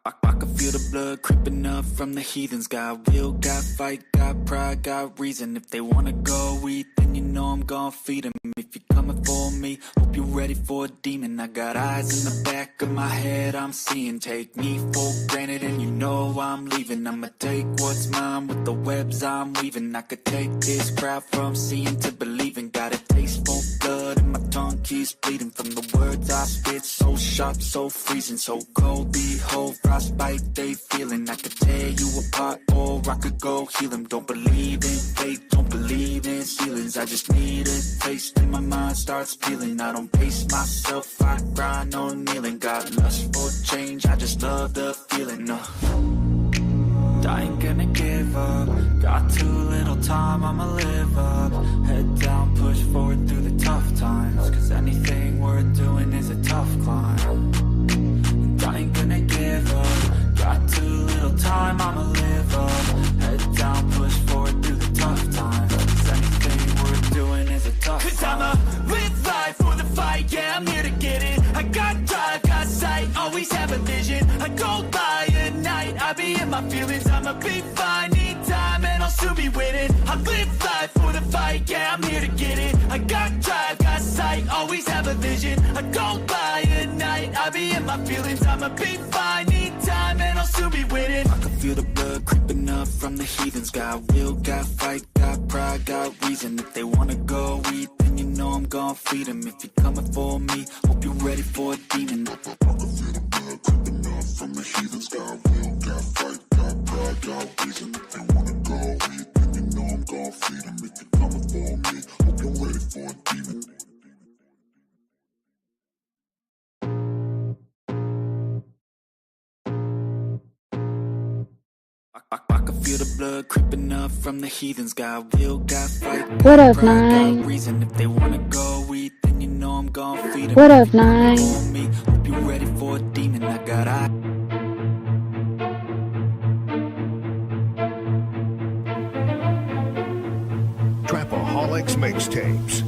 I can feel the blood creeping up from the heathens. Got will, got fight, got pride, got reason. If they wanna go eat, then you know I'm gon' feed them. If you're coming for me, hope you're ready for a demon. I got eyes in the back of my head, I'm seeing. Take me for granted and you know I'm leaving. I'ma take what's mine with the webs I'm weaving. I could take this crowd from seeing to believing. Got a taste for blood and my tongue keeps bleeding. From the words I spit, so sharp, so freezing, so cold. Behold, frostbite they feeling. I could tear you apart or I could go heal them. Don't believe in fate, don't believe in ceilings. I just need a taste and my mind starts peeling. I don't pace myself, I grind on kneeling. Got lust for change, I just love the feeling. I ain't gonna give up. Got too little time, I'ma live up. Head down, push forward through the tough times. Cause anything worth doing is a tough climb. And I ain't gonna give up. Got too little time, I'ma live up. Head down, push forward through the tough times. Cause anything worth doing is a tough climb. Cause I'ma live life for the fight, yeah, I'm here to get it. I got drive, got sight, always have a vision. I go by at night, I be in my feelings. I'ma be fine, need time, and I'll soon be winning. I live life for the fight, yeah, I'm here to get it. I got drive, got sight, always have a vision. I go by at night, I be in my feelings. I'ma be fine, need time, and I'll soon be winning. I can feel the blood creeping up from the heathens. Got will, got fight, got pride, got reason. If they wanna go eat, then you know I'm gon' feed them. If you're coming for me, hope you're ready for a demon. I can feel the blood creeping up from the heathens. Got will, got fight, got pride, got reason. If they wanna go eat, then you know I'm gon' feed them. If you're coming for me, hope you're ready for a demon. I can feel the blood creeping up from the heathens. Got will, got fight, What got up, pride, got Nine? reason. If they wanna go eat, then you know I'm gon' feed them. What If up, you're coming Nine? for me, hope you're ready for a demon. I got eyes. Trapaholics Mixtapes.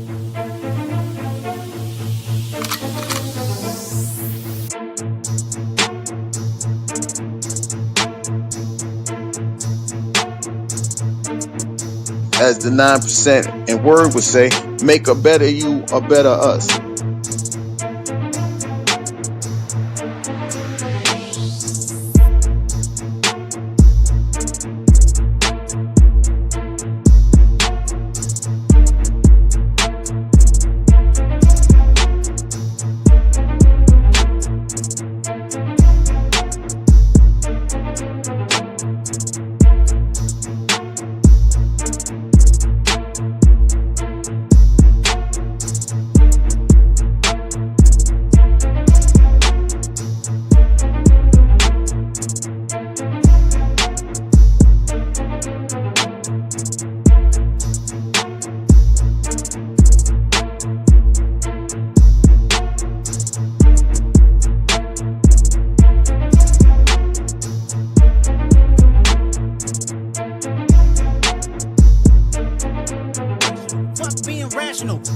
As the 9% and word would say, make a better you, a better us.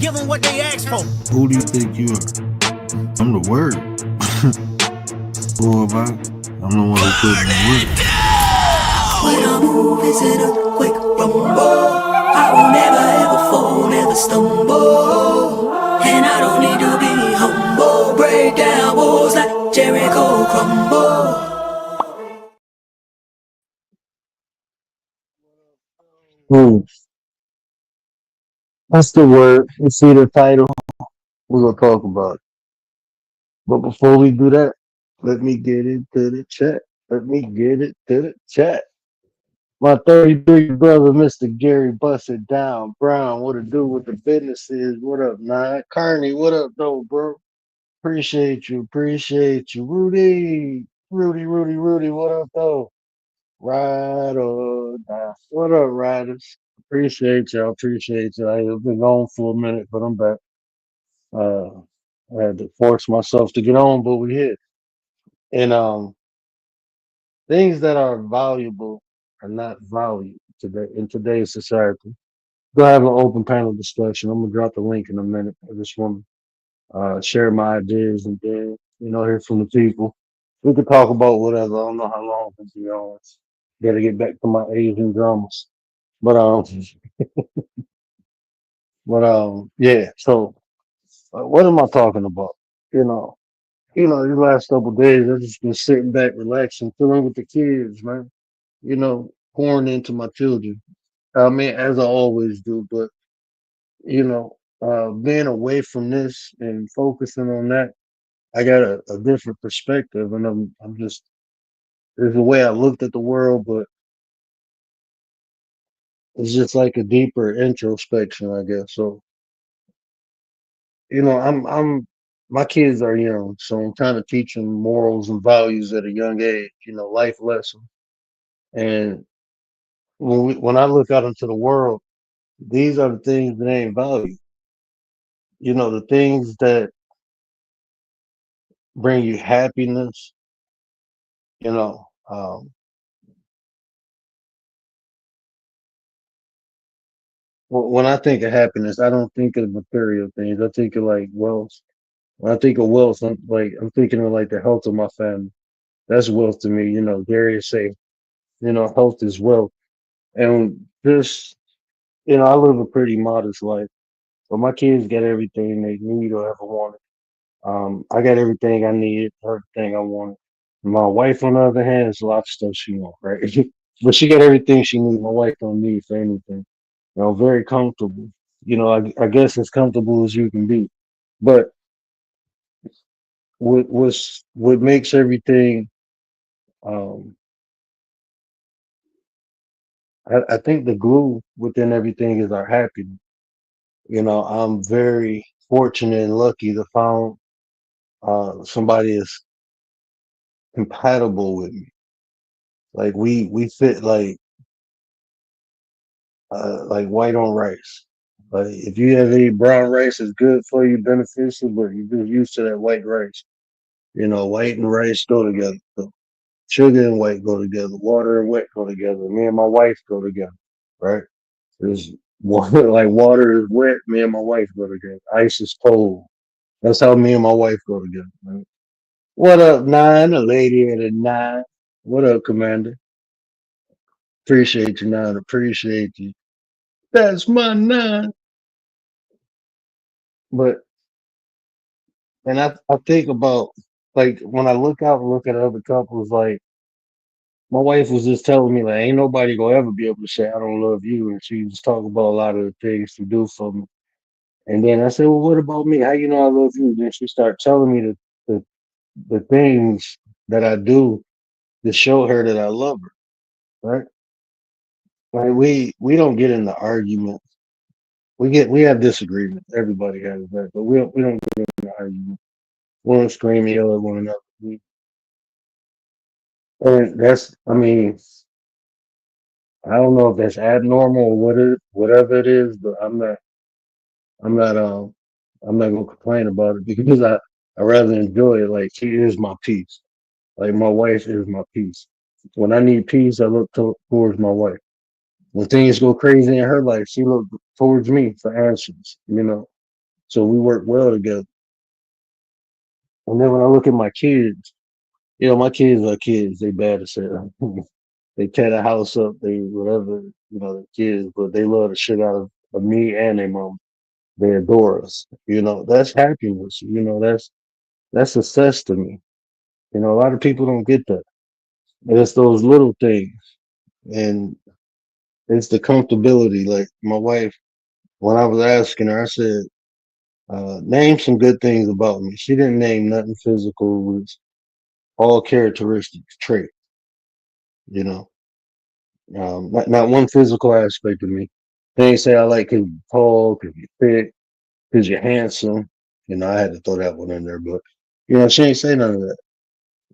Give them what they ask for. Who do you think you are? I'm the word. Boy, I'm the one who put in the work. When I move, is it a quick rumble? I won't ever fall, never stumble. And I don't need to be humble. Break down walls like Jericho crumble. That's the word. You see the title? We're going to talk about it. But before we do that, let me get into the chat. My 33 brother, Mr. Gary Busted Down Brown, what to do with the business is. What up, Nine? Kearney, what up, though, bro? Appreciate you. Rudy, what up, though? Ride or die. What up, riders? Appreciate y'all. I've been gone for a minute, but I'm back. I had to force myself to get on, but we hit. And things that are valuable are not valued today in today's society. Go have an open panel discussion. I'm gonna drop the link in a minute. I just want to share my ideas and then hear from the people. We could talk about whatever. I don't know how long, to be honest. Gotta get back to my Asian dramas. But yeah. So what am I talking about? You know, these last couple days, I've just been sitting back, relaxing, chilling with the kids, man. Pouring into my children. I mean, as I always do, but being away from this and focusing on that, I got a different perspective, and I'm just there's a way I looked at the world, but it's just like a deeper introspection, I guess. So I'm my kids are young, so I'm trying to teach them morals and values at a young age. Life lessons. And when I look out into the world, these are the things that ain't valued. The things that bring you happiness. You know, when I think of happiness, I don't think of material things. I think of like wealth. When I think of wealth, I'm thinking of like the health of my family. That's wealth to me. Gary say, health is wealth. And just, I live a pretty modest life, but my kids get everything they need or ever wanted. I got everything I need, everything I wanted. My wife, on the other hand, has a lot of stuff she wants, right? But she got everything she needs. My wife don't need for anything. Very comfortable. I guess as comfortable as you can be. But what makes everything um I think the glue within everything is our happiness. I'm very fortunate and lucky to found somebody is compatible with me. Like we fit like white on rice. Like if you ever eat brown rice, it's good for you, beneficial, but you're just used to that white rice. White and rice go together. So sugar and white go together. Water and wet go together. Me and my wife go together, right? There's water like water is wet. Me and my wife go together. Ice is cold. That's how me and my wife go together. Right? What up, Nine? A lady at a nine. What up, Commander? Appreciate you, Nine. Appreciate you. That's my nine. But and I think about like when I look out and look at other couples, like my wife was just telling me like ain't nobody gonna ever be able to say I don't love you, and she was talking about a lot of the things to do for me. And then I said, well, what about me? How you know I love you? Then she started telling me the the things that I do to show her that I love her. Right? Like we don't get into arguments. We have disagreements. Everybody has that, but we don't get into arguments. We don't scream and yell at one another. And that's I mean I don't know if that's abnormal or whatever it is, but I'm not I'm not gonna complain about it because I rather enjoy it. Like she is my peace. Like my wife is my peace. When I need peace, I look towards my wife. When things go crazy in her life, she look towards me for answers. So we work well together. And then when I look at my kids, my kids are kids. They bad as hell. They tear the house up. They whatever. The kids, but they love the shit out of me and their mom. They adore us. That's happiness. That's success to me. A lot of people don't get that. And it's those little things, and it's the comfortability. Like my wife, when I was asking her, I said, "Name some good things about me." She didn't name nothing physical. It was all characteristics, trait. You know, not one physical aspect of me. They ain't say I like because you're tall, because you're thick, because you're handsome. I had to throw that one in there, but she ain't say none of that.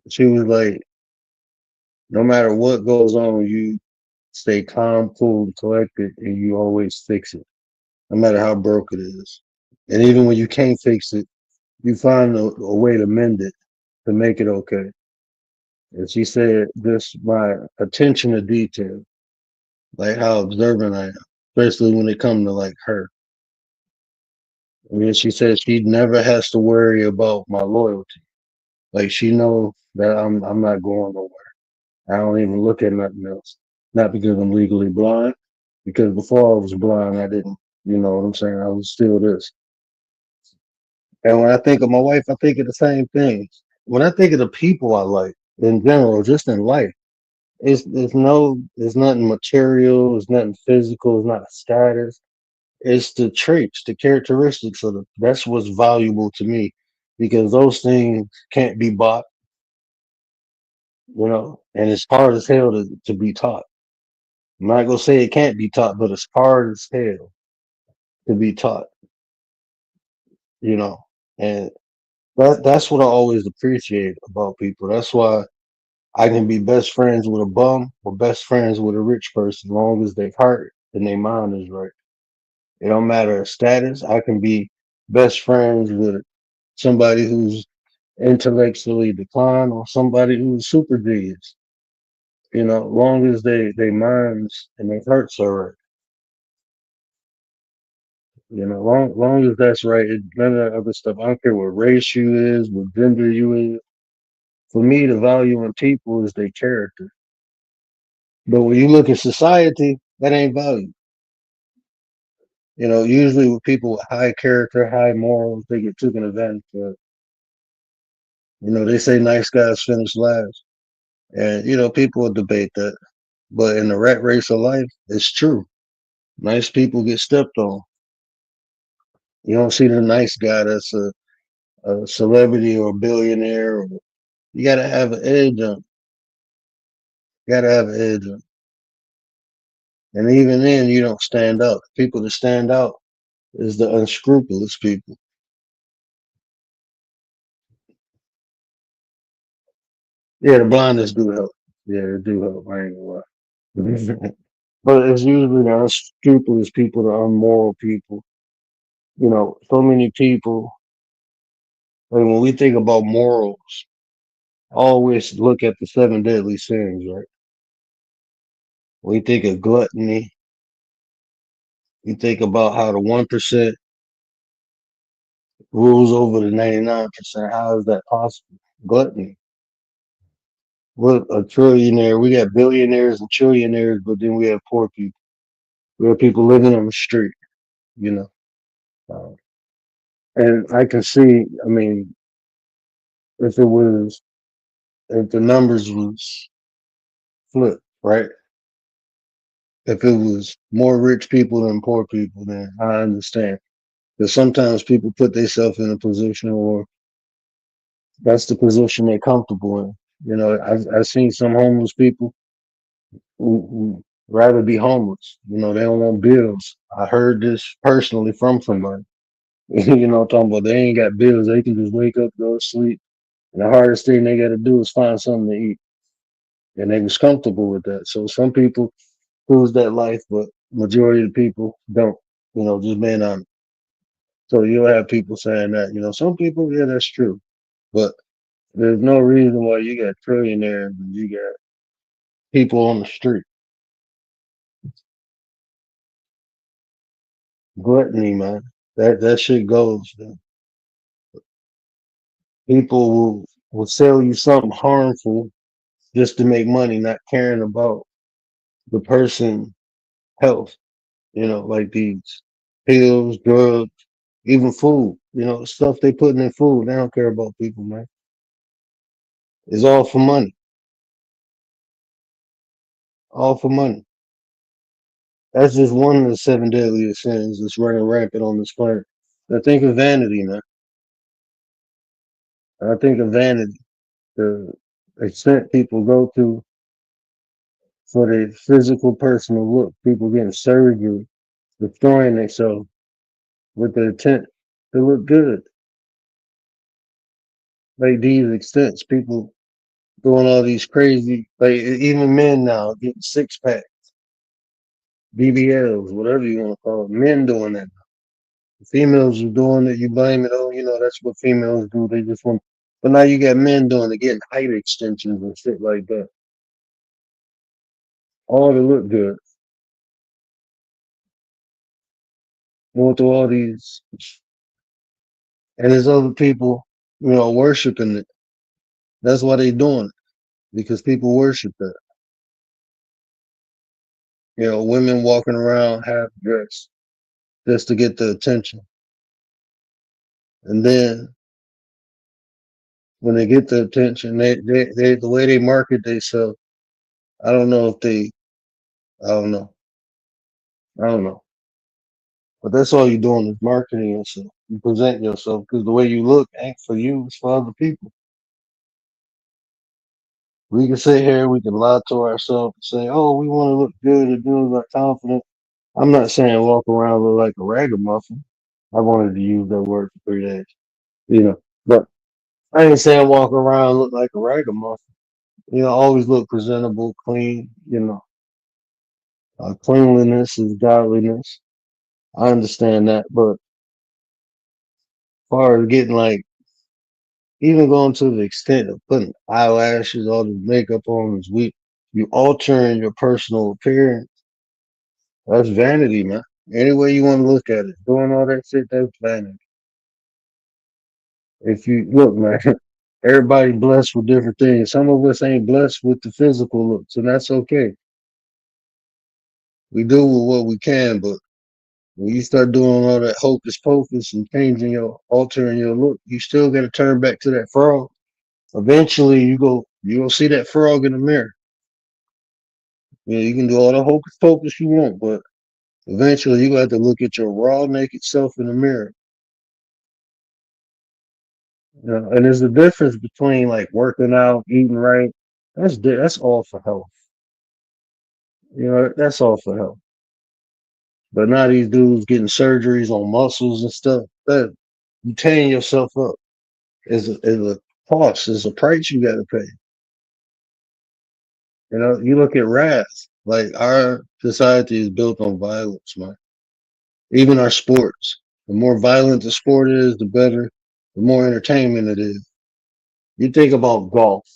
She was like, no matter what goes on, you stay calm, cool, and collected, and you always fix it, no matter how broke it is. And even when you can't fix it, you find a way to mend it to make it okay. And she said, "This my attention to detail, like how observant I am, especially when it comes to like her." And then she said she never has to worry about my loyalty. Like she knows that I'm not going nowhere. I don't even look at nothing else. Not because I'm legally blind, because before I was blind, I didn't. You know what I'm saying? I was still this. And when I think of my wife, I think of the same things. When I think of the people I like in general, just in life, it's nothing material, it's nothing physical, it's not a status. It's the traits, the characteristics of the that's what's valuable to me. Because those things can't be bought, and it's hard as hell to be taught. I'm not gonna say it can't be taught, but it's hard as hell to be taught, you know. And that's what I always appreciate about people. That's why I can be best friends with a bum or best friends with a rich person, as long as their heart and their mind is right. It don't matter status. I can be best friends with somebody who's intellectually declined or somebody who's super genius. Long as they minds and their hearts are right. Long as that's right, none of that other stuff. I don't care what race you is, what gender you is. For me, the value in people is their character. But when you look at society, that ain't value. Usually with people with high character, high morals, they get taken advantage of. They say nice guys finish last. And, people will debate that. But in the rat race of life, it's true. Nice people get stepped on. You don't see the nice guy that's a celebrity or a billionaire. You got to have an edge on. You got to have an edge on. And even then, you don't stand out. People that stand out is the unscrupulous people. Yeah, the blindness do help. Yeah, it do help. I ain't gonna lie. But it's usually the unscrupulous people, the unmoral people. So many people. Like when we think about morals, always look at the seven deadly sins, right? When you think of gluttony, you think about how the 1% rules over the 99%. How is that possible? Gluttony. We're a trillionaire. We got billionaires and trillionaires, but then we have poor people. We have people living on the street, you know. Uh, and I can see, I mean, if it was, if the numbers was flipped, right? If it was more rich people than poor people, then I understand. Because sometimes people put themselves in a position where that's the position they're comfortable in. I've seen some homeless people who rather be homeless. They don't want bills. I heard this personally from somebody. Talking about they ain't got bills. They can just wake up, go to sleep. And the hardest thing they got to do is find something to eat. And they was comfortable with that. So some people choose that life, but majority of the people don't. Just being honest. So you'll have people saying that. Some people, yeah, that's true. But there's no reason why you got trillionaires and you got people on the street. Gluttony, man. That shit goes. Man. People will sell you something harmful just to make money, not caring about the person health. Like these pills, drugs, even food. Stuff they putting in food. They don't care about people, man. It's all for money. All for money. That's just one of the seven deadliest sins that's running rampant on this planet. I think of vanity, man. I think of vanity. The extent people go to for their physical personal look. People getting surgery, destroying themselves with the intent to look good. Like these extents, people doing all these crazy, like even men now getting six pack, BBLs, whatever you want to call it. Men doing that. Females are doing it. You blame it on, that's what females do. They just want. But now you got men doing it, getting height extensions and shit like that, all to look good. Going through all these, and there's other people, worshiping it. That's why they doing it, because people worship that. You know, women walking around half dressed just to get the attention. And then when they get the attention, they the way they market themselves, I don't know if they, I don't know, I don't know. But that's all you're doing is marketing yourself. You present yourself because the way you look ain't for you, it's for other people. We can sit here, we can lie to ourselves and say, oh, we want to look good and do like confident. I'm not saying walk around look like a ragamuffin. I wanted to use that word for 3 days, you know. But I ain't saying walk around look like a ragamuffin. You know, always look presentable, clean, you know. Cleanliness is godliness. I understand that, but as far as getting like, even going to the extent of putting eyelashes, all the makeup on is weak. You altering your personal appearance. That's vanity, man. Any way you want to look at it, doing all that shit, that's vanity. If you look, man, everybody blessed with different things. Some of us ain't blessed with the physical looks, and that's okay. We do with what we can, but when you start doing all that hocus pocus and changing your, altering your look, you still got to turn back to that frog. Eventually, you gonna see that frog in the mirror. You know, you can do all the hocus pocus you want, but eventually you got to look at your raw, naked self in the mirror. You know, and there's a difference between like working out, eating right. That's all for health. You know, that's all for health. But now these dudes getting surgeries on muscles and stuff. That you tearing yourself up is a cost, is a price you got to pay. You know, you look at rats. Like our society is built on violence, man. Even our sports. The more violent the sport is, the better, the more entertainment it is. You think about golf,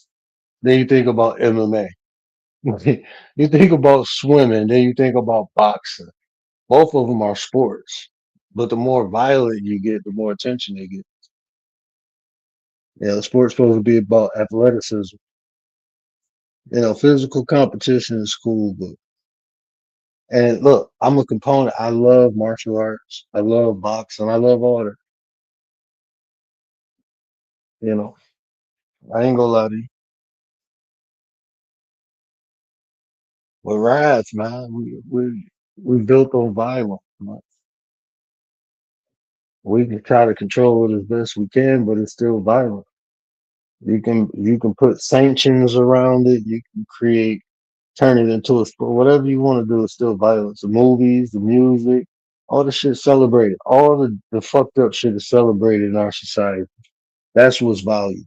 then you think about MMA. You think about swimming, then you think about boxing. Both of them are sports, but the more violent you get, the more attention they get. You know, the sport's supposed to be about athleticism. You know, physical competition is cool, but and look, I'm a component. I love martial arts. I love boxing. I love all that. You know, I ain't gonna lie to you. But rats, man, we built on violence. Man. We can try to control it as best we can, but it's still violent. You can put sanctions around it. You can create, turn it into a sport. Whatever you want to do is still violence. The movies, the music, all the shit celebrated. All the fucked up shit is celebrated in our society. That's what's valued.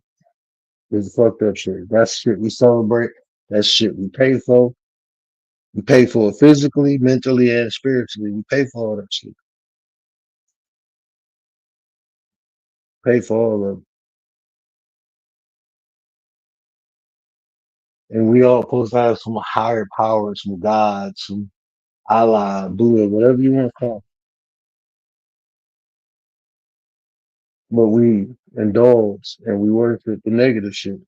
Is the fucked up shit. That's shit we celebrate. That's shit we pay for. We pay for it physically, mentally, and spiritually. We pay for all that shit. Pay for all of it. And we all supposed to have some higher power, some God, some Allah, Buddha, whatever you want to call it. But we indulge and we worship the negative shit.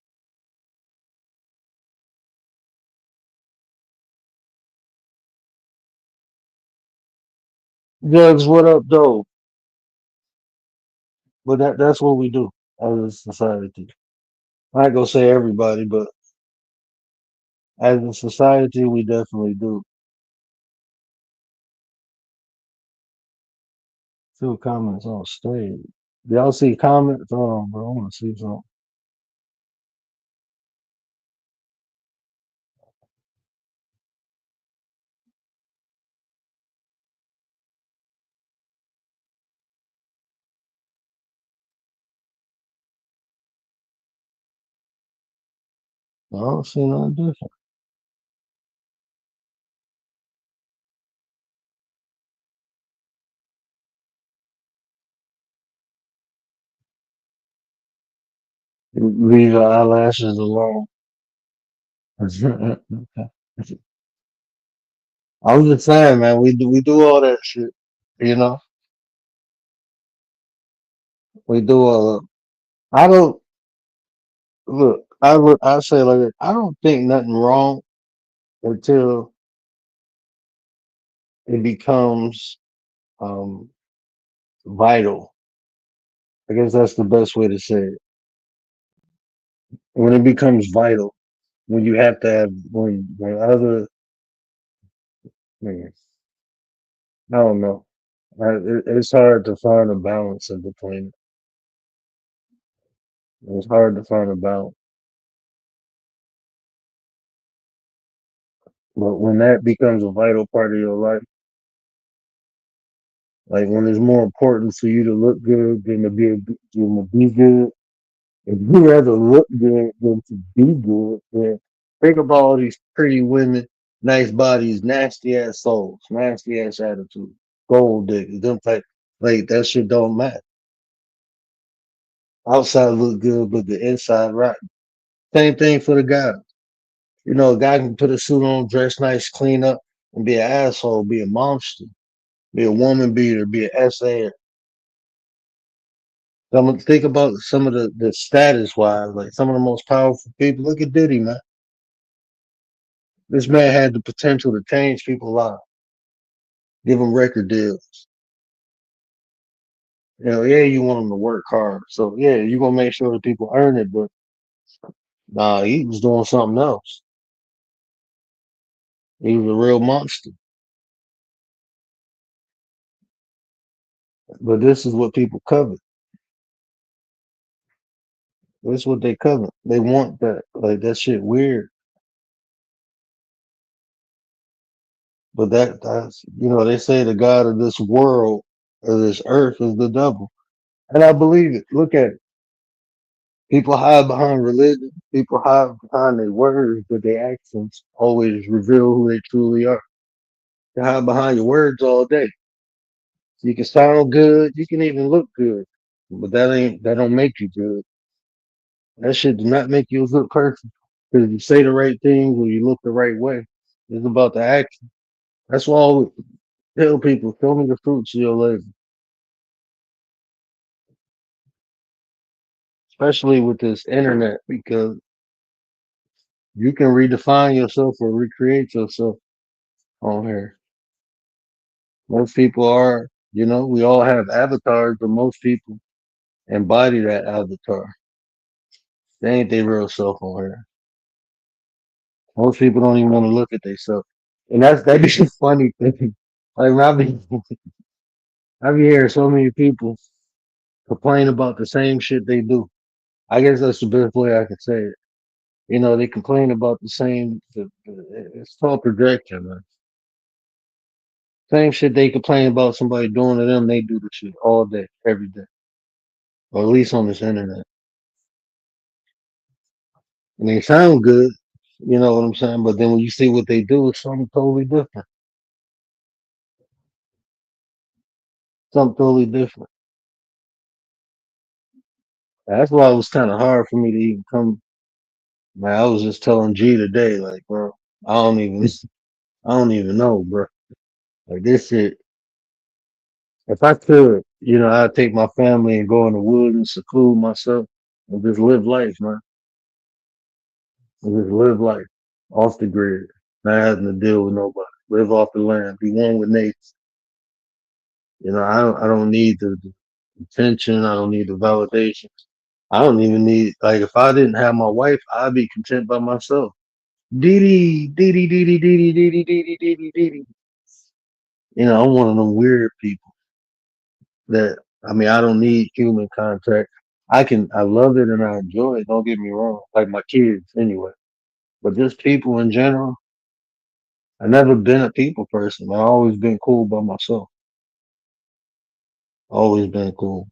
Jugs, what up, though? But that's what we do as a society. I ain't gonna say everybody, but as a society, we definitely do. Two comments on stage. Y'all see comments? Hold on, bro. I want to see something. I don't see nothing different. Leave your eyelashes alone. I'm just saying, man. We do all that shit. You know, we do all. I don't look. I say like this, I don't think nothing wrong until it becomes um vital. I guess that's the best way to say it. When it becomes vital, when you have to have when other man, I don't know. It's hard to find a balance in between. It's hard to find a balance. But when that becomes a vital part of your life, like when it's more important for you to look good than to be good, if you rather look good than to be good, then think about all these pretty women, nice bodies, nasty ass souls, nasty ass attitude, gold diggers, them type. Like that shit don't matter. Outside look good, but the inside rotten. Same thing for the guy. You know, a guy can put a suit on, dress nice, clean up, and be an asshole, be a monster, be a woman beater, be an SA. I'm gonna think about some of the status wise, like some of the most powerful people. Look at Diddy, man. This man had the potential to change people's lives, give them record deals. You know, yeah, you want them to work hard. So yeah, you're gonna make sure that people earn it, but nah, he was doing something else. He was a real monster. But this is what people covet. This is what they covet. They want that. Like that shit weird. But that's they say the God of this world or this earth is the devil. And I believe it. Look at it. People hide behind religion. People hide behind their words, but their actions always reveal who they truly are. You hide behind your words all day. You can sound good. You can even look good, but that don't make you good. That shit do not make you a good person. Because you say the right things or you look the right way. It's about the action. That's why I always tell people, show me the fruits of your labor. Especially with this internet, because you can redefine yourself or recreate yourself on here. Most people are, we all have avatars, but most people embody that avatar. They ain't their real self on here. Most people don't even want to look at themselves. And that be the funny thing. Like when I be hearing so many people complain about the same shit they do. I guess that's the best way I can say it. They complain about the same. It's called projection, man. Same shit they complain about somebody doing to them, they do the shit all day, every day, or at least on this internet. And they sound good, you know what I'm saying? But then when you see what they do, it's something totally different. Something totally different. That's why it was kind of hard for me to even come. Man, I was just telling G today, like, bro, I don't even, I don't even know, bro. Like this shit. If I could, I'd take my family and go in the woods and seclude myself and just live life, man. And just live life off the grid, not having to deal with nobody. Live off the land, be one with nature. I don't need the attention. I don't need the validation. I don't even need like if I didn't have my wife, I'd be content by myself. Dee dee dee dee dee dee dee dee dee dee dee dee. I'm one of them weird people that I don't need human contact. I love it and I enjoy it. Don't get me wrong. Like my kids anyway. But just people in general, I never been a people person. I always been cool by myself. Always been cool.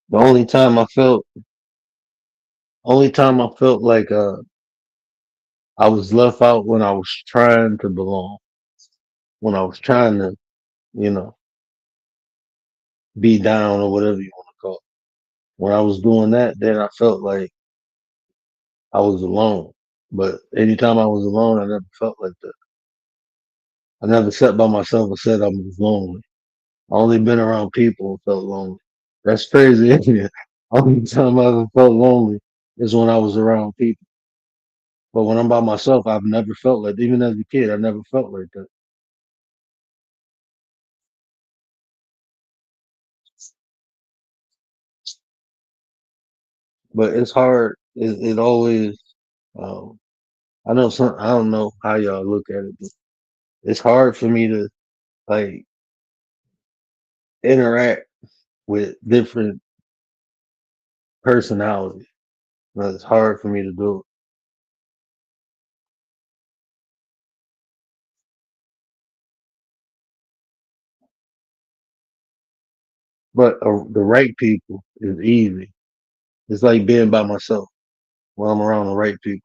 The only time I felt like I was left out when I was trying to belong. When I was trying to, you know, be down or whatever you want to call it. When I was doing that, then I felt like I was alone. But anytime I was alone, I never felt like that. I never sat by myself and said I was lonely. I only been around people and felt lonely. That's crazy, isn't it? Only time I ever felt lonely is when I was around people. But when I'm by myself, I've never felt like, even as a kid, I never felt like that. But it's hard. It always. Um, I know some. I don't know how y'all look at it, but it's hard for me to like interact with different personalities. It's hard for me to do it. But the right people is easy. It's like being by myself when I'm around the right people.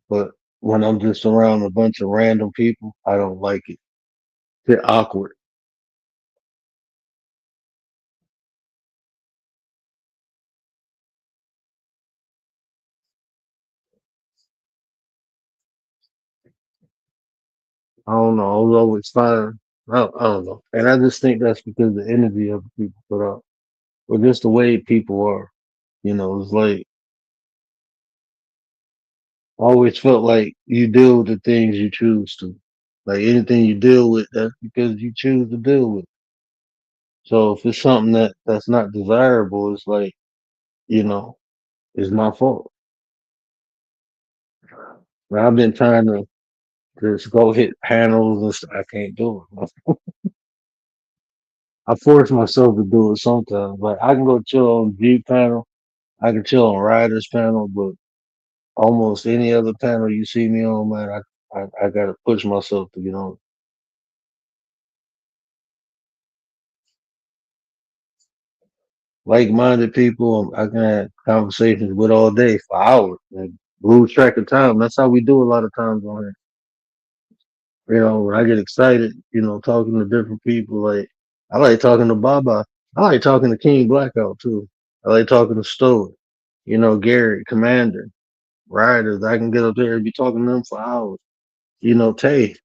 But when I'm just around a bunch of random people, I don't like it. It's awkward. I don't know. I was always fine. I don't know. And I just think that's because the energy of the people put out, or just the way people are. It's like I always felt like you deal with the things you choose to. Like anything you deal with, that's because you choose to deal with. So if it's something that's not desirable, it's like, you know, it's my fault. But I've been trying to just go hit panels and stuff. I can't do it. I force myself to do it sometimes. Like I can go chill on G panel, I can chill on Riders panel, but almost any other panel you see me on, man, I gotta push myself to get on. Like-minded people, I can have conversations with all day for hours and lose track of time. That's how we do a lot of times on here. When I get excited, talking to different people, like I like talking to Baba. I like talking to King Blackout too. I like talking to Stoic, Gary, Commander, Riders. I can get up there and be talking to them for hours. Tay.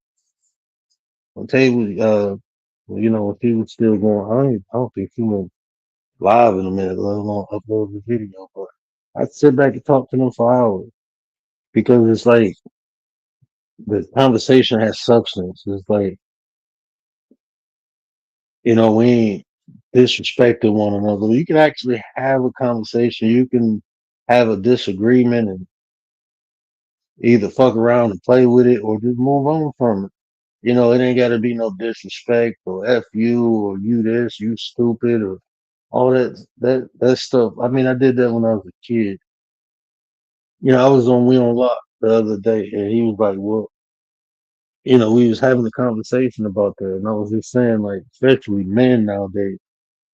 When Tay was when he was still going, I don't think he went live in a minute, let alone upload the video. But I sit back and talk to them for hours because it's like the conversation has substance. It's like, we ain't disrespecting one another. You can actually have a conversation. You can have a disagreement and either fuck around and play with it or just move on from it. It ain't got to be no disrespect or F you or you this, you stupid or all that stuff. I mean, I did that when I was a kid. I was on We on Lock the other day and he was like, well, we was having a conversation about that. And I was just saying, like, especially men nowadays,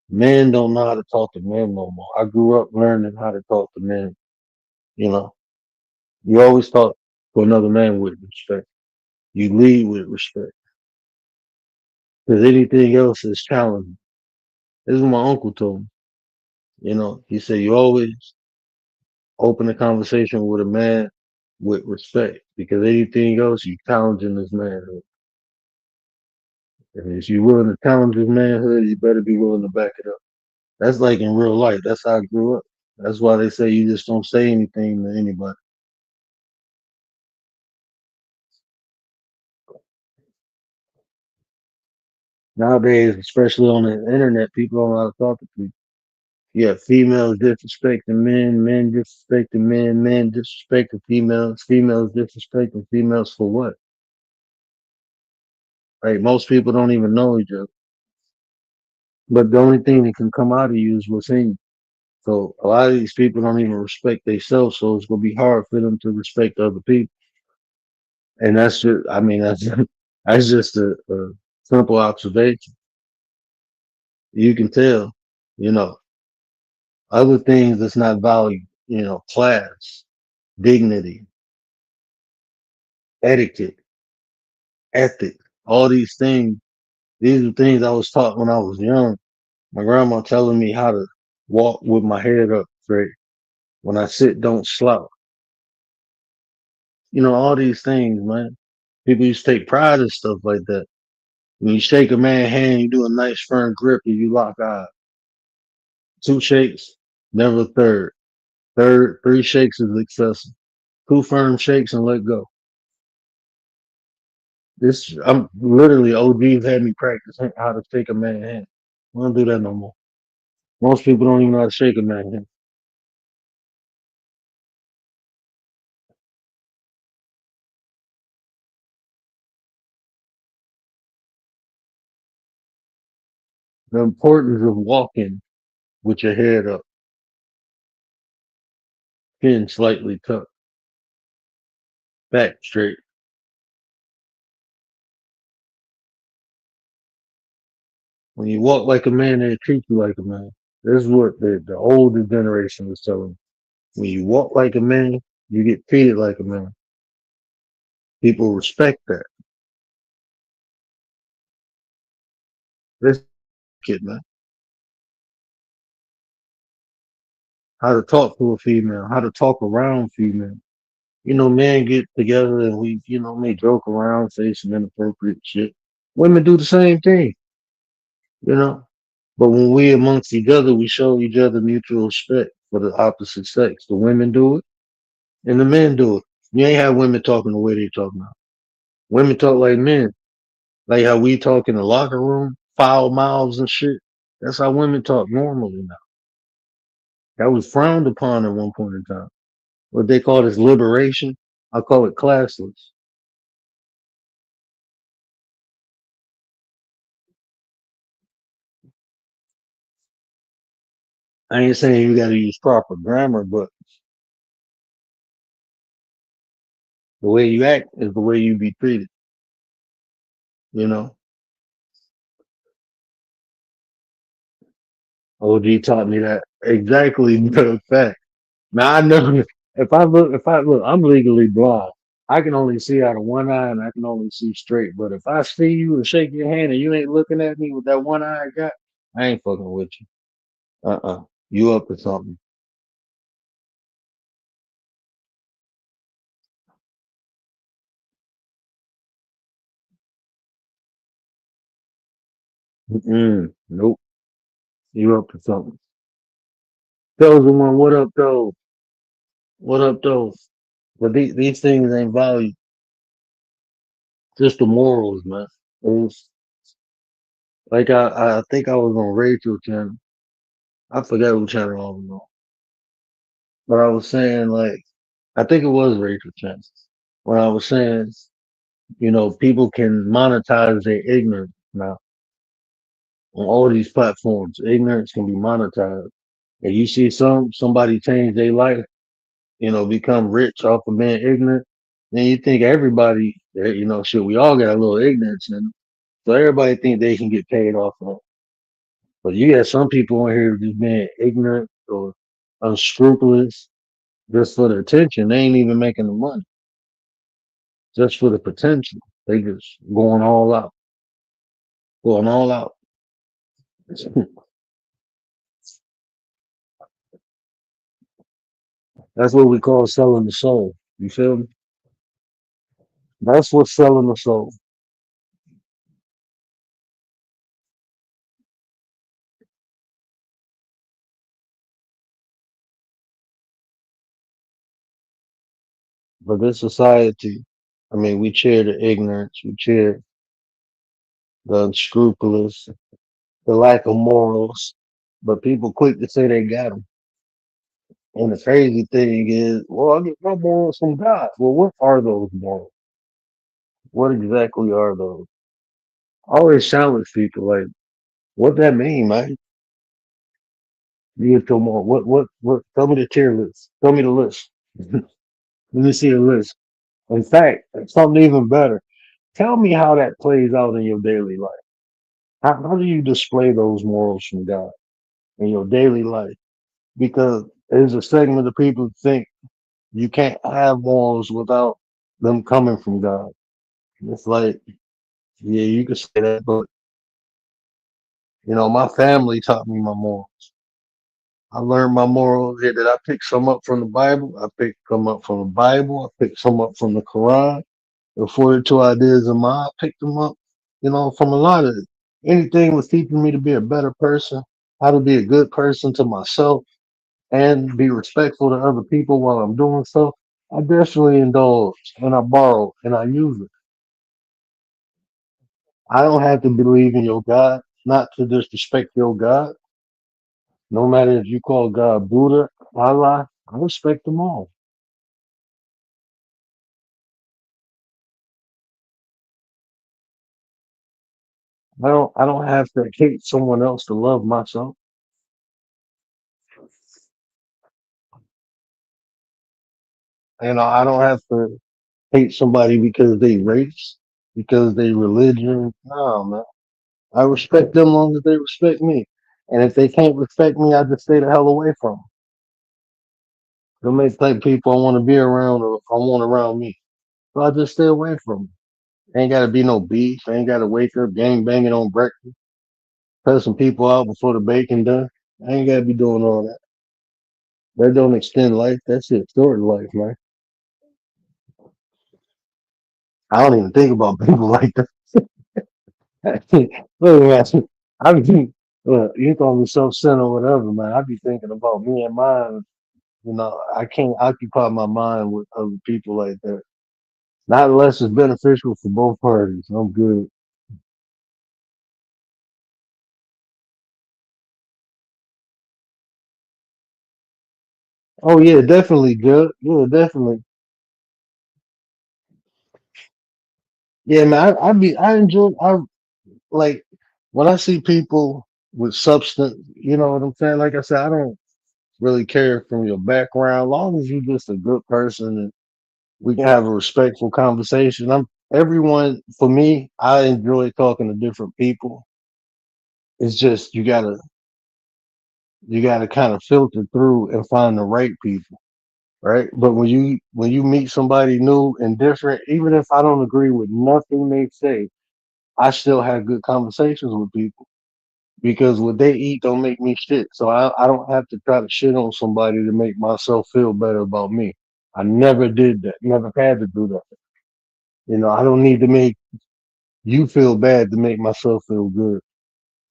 men don't know how to talk to men no more. I grew up learning how to talk to men. You know, you always talk to another man with respect. You lead with respect. Because anything else is challenging. This is what my uncle told me. He said, you always open a conversation with a man with respect. Because anything else, you challenging this manhood. And if you're willing to challenge his manhood, you better be willing to back it up. That's like in real life. That's how I grew up. That's why they say you just don't say anything to anybody. Nowadays, especially on the internet, people don't know how to talk to people. You have females disrespecting men, men disrespecting men, men disrespecting females, females disrespecting females for what? Like most people don't even know each other. But the only thing that can come out of you is what's in you. So a lot of these people don't even respect themselves, so it's gonna be hard for them to respect other people. And that's just, I mean, that's that's just a simple observation. You can tell, you know, other things that's not valued, class, dignity, etiquette, ethics, all these things. These are things I was taught when I was young. My grandma telling me how to walk with my head up straight. When I sit, don't slouch. All these things, man. People used to take pride in stuff like that. When you shake a man's hand, you do a nice firm grip and you lock eyes. Two shakes, never a third. Third, 3 shakes is excessive. 2 firm shakes and let go. I'm literally OG's had me practice how to shake a man's hand. We don't do that no more. Most people don't even know how to shake a man's hand. The importance of walking with your head up, chin slightly tucked, back straight. When you walk like a man, they treat you like a man. This is what the older generation was telling me. When you walk like a man, you get treated like a man. People respect that. This kid, man. How to talk to a female, how to talk around female. Men get together and we, may joke around, say some inappropriate shit. Women do the same thing, you know. But when we amongst each other, we show each other mutual respect for the opposite sex. The women do it and the men do it. You ain't have women talking the way they talk now. Women talk like men, like how we talk in the locker room, foul mouths and shit. That's how women talk normally now. That was frowned upon at one point in time. What they call this liberation, I call it classless. I ain't saying you got to use proper grammar, but the way you act is the way you be treated. You know, OG taught me that exactly. The fact. Now I know if I look, I'm legally blind. I can only see out of one eye and I can only see straight. But if I see you and shake your hand and you ain't looking at me with that one eye I got, I ain't fucking with you. You up to something? Nope. You up to something? Those the one. What up, though? What up, though? But these things ain't value. Just the morals, man. It was like I think I was on Rachel channel. I forgot what channel I was on, but I was saying like I think it was Rachel channel when I was saying people can monetize their ignorance now on all these platforms. Ignorance can be monetized. If you see somebody change their life, become rich off of being ignorant, then you think everybody, shit, we all got a little ignorance in it. So everybody think they can get paid off of it. But you got some people on here just being ignorant or unscrupulous just for the attention. They ain't even making the money. Just for the potential. They just going all out. Going all out. That's what we call selling the soul. You feel me? That's what's selling the soul. But this society, I mean, we cheer the ignorance, we cheer the unscrupulous, the lack of morals. But people quick to say they got them. And the crazy thing is, well, I get my morals from God. Well, what are those morals? What exactly are those? I always challenge people like, what that mean, man? You get to more. What? Tell me the tier list. Tell me the list. Let me see the list. In fact, something even better. Tell me how that plays out in your daily life. How do you display those morals from God in your daily life? Because there's a segment of people who think you can't have morals without them coming from God. It's like, yeah, you can say that, but my family taught me my morals. I learned my morals here that I picked some up from the Bible. I picked some up from the Bible. I picked some up from the Quran. The 42 ideas of mine, I picked them up, from a lot of it. Anything was teaching me to be a better person, how to be a good person to myself. and be respectful to other people while I'm doing stuff, I definitely indulge and I borrow and I use it. I don't have to believe in your God, not to disrespect your God. No matter if you call God Buddha, Allah, I respect them all. I don't have to hate someone else to love myself. I don't have to hate somebody because they race, because they religion. No, man. I respect them long as they respect me. And if they can't respect me, I just stay the hell away from them. Them ain't type of people I want to be around or I want around me. So I just stay away from them. Ain't got to be no beef. Ain't got to wake up gang banging on breakfast, cussing people out before the bacon done. I ain't got to be doing all that. That don't extend life. That shit short life, man. I don't even think about people like that. Look, man, I be, look, you call me self-centered or whatever, man. I be thinking about me and mine. I can't occupy my mind with other people like that. Not unless it's beneficial for both parties. I'm good. Oh yeah, definitely good. Yeah, definitely. Yeah, man. I enjoy. I like when I see people with substance. You know what I'm saying? Like I said, I don't really care from your background, long as you're just a good person and we can have a respectful conversation. I'm everyone for me. I enjoy talking to different people. It's just you gotta kind of filter through and find the right people, right? But when you meet somebody new and different, even if I don't agree with nothing they say, I still have good conversations with people because what they eat don't make me shit. So I don't have to try to shit on somebody to make myself feel better about me. I never did that. Never had to do that. I don't need to make you feel bad to make myself feel good.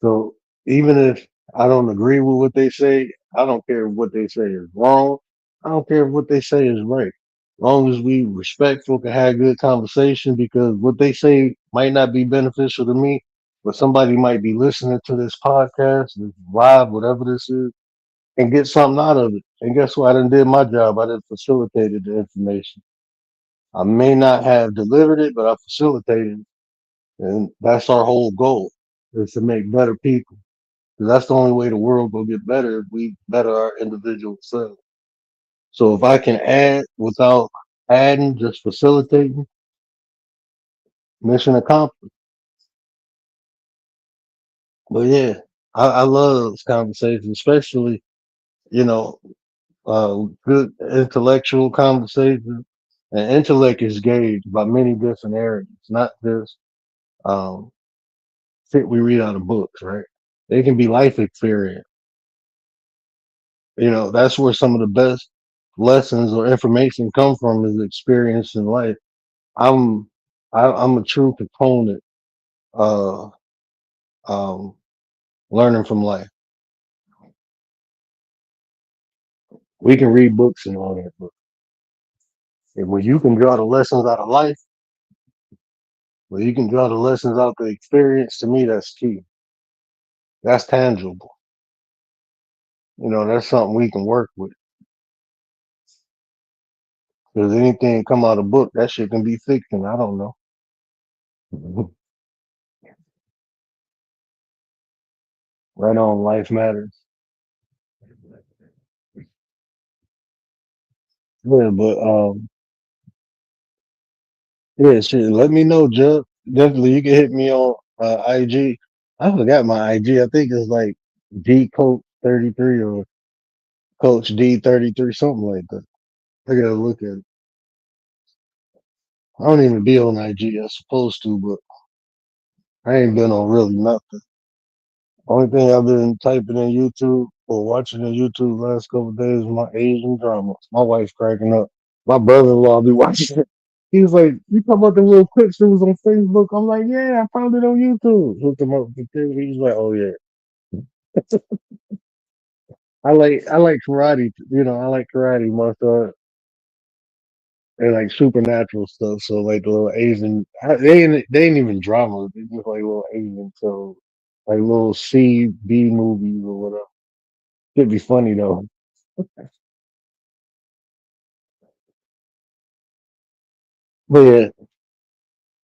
So even if I don't agree with what they say, I don't care if what they say is wrong. I don't care if what they say is right. Long as we respectful can have good conversation because what they say might not be beneficial to me, but somebody might be listening to this podcast, this live, whatever this is, and get something out of it. And guess what? I done did my job. I done facilitated the information. I may not have delivered it, but I facilitated it. And that's our whole goal is to make better people. 'Cause that's the only way the world will get better if we better our individual selves. So if I can add without adding, just facilitating, mission accomplished. But yeah, I love this conversation, especially, you know, good intellectual conversation. And intellect is gauged by many different areas, not just um, shit we read out of books, right? It can be life experience. That's where some of the best lessons or information come from is experience in life. I'm I'm a true proponent of um, learning from life. We can read books and all that, but when you can draw the lessons out of life, when you can draw the lessons out the experience, to me, that's key. That's tangible. That's something we can work with. Because anything come out of book, that shit can be fiction. I don't know. Right on, life matters. Yeah, but yeah, shit. Let me know, Jug. Definitely, you can hit me on IG. I forgot my IG. I think it's like D Coach 33 or Coach D 33, something like that. I gotta look at it. I don't even be on IG. I'm supposed to, but I ain't been on really nothing. Only thing I've been typing in YouTube or watching in YouTube last couple of days is my Asian dramas. My wife's cracking up. My brother-in-law be watching it. He's like, "You talking about the little clips that was on Facebook?" I'm like, "Yeah, I found it on YouTube." Hooked him up with the thing. He's like, "Oh yeah." I like karate. I like karate, martial and like supernatural stuff. So like the little Asian, they ain't even drama. They just like little Asian, so like little C B movies or whatever. Should be funny though. But yeah,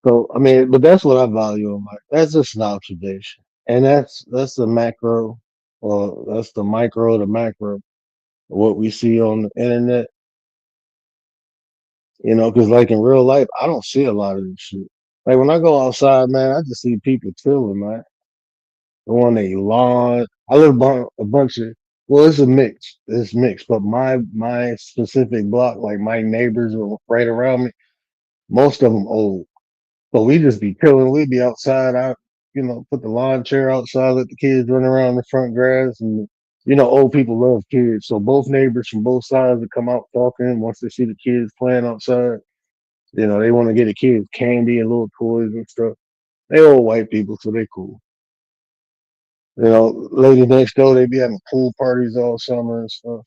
so I mean, but that's what I value in life. That's just an observation, and that's the macro, or that's the micro, the macro. What we see on the internet, because like in real life, I don't see a lot of this shit. Like when I go outside, man, I just see people chilling, man. On a lawn. I live on a bunch of. Well, it's a mix. It's mixed, but my specific block, like my neighbors are right around me, most of them old. So we just be chilling. We'd be outside. Put the lawn chair outside, let the kids run around the front grass, and old people love kids. So both neighbors from both sides would come out talking once they see the kids playing outside. They want to get the kids candy and little toys and stuff. They old white people, so they cool. Ladies next door, they be having pool parties all summer and stuff.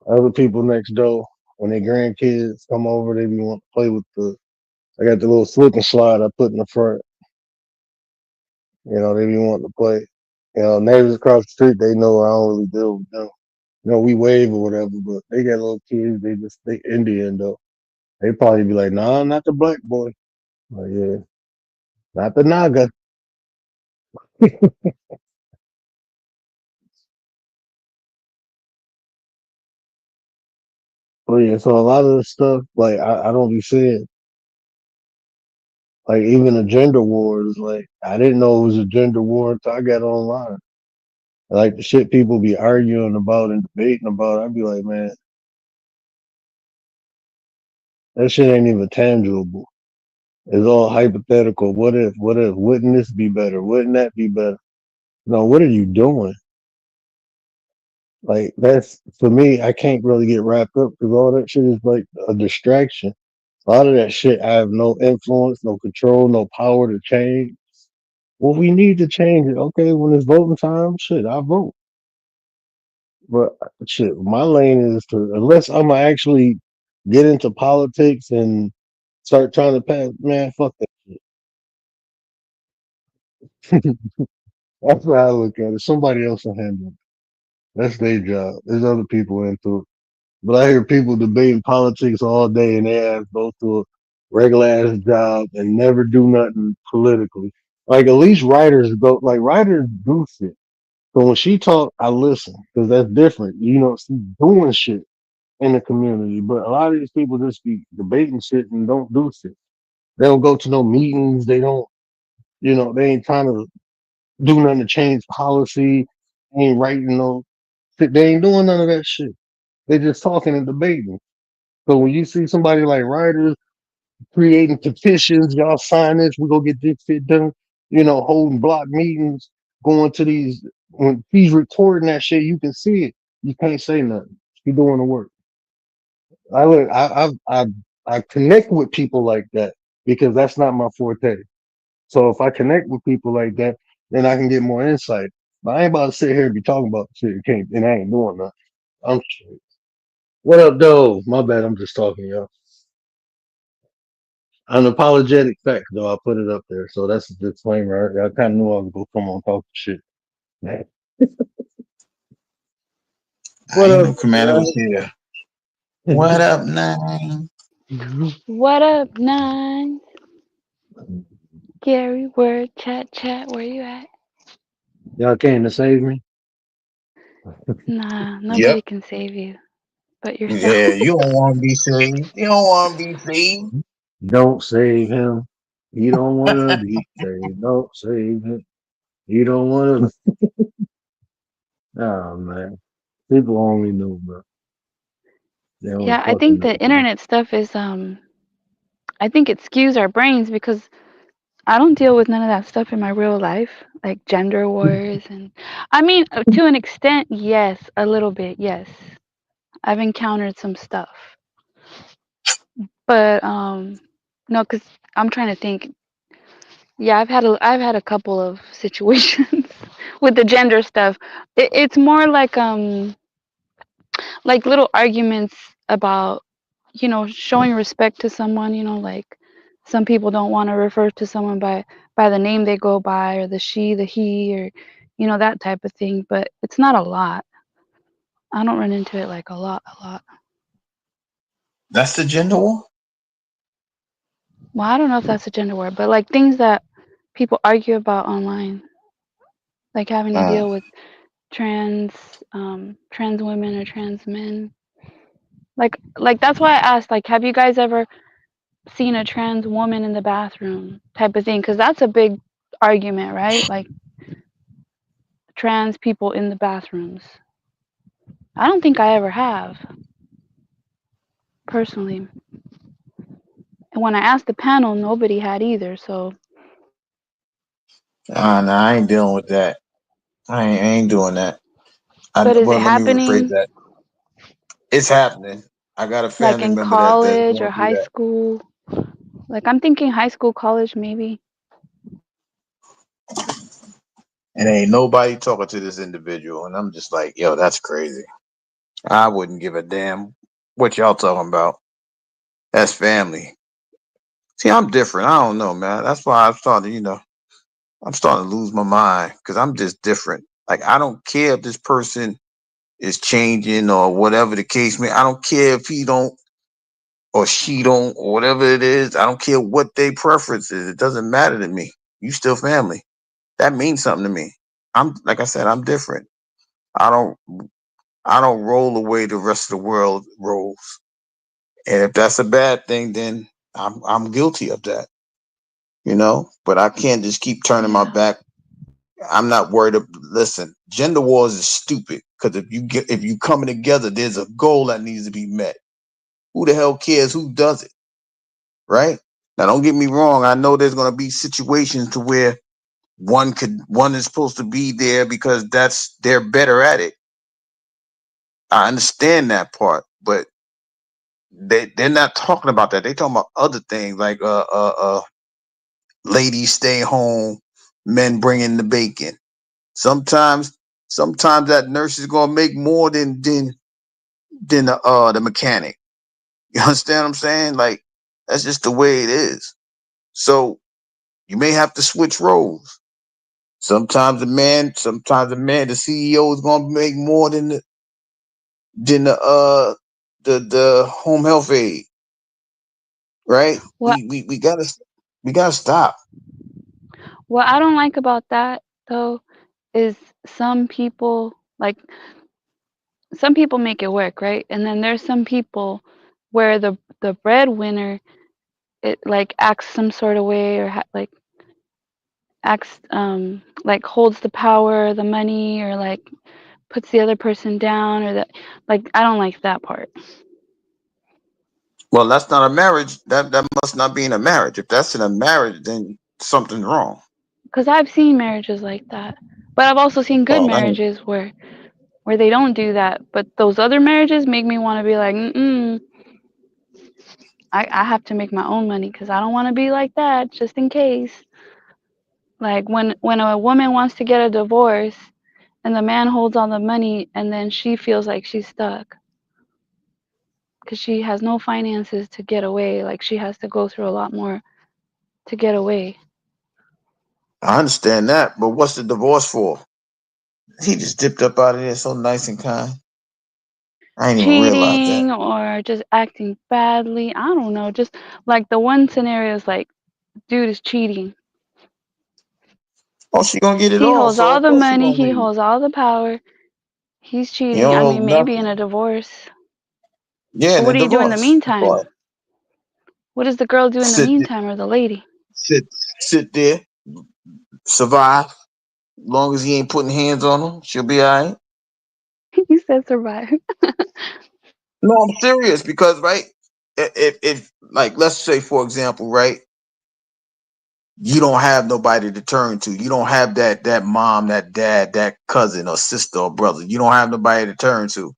Other people next door, when their grandkids come over, they be want to play with I got the little slip and slide I put in the front. They be wanting to play. Neighbors across the street, they know I don't really deal with them. We wave or whatever, but they got little kids, they Indian though. They probably be like, nah, not the black boy. Like, yeah, not the Naga. But yeah, so a lot of the stuff, like I don't be seeing. Like even the gender wars, like I didn't know it was a gender war until I got online. Like the shit people be arguing about and debating about, I'd be like, man, that shit ain't even tangible. It's all hypothetical. What if, wouldn't this be better? Wouldn't that be better? No, what are you doing? Like that's for me, I can't really get wrapped up because all that shit is like a distraction. A lot of that shit I have no influence, no control, no power to change. Well, we need to change it. Okay, when it's voting time, shit, I vote. But shit, my lane is to unless I'm gonna actually get into politics and start trying to pass. Man, fuck that shit. That's how I look at it. Somebody else will handle it. That's their job. There's other people into it. But I hear people debating politics all day and they ass go to a regular ass job and never do nothing politically. Like at least writers go. Like writers do shit. So when she talk, I listen because that's different. She's doing shit in the community. But a lot of these people just be debating shit and don't do shit. They don't go to no meetings. They don't, they ain't trying to do nothing to change policy. Ain't writing no shit. They ain't doing none of that shit. They just talking and debating. So when you see somebody like writers creating petitions, y'all sign this, we go get this shit done, holding block meetings, going to these when he's recording that shit, you can see it. You can't say nothing. He doing the work. I look, I connect with people like that because that's not my forte. So if I connect with people like that, then I can get more insight. But I ain't about to sit here and be talking about shit and I ain't doing nothing. I'm straight. What up, though? My bad. I'm just talking, y'all. Unapologetic fact, though. I put it up there, so that's a disclaimer. I kind of knew I was gonna come on talking shit. Man. I What ain't up, know Commander was here. What up, nine? What up, nine? Gary, word, chat, where you at? Y'all came to save me. Nah, Yep. nobody can save you but yourself. Yeah, you don't want to be saved. You don't want to be saved. Don't save him. You don't want to be saved. Don't save him. You don't want to. Oh man, people only know, bro. They only Yeah, I fucking think the know, bro. internet stuff is I think it skews our brains because I don't deal with none of that stuff in my real life, like gender wars and I mean to an extent, yes, a little bit, yes. I've encountered some stuff. But no, cuz I'm trying to think. Yeah, I've had a couple of situations with the gender stuff. It's more like little arguments about, showing respect to someone, like some people don't want to refer to someone by the name they go by, or the she, the he, or that type of thing, but it's not a lot. I don't run into it like a lot. That's the gender war? Well, I don't know if that's a gender word, but like things that people argue about online, like having to deal with trans women or trans men. Like that's why I asked, like, have you guys ever seen a trans woman in the bathroom type of thing? Because that's a big argument, right? Like trans people in the bathrooms. I don't think I ever have, personally. And when I asked the panel, nobody had either. So. No, I ain't dealing with that. I ain't doing that. But is it Well, let me rephrase happening? that. It's happening. I got a Like family in member that's college or going through high that. school? Like I'm thinking high school, college, maybe. And ain't nobody talking to this individual. And I'm just like, yo, that's crazy. I wouldn't give a damn what y'all talking about. That's family. See, I'm different. I don't know, man. That's why I'm starting to lose my mind because I'm just different. Like, I don't care if this person is changing or whatever the case may. I don't care if he don't or she don't or whatever it is. I don't care what their preference is. It doesn't matter to me. You still family. That means something to me. I'm like I said, I'm different. I don't I don't roll the way the rest of the world rolls. And if that's a bad thing, then I'm guilty of that. But I can't just keep turning my Yeah. back. I'm not worried. Listen, gender wars is stupid because if you coming together, there's a goal that needs to be met. Who the hell cares who does it, right? Now, don't get me wrong. I know there's going to be situations to where one is supposed to be there because they're better at it. I understand that part, but they're not talking about that. They talking about other things like ladies stay home, men bring in the bacon. Sometimes that nurse is gonna make more than the mechanic. You understand what I'm saying? Like that's just the way it is. So you may have to switch roles. Sometimes the man, the CEO is gonna make more than the home health aide, right? What We gotta stop. what I don't like about that though is some people make it work, right? And then there's some people where the breadwinner, it like acts some sort of way, or like acts like holds the power, the money, or like puts the other person down, or that, like, I don't like that part. Well, that's not a marriage. That must not be in a marriage. If that's in a marriage, then something's wrong. Because I've seen marriages like that, but I've also seen good Well, I ain't, marriages where they don't do that. But those other marriages make me want to be like, I have to make my own money because I don't want to be like that, just in case. Like when a woman wants to get a divorce and the man holds all the money, and then she feels like she's stuck because she has no finances to get away. Like she has to go through a lot more to get away. I understand that, but what's the divorce for? He just dipped up out of there so nice and kind. I didn't even realize that. Cheating or just acting badly. I don't know. Just like the one scenario is like, dude is cheating. Oh, she gonna get it He all, holds so all of the course she money, gonna he leave. holds all the power. He's He cheating. don't I hold mean, maybe in nothing. a divorce. Yeah, But in what a do you do in the divorce. Of meantime? course. What does the girl do in the Sit, meantime, or the lady? sit, sit there, survive. Long as he ain't putting hands on her, she'll be all right. You said survive. No, I'm serious because right, if like let's say for example, right, you don't have nobody to turn to. You don't have that mom, that dad, that cousin or sister or brother. You don't have nobody to turn to.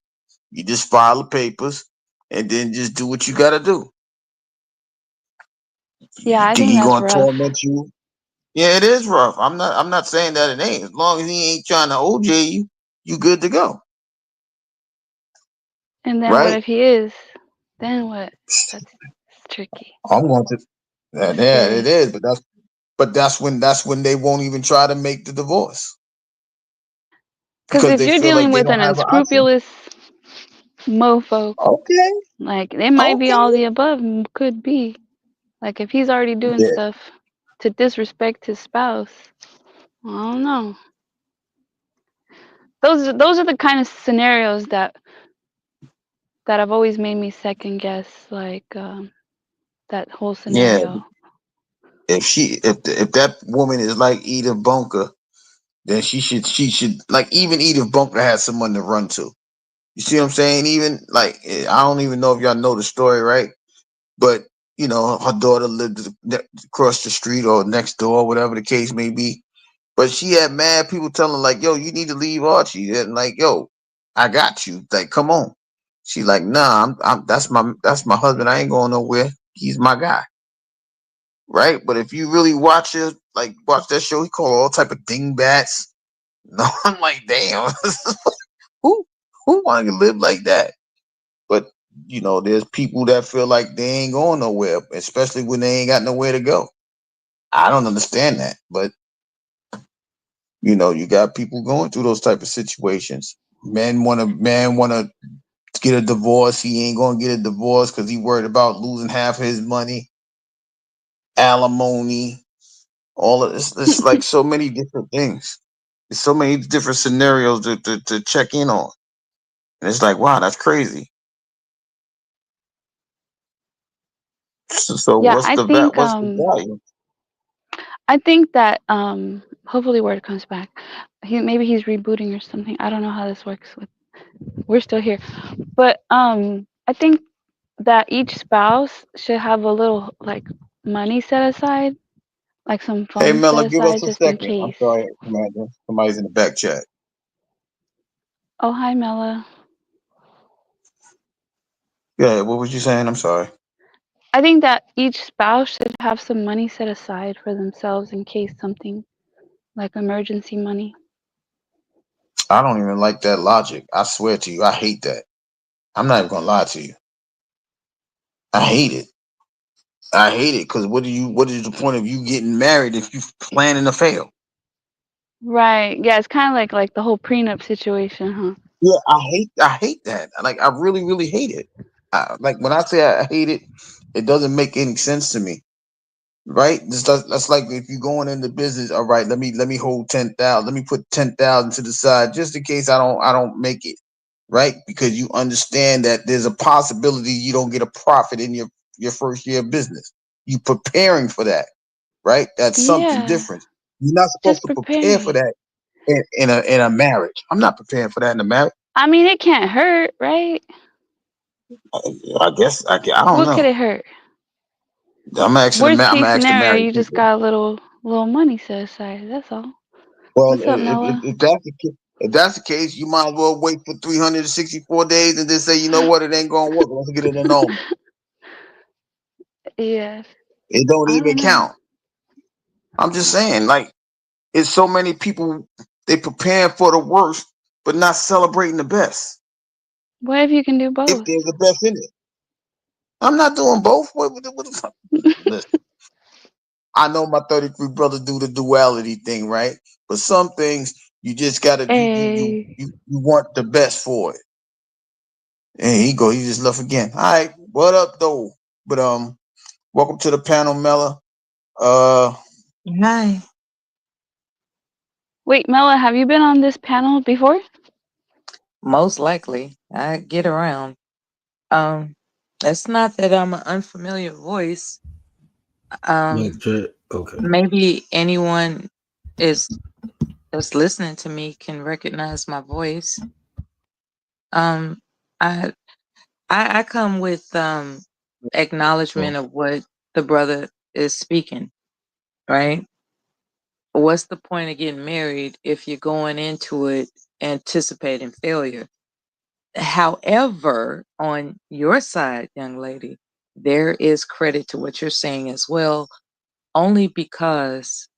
You just file the papers and then just do what you gotta do. Yeah, You I think think he that's gonna rough. torment you? Yeah, it is rough. I'm not saying that it ain't. As long as he ain't trying to OJ you, you good to go. And then what Right? if he is? Then what? That's tricky. I'm going to That's yeah, it scary. is, but that's when they won't even try to make the divorce. Because Because if they you're feel like dealing they with don't an have an option. unscrupulous mofo, Okay. like they might be Okay. all the above, could be. Like if he's already doing Yeah. stuff to disrespect his spouse, I don't know. Those are the kind of scenarios that have always made me second guess like that whole Yeah. scenario. If that woman is like Edith Bunker, then she should like even Edith Bunker has someone to run to. You see what I'm saying? Even like I don't even know if y'all know the story, right? But her daughter lived across the street or next door, whatever the case may be. But she had mad people telling her, like, "Yo, you need to leave Archie," and like, "Yo, I got you. Like, come on." She like, "Nah, I'm that's my husband. I ain't going nowhere. He's my guy." Right? But if you really watch it, like watch that show, he called all type of dingbats. No, I'm like, damn, who who want to live like that? But there's people that feel like they ain't going nowhere, especially when they ain't got nowhere to go. I don't understand that, but you got people going through those type of situations. Man wanna get a divorce. He ain't gonna get a divorce because he worried about losing half of his money, alimony, all of this. It's like so many different things. There's so many different scenarios to check in on. And it's like, wow, that's crazy. So Yeah, what's the what's the value? I think that hopefully word comes back. Maybe he's rebooting or something. I don't know how this works with we're still here. But I think that each spouse should have a little like money set aside, like some Hey funds Miller, set give us aside a just in second. I'm case. sorry, Commander. Somebody's in the back chat. Oh, hi Mela. Yeah, what was you saying? I'm sorry. I think that each spouse should have some money set aside for themselves in case something like emergency money. I don't even like that logic. I swear to you, I hate that. I'm not even gonna lie to you. I hate it. I hate it because what is the point of you getting married if you planning to fail? Right. Yeah, it's kind of like the whole prenup situation, huh? Yeah, I hate that. Like I really, really hate it. Like when I say I hate it, it doesn't make any sense to me. Right? That's like if you're going into business. All right, let me hold 10,000. Let me put 10,000 to the side just in case I don't make it. Right? Because you understand that there's a possibility you don't get a profit in your first year of business. You preparing for that. Right? That's something Yeah, different. You're not supposed just to prepare for preparing. that in a marriage. I'm not preparing for that in a marriage. I mean, it can't hurt, right? I guess I don't What could know. it hurt? I'm Worst gonna case ask the scenario, married you just people. got a little money set aside. That's all. Well, What's up, Mela? if that's the case, you might as well wait for 364 days and then say, you know what, it ain't gonna work. Let's get an annulment. Yes. It don't I even don't know. count. I'm just saying, like, it's so many people they preparing for the worst, but not celebrating the best. What if you can do If both? there's the best in it, I'm not doing both. What the fuck? Listen, I know my 33 brothers do the duality thing, right? But some things you just gotta Hey. you want the best for it. And he just left again. All right, what up though? But welcome to the panel, Mella. Uh, Hi. Wait, Mela, have you been on this panel before? Most likely, I get around. Um, it's not that I'm an unfamiliar voice. Mic check. Okay. Maybe anyone is that's listening to me can recognize my voice. Um, I I come with acknowledgement of what the brother is speaking. Right? What's the point of getting married if you're going into it anticipating failure? However, on your side, young lady, there is credit to what you're saying as well, only because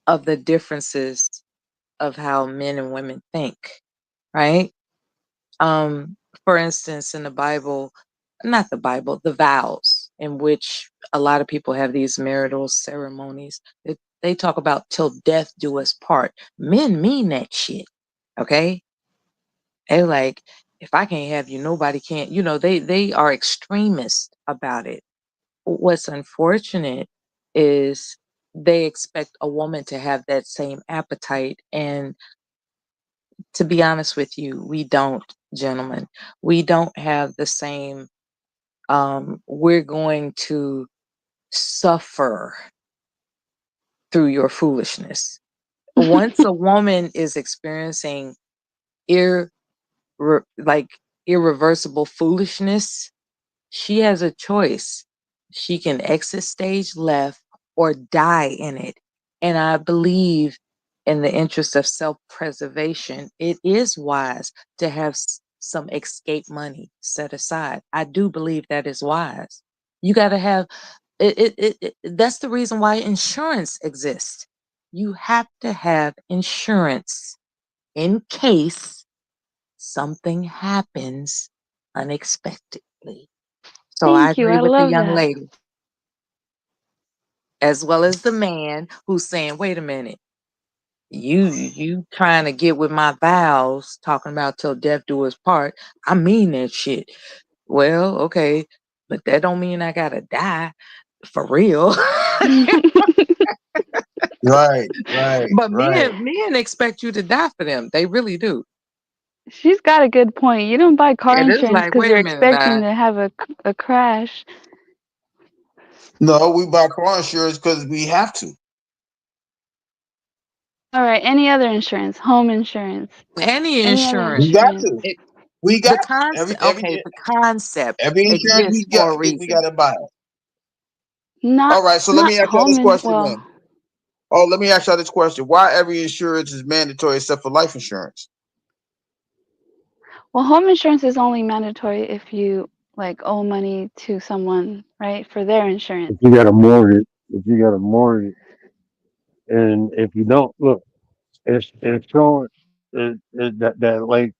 of the differences of how men and women think, right? For instance, in the Bible, not the Bible, the vows, in which a lot of people have these marital ceremonies. They talk about till death do us part. Men mean that shit, okay? They're like, if I can't have you, nobody can't. They are extremists about it. What's unfortunate is they expect a woman to have that same appetite. And to be honest with you, we don't, gentlemen. We don't have the same, we're going to suffer through your foolishness. Once a woman is experiencing ir- like irreversible foolishness, she has a choice. She can exit stage left or die in it. And I believe, in the interest of self-preservation, it is wise to have some escape money set aside. I do believe that is wise. You got to have that's the reason why insurance exists. You have to have insurance in case something happens unexpectedly. So I Thank you. agree I with the love young that. lady, as well as the man who's saying, wait a minute, you trying to get with my vows, talking about till death do us part. I mean that shit. Well, okay, but that don't mean I gotta die for real. Right, But right. men expect you to die for them. They really do. She's got a good point. You don't buy car It is insurance like, because wait you're a minute expecting now. to have a crash. No, we buy car insurance because we have to. All right. Any other insurance? Home insurance. Any Any other insurance. We got insurance? to. It, We got the to. concept, okay, the concept Every insurance exists we got, for a we got reason. to buy it. Not All right, so let not me ask y'all home this and question well, then. Oh, let me ask y'all this question. Why every insurance is mandatory except for life insurance? home insurance is only mandatory if you like owe money to someone, right? For their insurance. If you got a mortgage, and if you don't look, it's showing that like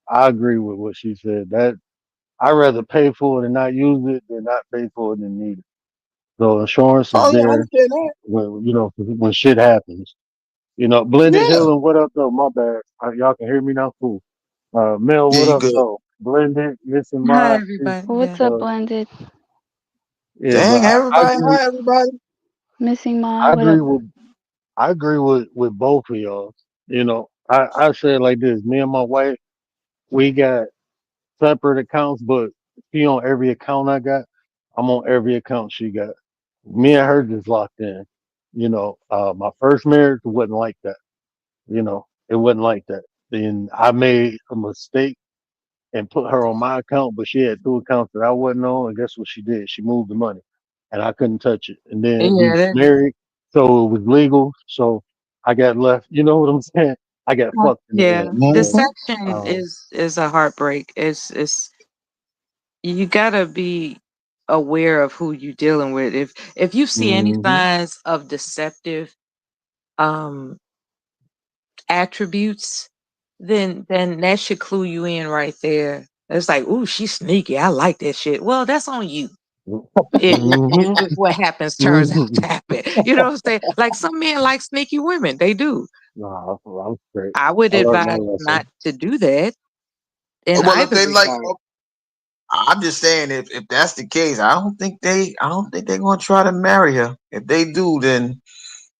I agree with what she said. That I'd rather pay for it and not use it than not pay for it and need it. So insurance is Oh yeah, I there understand that. when shit happens. Blended Yeah, Hill and what up though? My bad. Y'all can hear me now? Cool. Mel, yeah, what you up good. though? Blended, missing Hi, my everybody. What's Yeah. up, blended? yeah, but Dang, I everybody, agree hi everybody. Missing ma? I What up? agree with both of y'all. I say it like this, me and my wife, we got separate accounts, but she on every account I got. I'm on every account she got. Me and her just locked in. My first marriage wasn't like that. It wasn't like that. Then I made a mistake and put her on my account, but she had two accounts that I wasn't on, and guess what she did? She moved the money, and I couldn't touch it. And then we Yeah, was married, so it was legal. So I got left. You know what I'm saying? I got fucked in the yeah. end. So, Mhm. Deception um, is a heartbreak. It's you gotta be aware of who you're dealing with. If you see any mhm. signs of deceptive um attributes, then that should clue you in right there. It's like, ooh, she's sneaky. I like that shit. Well, that's on you. Mhm. If what happens turns out to Mhm. happen. You know what I'm saying? Like some men like sneaky women. They do. Nah, I'm straight. I would I learned my advise lesson. not to do that in Well, if either they like, regard. I'm just saying, if that's the case, I don't think they're gonna try to marry her. If they do, then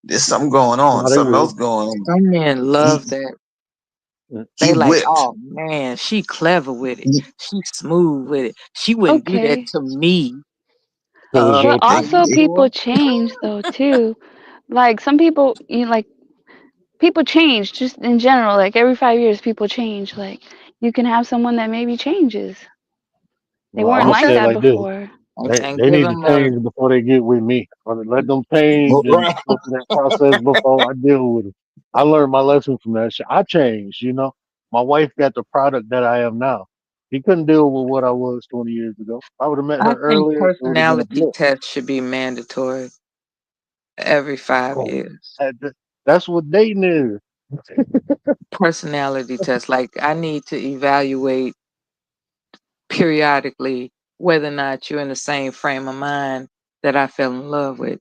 there's something going on, Nah, they something else will. going on. Some men He love that. he They like, whipped. oh man, she clever with it. He, She smooth with it. She wouldn't do that Okay. to me. Cause it's But your they, truth. also You they, people sure? change though too. Like some people like people change just in general. Like every 5 years people change. Like you can have someone that maybe changes. They Well, I'm weren't gonna like Okay. say it that like this. before. And They give need to them change before they get with me. Let them change and right. go through that process before I deal with them. I learned my lesson from that shit. I changed. My wife got the product that I am now. She couldn't deal with what I was 20 years ago. If I would have met I her think earlier, it would have been a personality blip. tests should be mandatory every five Oh, years. at the- That's what dating is. Personality test. Like I need to evaluate periodically whether or not you're in the same frame of mind that I fell in love with.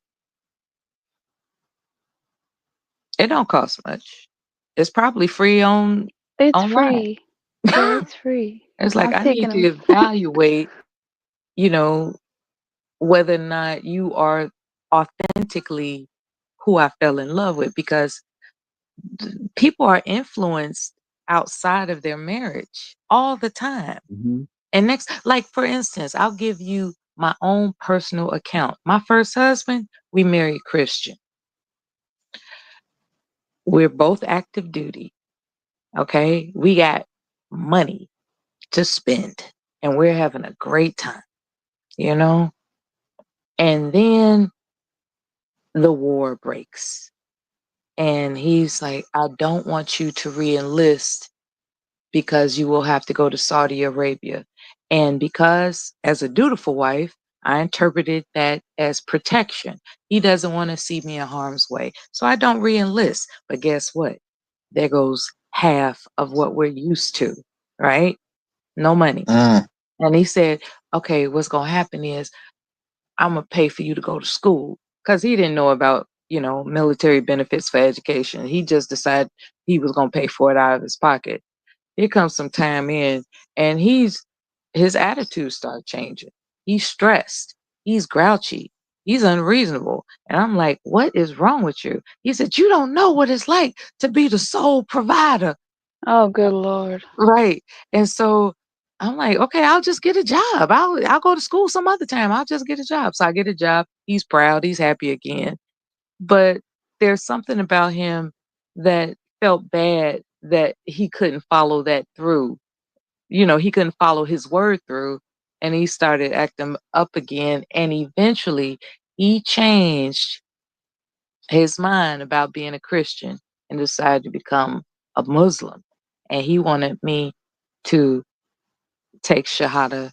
It don't cost much. It's probably free It's online. free. Yeah, it's free. It's like I've I need taken to them. evaluate, you know, whether or not you are authentically who I fell in love with because people are influenced outside of their marriage all the time. Mhm. And next, like for instance, I'll give you my own personal account. My first husband, we married Christian. We're both active duty. Okay. We got money to spend and we're having a great time, you know? And then the war breaks. And he's like, I don't want you to re enlist because you will have to go to Saudi Arabia. And because, as a dutiful wife, I interpreted that as protection. He doesn't want to see me in harm's way. So I don't re enlist. But guess what? There goes half of what we're used to, right? No money. Mm. And he said, okay, what's going to happen is I'm going to pay for you to go to school. Because he didn't know about, military benefits for education. He just decided he was going to pay for it out of his pocket. Here comes some time in, and his attitude started changing. He's stressed. He's grouchy. He's unreasonable. And I'm like, what is wrong with you? He said, you don't know what it's like to be the sole provider. Oh, good Lord. Right. And so I'm like, okay, I'll just get a job. I'll go to school some other time. I'll just get a job. So I get a job. He's proud. He's happy again. But there's something about him that felt bad that he couldn't follow that through. He couldn't follow his word through and he started acting up again. And eventually he changed his mind about being a Christian and decided to become a Muslim. And he wanted me to take Shahada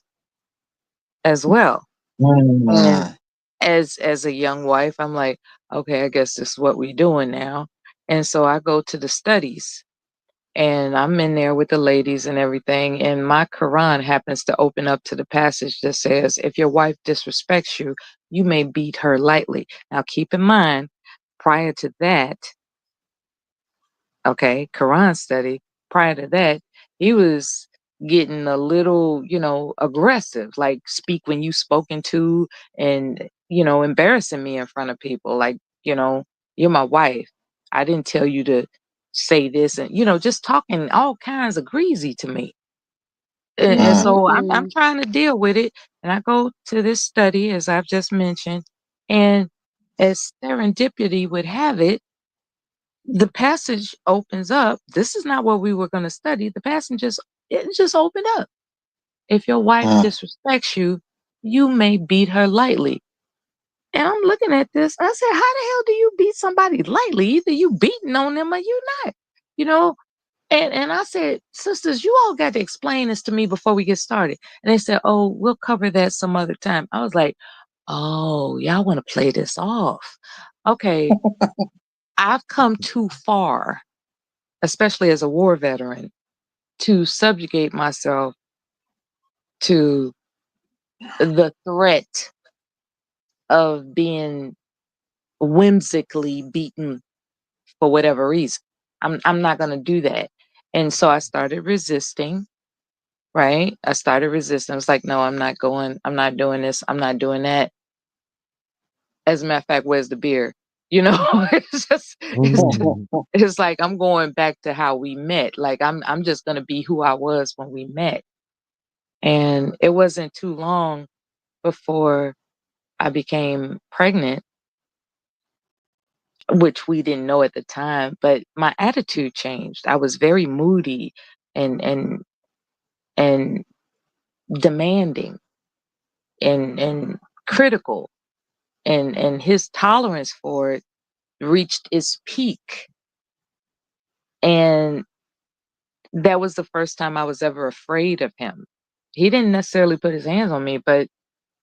as well. And Mm. as a young wife, I'm like, okay, I guess this is what we're doing now. And so I go to the studies and I'm in there with the ladies and everything. And my Quran happens to open up to the passage that says, if your wife disrespects you, you may beat her lightly. Now, keep in mind, prior to that, okay, Quran study, prior to that, he was getting a little, aggressive, like speak when you spoken to and, embarrassing me in front of people. Like, you're my wife. I didn't tell you to say this and, just talking all kinds of greasy to me. And Mm. so I'm Mm-mm. trying to deal with it. And I go to this study, as I've just mentioned, and as serendipity would have it, the passage opens up. This is not what we were going to study. The passage just opened up. If your wife Mm. disrespects you, you may beat her lightly. And I'm looking at this. I said, how the hell do you beat somebody lightly? Either you beating on them or you not. You know, and I said, sisters, you all got to explain this to me before we get started. And they said, oh, we'll cover that some other time. I was like, oh, y'all want to play this off. Okay, I've come too far, especially as a war veteran, to subjugate myself to the threat of being whimsically beaten for whatever reason. I'm not going to do that. And so I started resisting, right? I started resisting. I was like, no, I'm not going. I'm not doing this. I'm not doing that. As a matter of fact, where's the beer? It's like I'm going back to how we met. Like I'm just going to be who I was when we met. And it wasn't too long before I became pregnant, which we didn't know at the time, but my attitude changed. I was very moody and demanding and critical, and his tolerance for it reached its peak. And that was the first time I was ever afraid of him. He didn't necessarily put his hands on me, but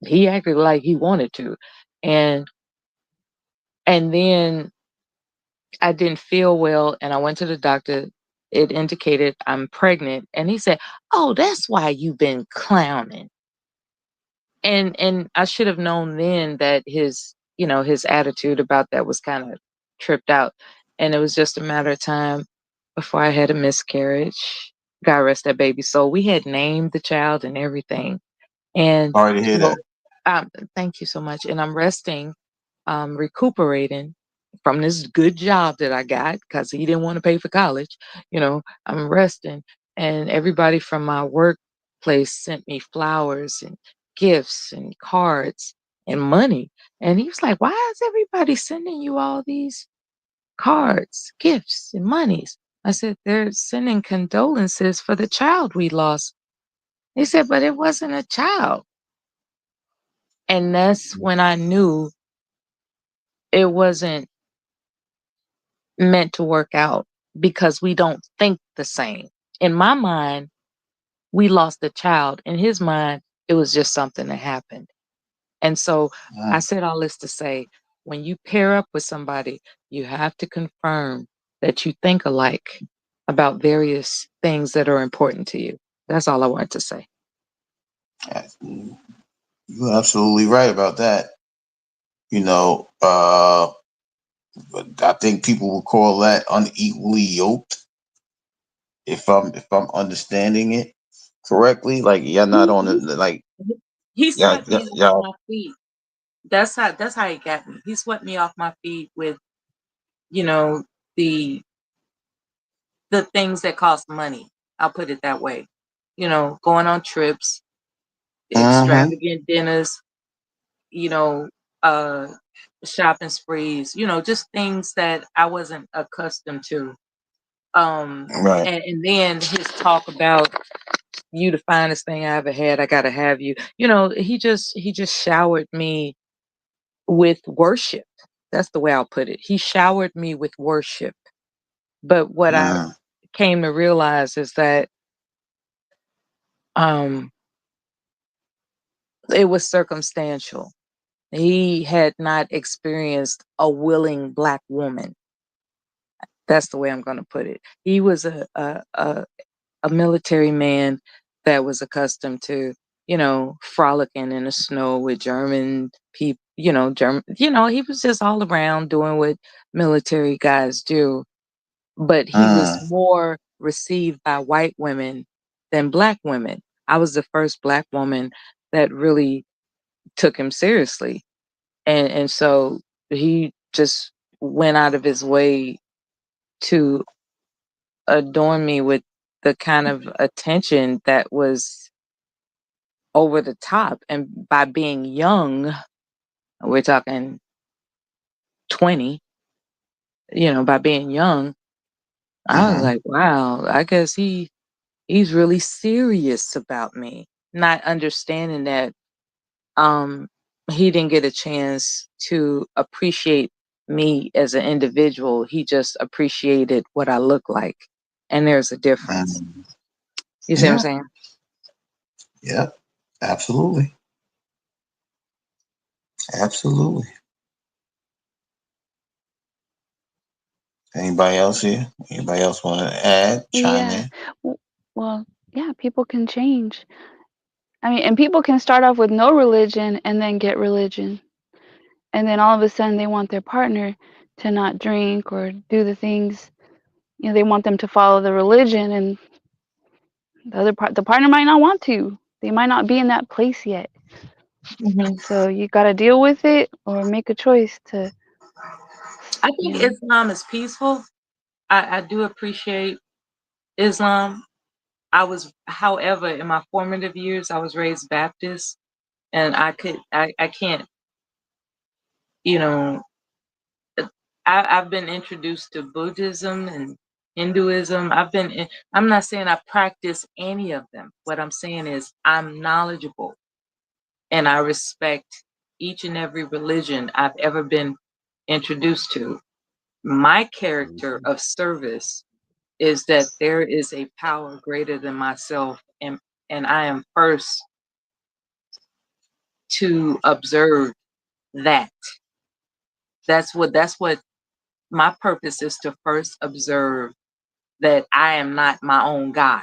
he acted like he wanted to. And then I didn't feel well, and I went to the doctor. It indicated I'm pregnant, and he said, "Oh, that's why you've been clowning." And I should have known then that his attitude about that was kind of tripped out, and it was just a matter of time before I had a miscarriage. God rest that baby soul. We had named the child and everything, and Sorry to hear so that. thank you so much. And I'm resting, recuperating from this good job that I got because he didn't want to pay for college. I'm resting, and everybody from my workplace sent me flowers and gifts and cards and money. And he was like, "Why is everybody sending you all these cards, gifts, and monies?" I said, "They're sending condolences for the child we lost." He said, "But it wasn't a child." And that's when I knew it wasn't meant to work out because we don't think the same. In my mind, we lost a child. In his mind, it was just something that happened. And so I said all this to say, when you pair up with somebody, you have to confirm that you think alike about various things that are important to you. That's all I wanted to say. You're absolutely right about that. But I think people would call that unequally yoked. If I'm understanding it correctly, like you're not He, on he, the like he yeah swept yeah me off yeah. my feet. That's how he got me. He swept me off my feet with, you know, the the things that cost money. I'll put it that way. Going on trips, Mm-hmm. extravagant dinners, you know, uh shopping sprees, just things that I wasn't accustomed to. Right. And then his talk about you the finest thing I ever had, I gotta have you. He just showered me with worship. That's the way I'll put it. He showered me with worship. But what I Mm. came to realize is that um it was circumstantial. He had not experienced a willing black woman. That's the way I'm going to put it. He was a military man that was accustomed to, frolicking in the snow with German people, he was just all around doing what military guys do. But he was Mm. more received by white women than black women. I was the first black woman that really took him seriously. And so he just went out of his way to adorn me with the kind of attention that was over the top. And by being young, we're talking 20, by being young, I was Mm-hmm. like, wow, I guess he's really serious about me. Not understanding that um he didn't get a chance to appreciate me as an individual. He just appreciated what I look like. And there's a difference. Mm. You see what I'm Yeah. saying? Yeah. Absolutely. Absolutely. Anybody else here? Anybody else want to add? Chime Yeah. in? w- Well, yeah, people can change. I mean, and people can start off with no religion and then get religion. And then all of a sudden they want their partner to not drink or do the things, they want them to follow the religion, and the partner might not want to. They might not be in that place yet. hmm So you got to deal with it or make a choice to, I you think know. Islam is peaceful. I do appreciate Islam. However, in my formative years, I was raised Baptist, and I can't, you know, I've been introduced to Buddhism and Hinduism. I'm not saying I practice any of them. What I'm saying is I'm knowledgeable and I respect each and every religion I've ever been introduced to. My character of service is that there is a power greater than myself, and I am first to observe that. That's what my purpose is to first observe that I am not my own God,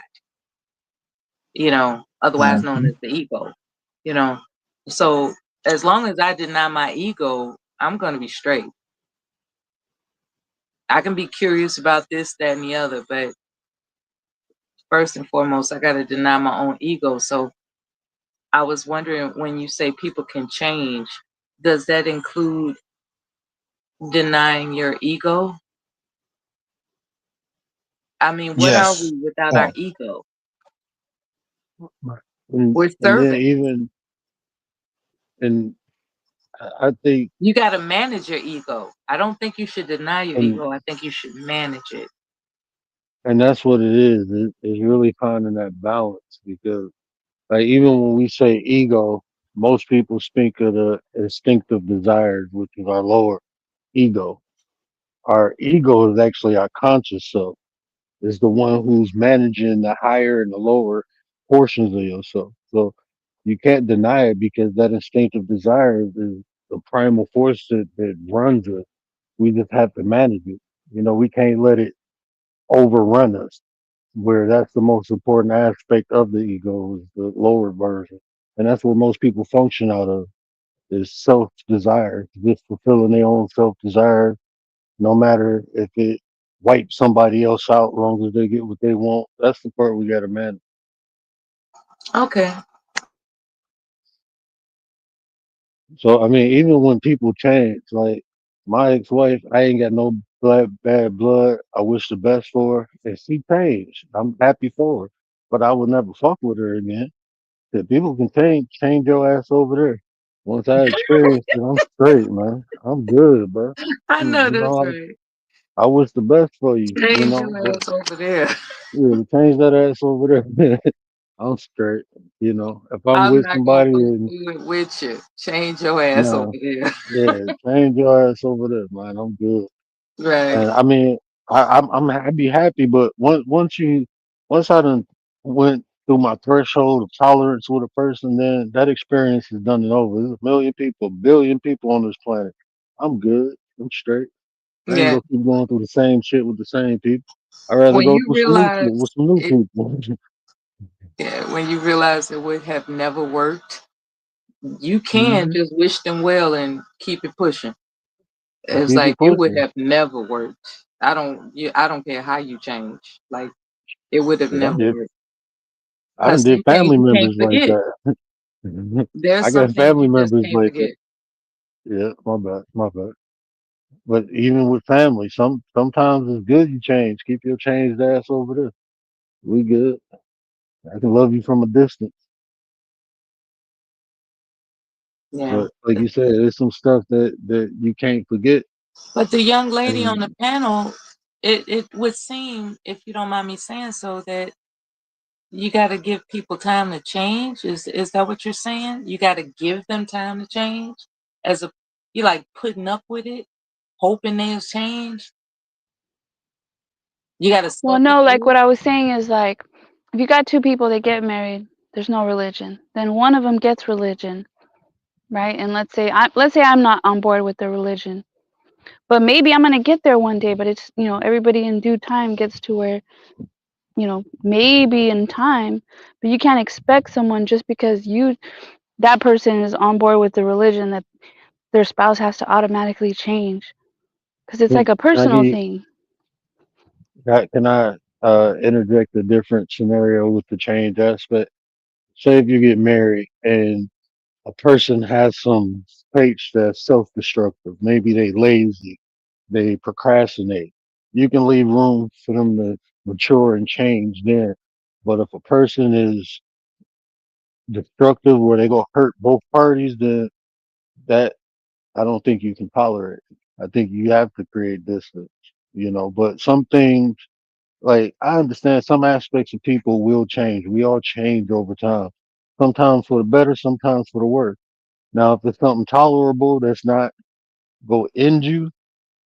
otherwise known Mhm. as the ego, you know. So as long as I deny my ego, I'm going to be straight. I can be curious about this, that, and the other, but first and foremost, I got to deny my own ego. So I was wondering, when you say people can change, does that include denying your ego? I mean, what are Yes. we without our Oh, ego? Right. And We're and then servants. even and I think You got to manage your ego. I don't think you should deny your and ego. I think you should manage it. and that's what it is. It's really finding that balance because like even when we say ego, most people speak of the instinctive desires, which is our lower ego. Our ego is actually our conscious self. Is the one who's managing the higher and the lower portions of yourself. So you can't deny it because that instinctive desire is the primal force that runs us. We just have to manage it. We can't let it overrun us. Where that's the most important aspect of the ego is the lower version. And that's what most people function out of is self desire, just fulfilling their own self desire, no matter if it wipes somebody else out, as long as they get what they want. That's the part we got to manage. Okay. So, I mean, even when people change, like my ex wife, I ain't got no bad blood. I wish the best for her. And she changed. I'm happy for her. But I would never fuck with her again. If people can change your ass over there. Once I experienced it, I'm straight, man. I'm good, bro. I know You that's know, right. I wish the best for you, Change but your ass over there. yeah, to change that ass over there. I'm straight. If I'm I'm with not gonna somebody and pursue it with you. Change your ass over no, there. yeah, change your ass over there, man. I'm good. Right. And I mean, I'd be happy, but once I done went through my threshold of tolerance with a person, then that experience is done and over. There's a million people, a billion people on this planet. I'm good. I'm straight. I ain't Yeah. gonna keep going through the same shit with the same people. I'd rather When go you through some new shit realize with some new it, people. yeah, when you realize it would have never worked, you can Hmm. just wish them well and keep it pushing. And It's keep like it it would pushing. have never worked. I don't care how you change. Like it would have Shit, never worked. I done Cause did some things family you can't members like forget. that. There's I some got things family you just members can't like that. forget. Yeah, my bad. But even with family, sometimes it's good you change. Keep your changed ass over there. We good. I can love you from a distance. Yeah. But like you said, there's some stuff that you can't forget. But the young lady on the And panel, it would seem, if you don't mind me saying so, that you got to give people time to change. Is that what you're saying? You got to give them time to change, as a you like putting up with it, hoping they'll change. You got to Well, no, like suffocate. what I was saying is like, if you got two people that get married, there's no religion. Then one of them gets religion, right? And let's say I'm not on board with the religion, but maybe I'm gonna get there one day. But it's everybody in due time gets to where maybe in time, but you can't expect someone just because that person is on board with the religion that their spouse has to automatically change because it's can, like a can I personal get thing. can I interject a different scenario with the change aspect? Say if you get married and a person has some traits that's self-destructive. Maybe they lazy, they procrastinate. You can leave room for them to mature and change then. But if a person is destructive where they gonna hurt both parties, then that I don't think you can tolerate. I think you have to create distance. But some things like I understand some aspects of people will change. We all change over time. Sometimes for the better, sometimes for the worse. Now if it's something tolerable that's not go end you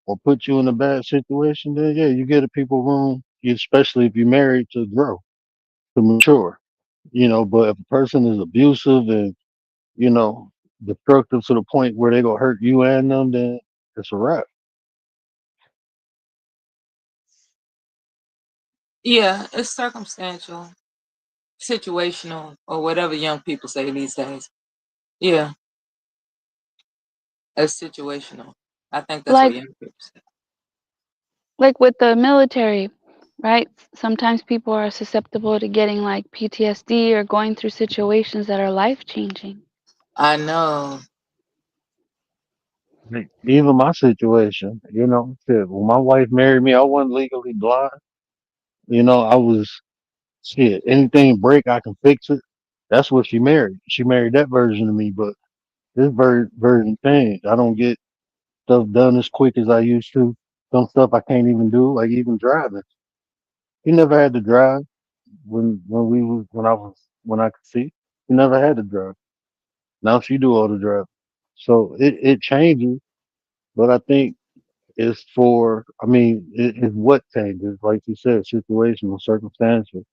or put you in a bad situation, then yeah, you give the people room, especially if you're married, to grow, to mature. But if a person is abusive and, you know, destructive to the point where they gonna hurt you and them, then it's a wrap. Yeah, it's circumstantial, situational, or whatever young people say these days. Yeah, it's situational. I think that's what Like young people say. like with the military, right? Sometimes people are susceptible to getting like PTSD or going through situations that are life changing. I know. Like, even my situation, shit, when my wife married me, I wasn't legally blind. I was shit. Anything break, I can fix it. That's what she married. She married that version of me, but this version changed. I don't get stuff done as quick as I used to. Some stuff I can't even do, like even driving. He never had to drive when I could see. He never had to drive. Now she do all the driving. So it changes, but I think it's what changes, like you said, situational, circumstantial.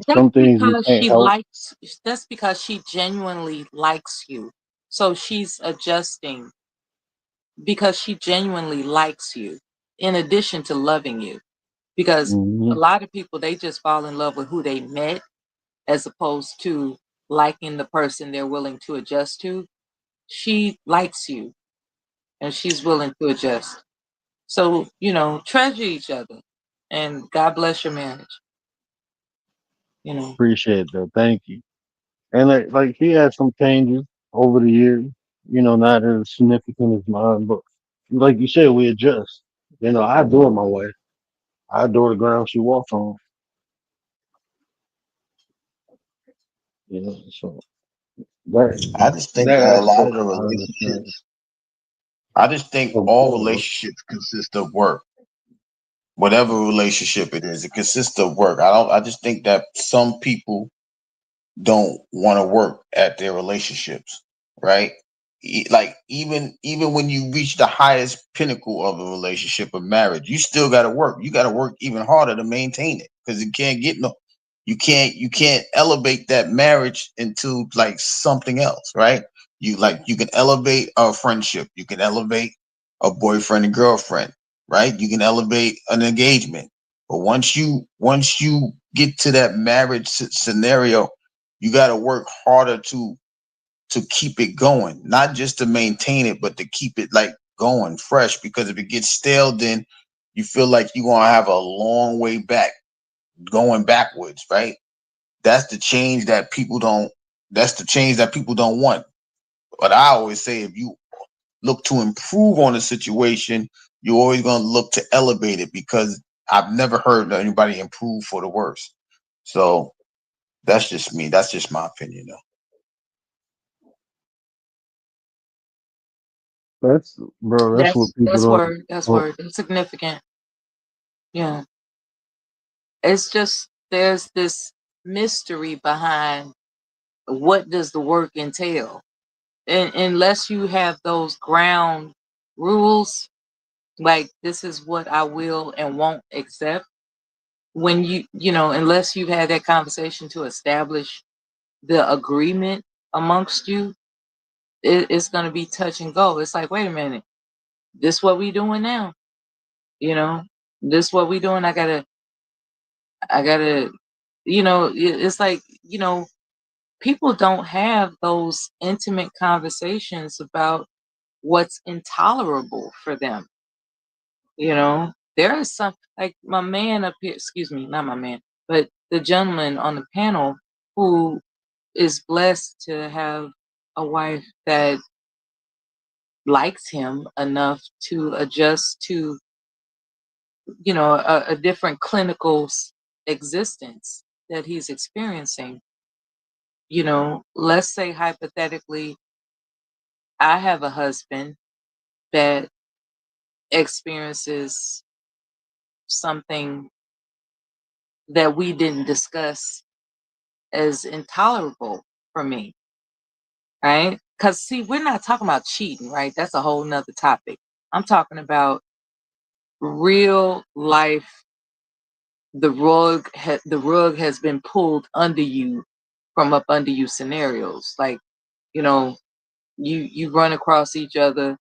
That's Some things we because can't she help. likes. That's because she genuinely likes you. So she's adjusting because she genuinely likes you. In addition to loving you, because a Hmm. lot of people they just fall in love with who they met as opposed to liking the person they're willing to adjust to. She likes you and she's willing to adjust. So, treasure each other and God bless your marriage, you know. Appreciate that. Thank you. And like he had some changes over the years. Not as significant as mine, but like you said, we adjust. I adore my wife. I adore the ground she walks on. So that I just think that that a lot of aspect the I understand. relationships, I just think Of all course. relationships consist of work. Whatever relationship it is, it consists of work. I just think that some people don't want to work at their relationships, right? Like even when you reach the highest pinnacle of a relationship of marriage, you still got to work. You got to work even harder to maintain it because it can't get no. You can't elevate that marriage into like something else, right? You can elevate a friendship, you can elevate a boyfriend and girlfriend, right? You can elevate an engagement, but once you get to that marriage scenario, you got to work harder to keep it going, not just to maintain it, but to keep it like going fresh. Because if it gets stale, then you feel like you're gonna have a long way back, going backwards, right? That's the change that people don't. That's the change that people don't want. But I always say, if you look to improve on a situation, you're always gonna look to elevate it because I've never heard anybody improve for the worse. So that's just me. That's just my opinion, though. That's what people That's don't. word. That's Well, word. That's significant. Yeah. It's just there's this mystery behind what does the work entail. And unless you have those ground rules, like this is what I will and won't accept, when unless you've had that conversation to establish the agreement amongst you, it's going to be touch and go. It's like, wait a minute, this what we doing now? You know, this what we doing? I gotta, it's like, people don't have those intimate conversations about what's intolerable for them. There is some, like my man up here, excuse me, not my man, but the gentleman on the panel who is blessed to have a wife that likes him enough to adjust to, a different clinical existence that he's experiencing. Let's say hypothetically, I have a husband that experiences something that we didn't discuss as intolerable for me, right? Because, see, we're not talking about cheating, right? That's a whole nother topic. I'm talking about real life. The rug has been pulled under you from up under you scenarios. Like, you know, you run across each other,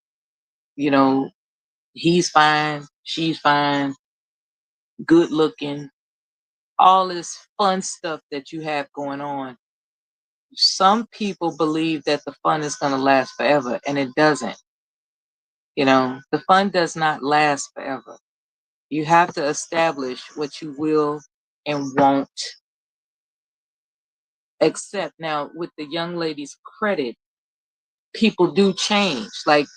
you know, he's fine, she's fine, good looking, all this fun stuff that you have going on, some people believe that the fun is going to last forever, and it doesn't. The fun does not last forever. You have to establish what you will and won't accept. Now, with the young lady's credit, people do change. Like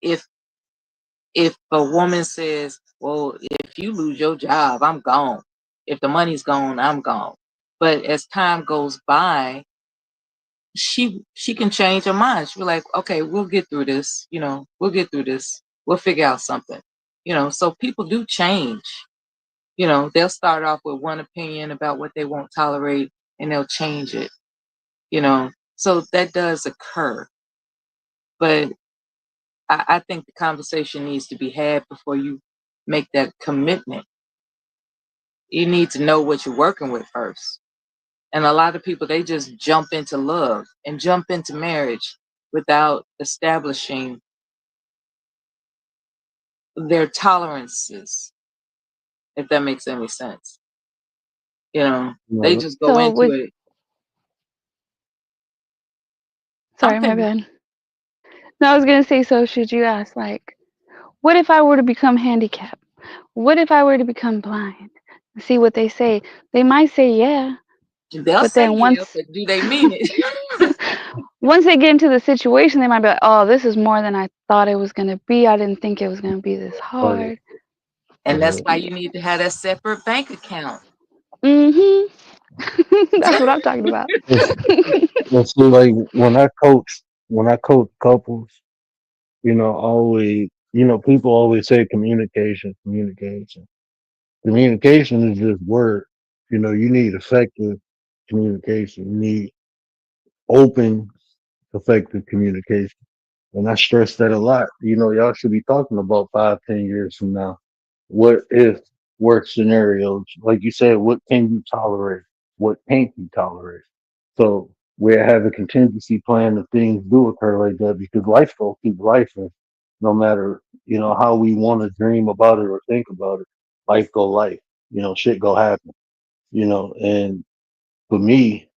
if a woman says, well, if you lose your job, I'm gone. If the money's gone, I'm gone. But as time goes by, she can change her mind. She'll be like, okay, we'll get through this. We'll get through this. We'll figure out something. So people do change. They'll start off with one opinion about what they won't tolerate, and they'll change it. So that does occur. But I think the conversation needs to be had before you make that commitment. You need to know what you're working with first. And a lot of people, they just jump into love and jump into marriage without establishing their tolerances, if that makes any sense. They just go So into it. sorry, my bad. No, I was gonna say, so should you ask, like, what if I were to become handicapped? What if I were to become blind? See what they say. They might say yeah. They'll but say then yeah, but do they mean it? once they get into the situation, they might be like, oh, this is more than I thought it was gonna be. I didn't think it was gonna be this hard. And that's why you need to have that separate bank account. That's what I'm talking about. It's like when I coach couples, always, people always say communication. Communication is just word. You need effective communication. You need open, effective communication. And I stress that a lot. Y'all should be talking about 5, 10 years from now. What if work scenarios? Like you said, what can you tolerate? What can't you tolerate? So we have a contingency plan if things do occur like that, because life will keep life, and no matter how we want to dream about it or think about it, life go life. Shit go happen. And for me,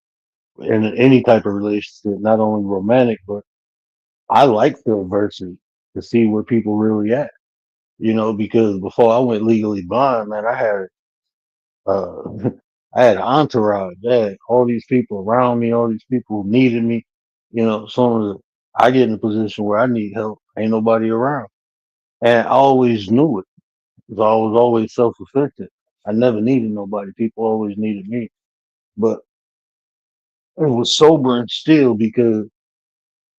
in any type of relationship, not only romantic, but I like the adversity to see where people really at. Because before I went legally blind, man, uh I had an entourage. I had all these people around me, all these people who needed me. Soon as I get in a position where I need help, ain't nobody around. And I always knew it, because I was always self-sufficient. I never needed nobody. People always needed me. But it was sobering still, because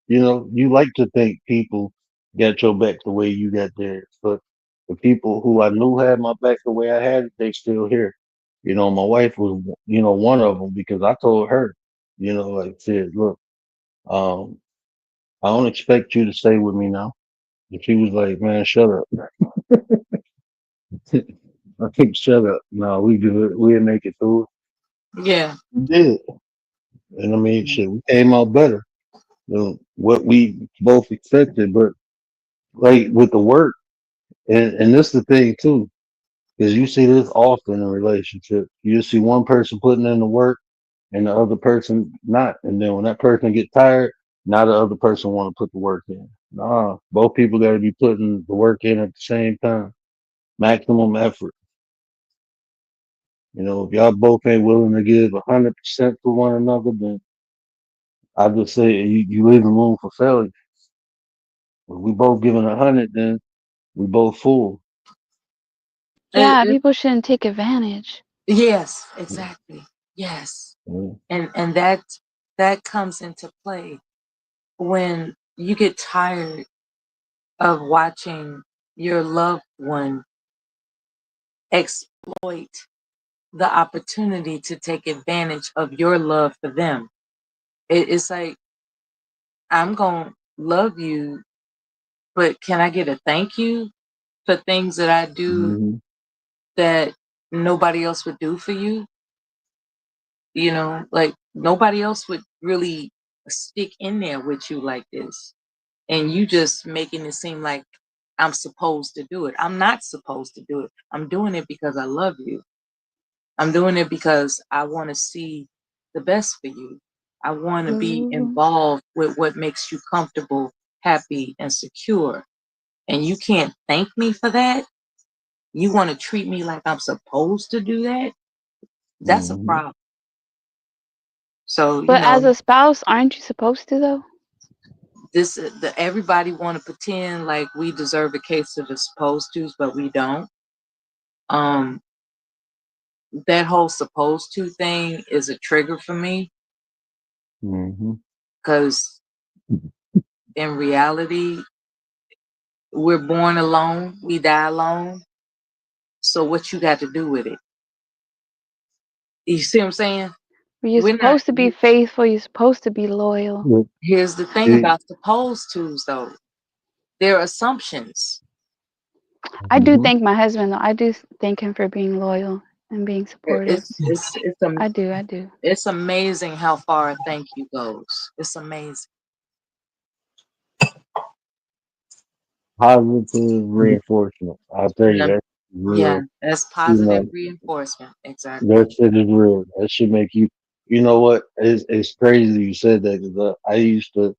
you like to think people got your back the way you got theirs. But the people who I knew had my back the way I had it, they still here. My wife was, one of them, because I told her, like I said, look, um, I don't expect you to stay with me now. And she was like, man, shut up. I think shut up. No, we do it. We'll make it through it. Yeah. We did. And I mean, shit, we came out better than what we both expected. But like with the work, and this is the thing too, because you see this often in relationships. You just see one person putting in the work and the other person not. And then when that person get tired, now the other person want to put the work in. Nah, both people got to be putting the work in at the same time. Maximum effort. If y'all both ain't willing to give 100% to one another, then I just say you leaving room for failure. If we both giving 100, then we both full. Yeah, people shouldn't take advantage. Yes, exactly. Yes. And that comes into play when you get tired of watching your loved one exploit the opportunity to take advantage of your love for them. It's like, I'm going to love you, but can I get a thank you for things that I do that nobody else would do for you? Like nobody else would really stick in there with you like this. And you just making it seem like I'm supposed to do it. I'm not supposed to do it. I'm doing it because I love you. I'm doing it because I want to see the best for you. I want to be Ooh. involved with what makes you comfortable, happy, and secure. And you can't thank me for that. You want to treat me like I'm supposed to do that? That's a problem. So, But as a spouse, aren't you supposed to though? Everybody want to pretend like we deserve a case of the supposed tos, but we don't. That whole supposed to thing is a trigger for me because in reality, we're born alone, we die alone. So what you got to do with it? You see what I'm saying? You're supposed to be faithful. You're supposed to be loyal. Here's the thing about supposed tos, though. They're assumptions. I do thank my husband though. I do thank him for being loyal and being supportive. I do. It's amazing how far a thank you goes. It's amazing. Positive reinforcement. I'll tell you that. Yeah, that's positive reinforcement. Exactly. That shit is real. That should make you. You know what? It's crazy you said that because I used to.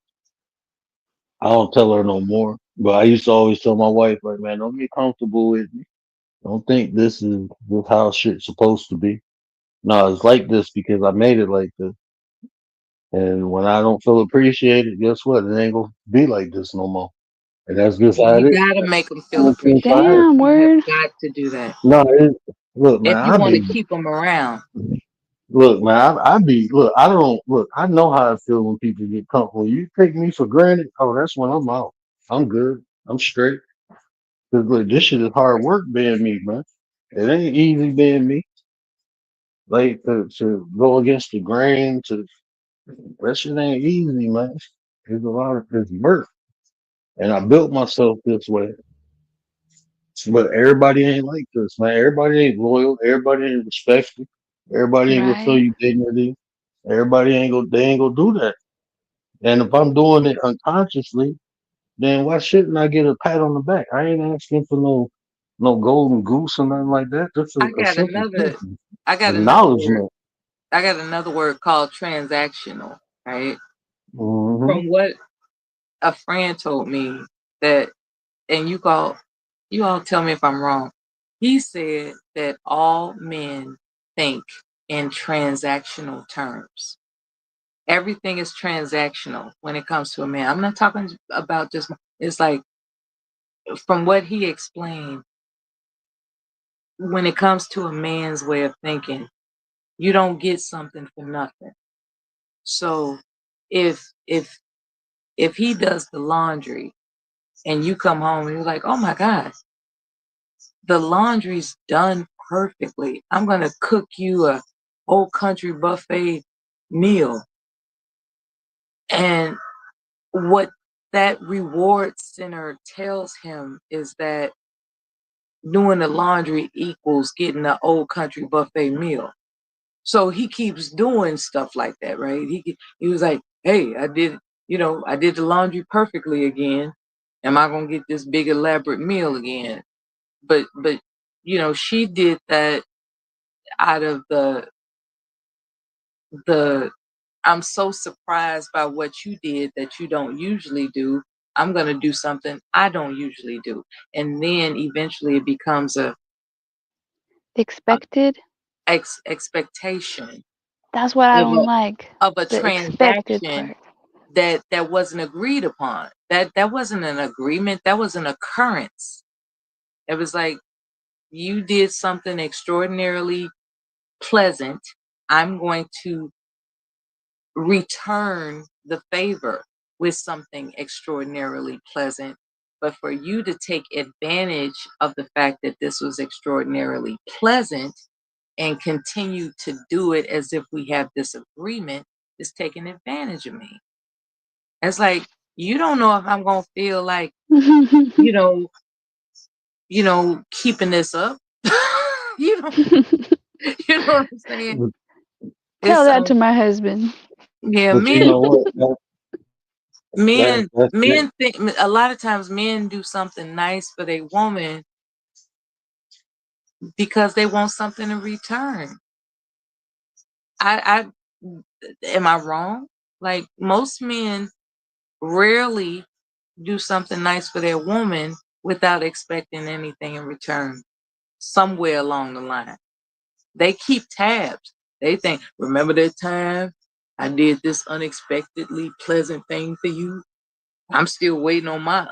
I don't tell her no more, but I used to always tell my wife, like, man, don't get comfortable with me. Don't think this is how shit's supposed to be. No, it's like this because I made it like this. And when I don't feel appreciated, guess what? It ain't gonna be like this no more. And that's just how it You is. gotta make them feel appreciated. Damn, word. You have got to do that. No, look, man. If you want to keep them around. Look, man. I know how I feel when people get comfortable. You take me for granted. Oh, that's when I'm out. I'm good. I'm straight. Cause look, this shit is hard work being me, man. It ain't easy being me. Like to go against the grain, that shit ain't easy, man. There's a lot of this work, and I built myself this way. But everybody ain't like this, man. Everybody ain't loyal. Everybody ain't respectful. Everybody ain't gonna show you dignity. Everybody they ain't gonna do that. And if I'm doing it unconsciously, then why shouldn't I get a pat on the back? I ain't asking for no golden goose or nothing like that. Just a simple acknowledgement. I got another word called transactional, right? Mm-hmm. From what a friend told me that, and you all tell me if I'm wrong. He said that all men think in transactional terms. Everything is transactional when it comes to a man. I'm not talking about just, it's like, from what he explained, when it comes to a man's way of thinking, you don't get something for nothing. So if he does the laundry and you come home and you're like, oh my God, the laundry's done perfectly. I'm going to cook you a Old Country buffet meal. And what that reward center tells him is that doing the laundry equals getting the Old Country buffet meal. So he keeps doing stuff like that, right? He was like, hey, I did the laundry perfectly again. Am I going to get this big elaborate meal again? But she did that out of the I'm so surprised by what you did that you don't usually do. I'm going to do something I don't usually do. And then eventually it becomes a expected expectation. That's what I don't like. Of a the expected transaction part. that wasn't agreed upon. That wasn't an agreement. That was an occurrence. It was like, you did something extraordinarily pleasant. I'm going to return the favor with something extraordinarily pleasant. But for you to take advantage of the fact that this was extraordinarily pleasant and continue to do it as if we have this agreement is taking advantage of me. It's like, you don't know if I'm going to feel like, keeping this up. You know what I'm saying? Tell that to my husband. Yeah, but men. You know what? Men think a lot of times men do something nice for their woman because they want something in return. I am I wrong? Like most men rarely do something nice for their woman without expecting anything in return somewhere along the line. They keep tabs. They think, remember that time I did this unexpectedly pleasant thing for you? I'm still waiting on my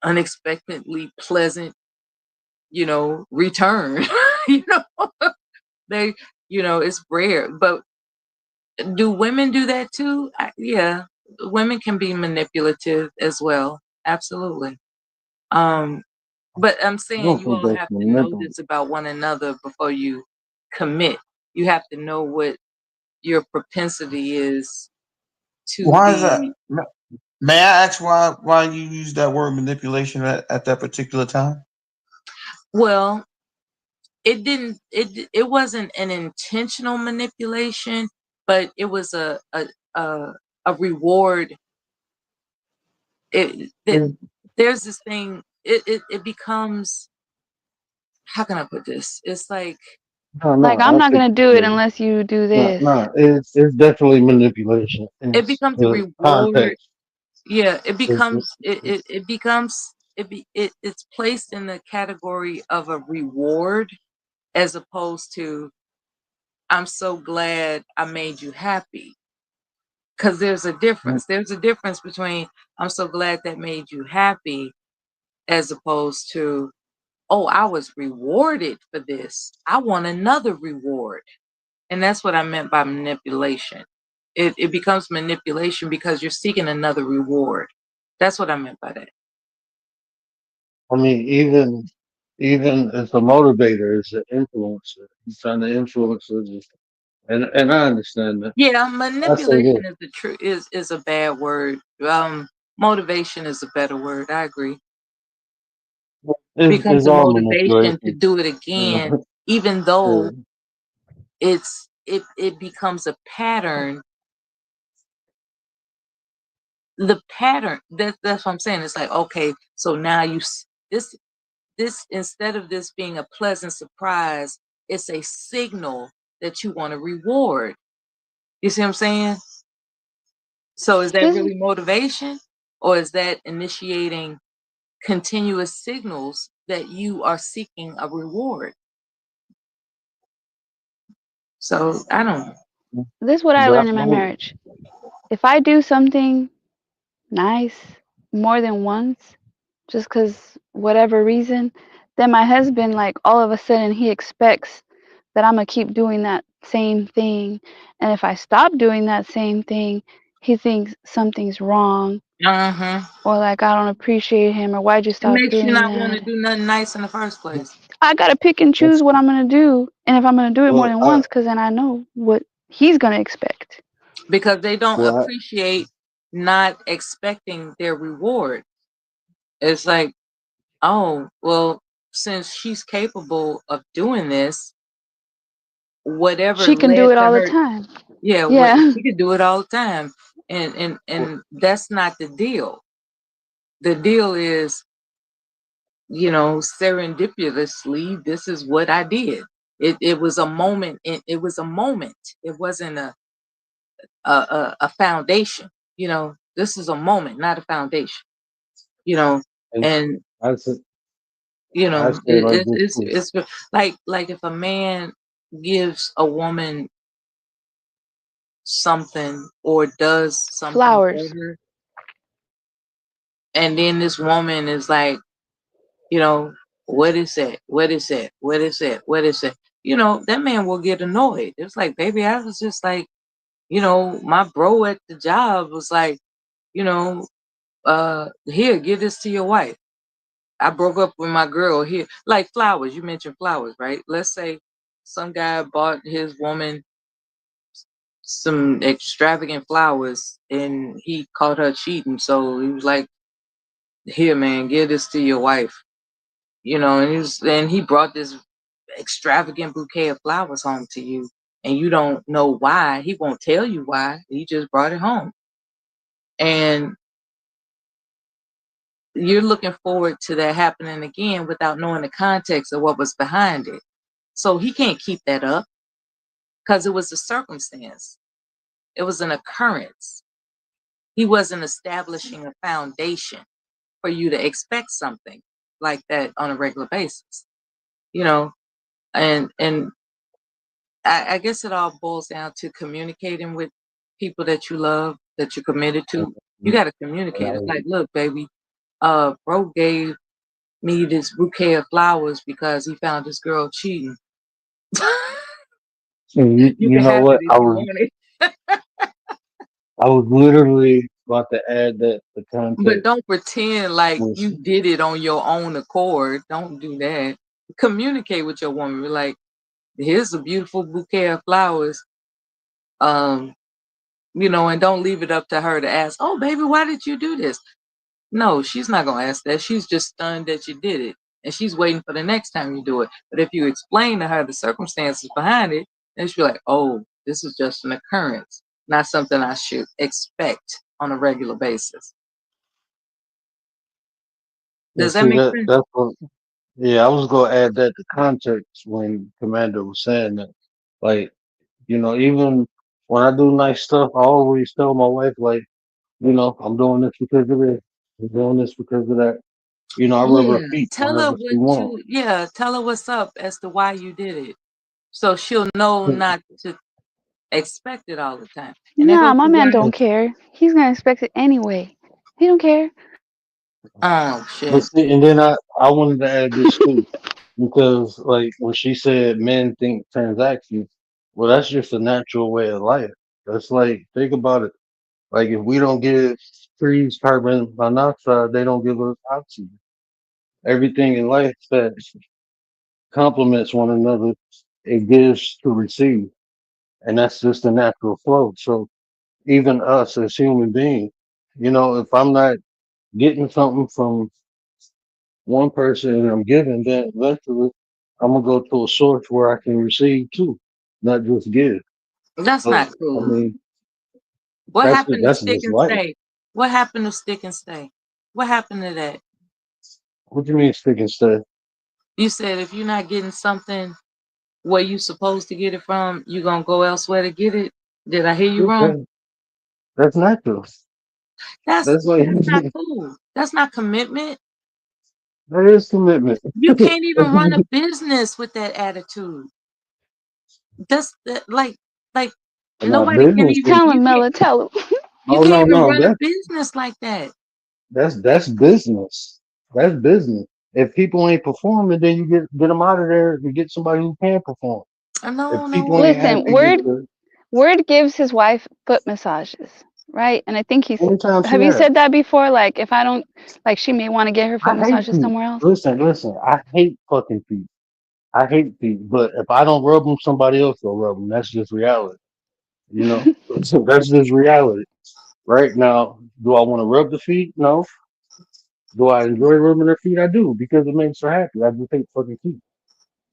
unexpectedly pleasant, return. you know, they, it's rare. But do women do that too? Yeah, women can be manipulative as well. Absolutely. But I'm I saying don't you think all that's have to know manipulative. this about one another before you commit. You have to know what your propensity is to Why is that? be. May I ask why you use that word manipulation at that particular time? Well, it wasn't an intentional manipulation, but it was a, a reward. It's, There's this thing. It becomes, how can I put this? It's like no, Like, no, I'm I not think gonna do it unless you do no, this. no, it's definitely manipulation. it It's becomes a the reward. context. Yeah, it It's, becomes it becomes it's placed in the category of a reward as opposed to I'm so glad I made you happy. Because there's a difference. There's a difference between I'm so glad that made you happy as opposed to, oh, I was rewarded for this. I want another reward. And that's what I meant by manipulation. It becomes manipulation because you're seeking another reward. That's what I meant by that. I mean, even as a motivator, as an influencer, he's trying to influence others. And I understand that. Yeah, I say this. manipulation is a bad word. Motivation is a better word. I agree. Becomes It's a all motivation to manipulation. do it again, even though it becomes a pattern. The pattern that's what I'm saying. It's like, okay, so now this instead of this being a pleasant surprise, it's a signal that you want to reward. You see what I'm saying? So is that This really motivation, or is that initiating continuous signals that you are seeking a reward? So I don't know. this is what I That's learned in my motive. marriage. If I do something nice more than once, just cause whatever reason, then my husband, like, all of a sudden he expects that I'm gonna keep doing that same thing. And if I stop doing that same thing, he thinks something's wrong, Uh-huh. or like I don't appreciate him, or why'd you It stop makes you doing not want to that? do nothing nice in the first place. I gotta pick and choose what I'm gonna do, and if I'm gonna do it more Well, than once, cause then I know what he's gonna expect. Because they don't well, appreciate not expecting their reward. It's like, oh, well, since she's capable of doing this, whatever She can do led it to all the her, time. yeah, what Yeah. she could do it all the time. And that's not the deal. The deal is, serendipitously, this is what I did. It was a moment. It was a moment. It wasn't a foundation. This is a moment, not a foundation. You know, and and I say, I say like this too. it's like if a man gives a woman something or does something for Flowers. her, and then this woman is like, you know, what is that? What is that? What is that? What is that? That man will get annoyed. It's like, baby, I was just like, my bro at the job was like, you know, here, give this to your wife. I broke up with my girl here. Like flowers, you mentioned flowers, right? Let's say some guy bought his woman some extravagant flowers and he caught her cheating. So he was like, here, man, give this to your wife. And he brought this extravagant bouquet of flowers home to you. And you don't know why. He won't tell you why. He just brought it home. And you're looking forward to that happening again without knowing the context of what was behind it. So he can't keep that up. because it was a circumstance. It was an occurrence. He wasn't establishing a foundation for you to expect something like that on a regular basis, and I guess it all boils down to communicating with people that you love, that you're committed to. You got to communicate. It's like, look, baby, bro gave me this bouquet of flowers because he found this girl cheating. You You can know have what? it if you want it, I was literally about to add that the but context don't pretend like was you did it on your own accord. Don't do that. Communicate with your woman. Be like, here's a beautiful bouquet of flowers. And don't leave it up to her to ask, oh, baby, why did you do this? No, she's not going to ask that. She's just stunned that you did it. And she's waiting for the next time you do it. But if you explain to her the circumstances behind it, then she'll be like, oh, this is just an occurrence, not something I should expect on a regular basis. yeah, Does that see make that sense? that's what yeah, I was gonna add that to context when Commander was saying that. Like, even when I do nice stuff, I always tell my wife, like, I'm doing this because of this, I'm doing this because of that. I rub her Yeah. feet Tell her whenever she wants. tell her what's up as to why you did it. So she'll know not to expect it all the time. And there Nah, goes my the man word. don't care. He's gonna expect it anyway. He don't care. Oh But shit. see, and then I wanted to add this too, because like when she said men think transactions, well, that's just a natural way of life. That's like, think about it. Like if we don't give trees carbon monoxide, they don't give us oxygen. Everything in life that complements one another, it gives to receive, and that's just the natural flow. So even us as human beings, if I'm not getting something from one person and I'm giving, then eventually I'm gonna go to a source where I can receive too, not just give. That's So not I cool. mean, What happened to that's stick just and life. stay? What happened to stick and stay? What happened to that? What do you mean stick and stay? You said if you're not getting something where you supposed to get it from, you're gonna go elsewhere to get it. Did I hear you wrong? That's natural. That's That's like that's not cool. That's not commitment. that is commitment. You can't even run a business with that attitude. That's like Not nobody can business. even Tell you him, can't Mela. Tell him. you Oh can't no, even no, run a business like that. that's business. That's business. If people ain't performing, then you get them out of there and get somebody who can perform. If No, people no. ain't Listen, happy with the Word gives his wife foot massages, right? And I think anytime she have you has. said that before? Like, if I don't, like, she may want to get her foot I hate massages feet. somewhere else. Listen. I hate fucking feet. I hate feet. But if I don't rub them, somebody else will rub them. That's just reality. You know, so that's just reality. Right now, do I want to rub the feet? No. Do I enjoy rubbing their feet? I do because it makes her happy. I just hate fucking feet.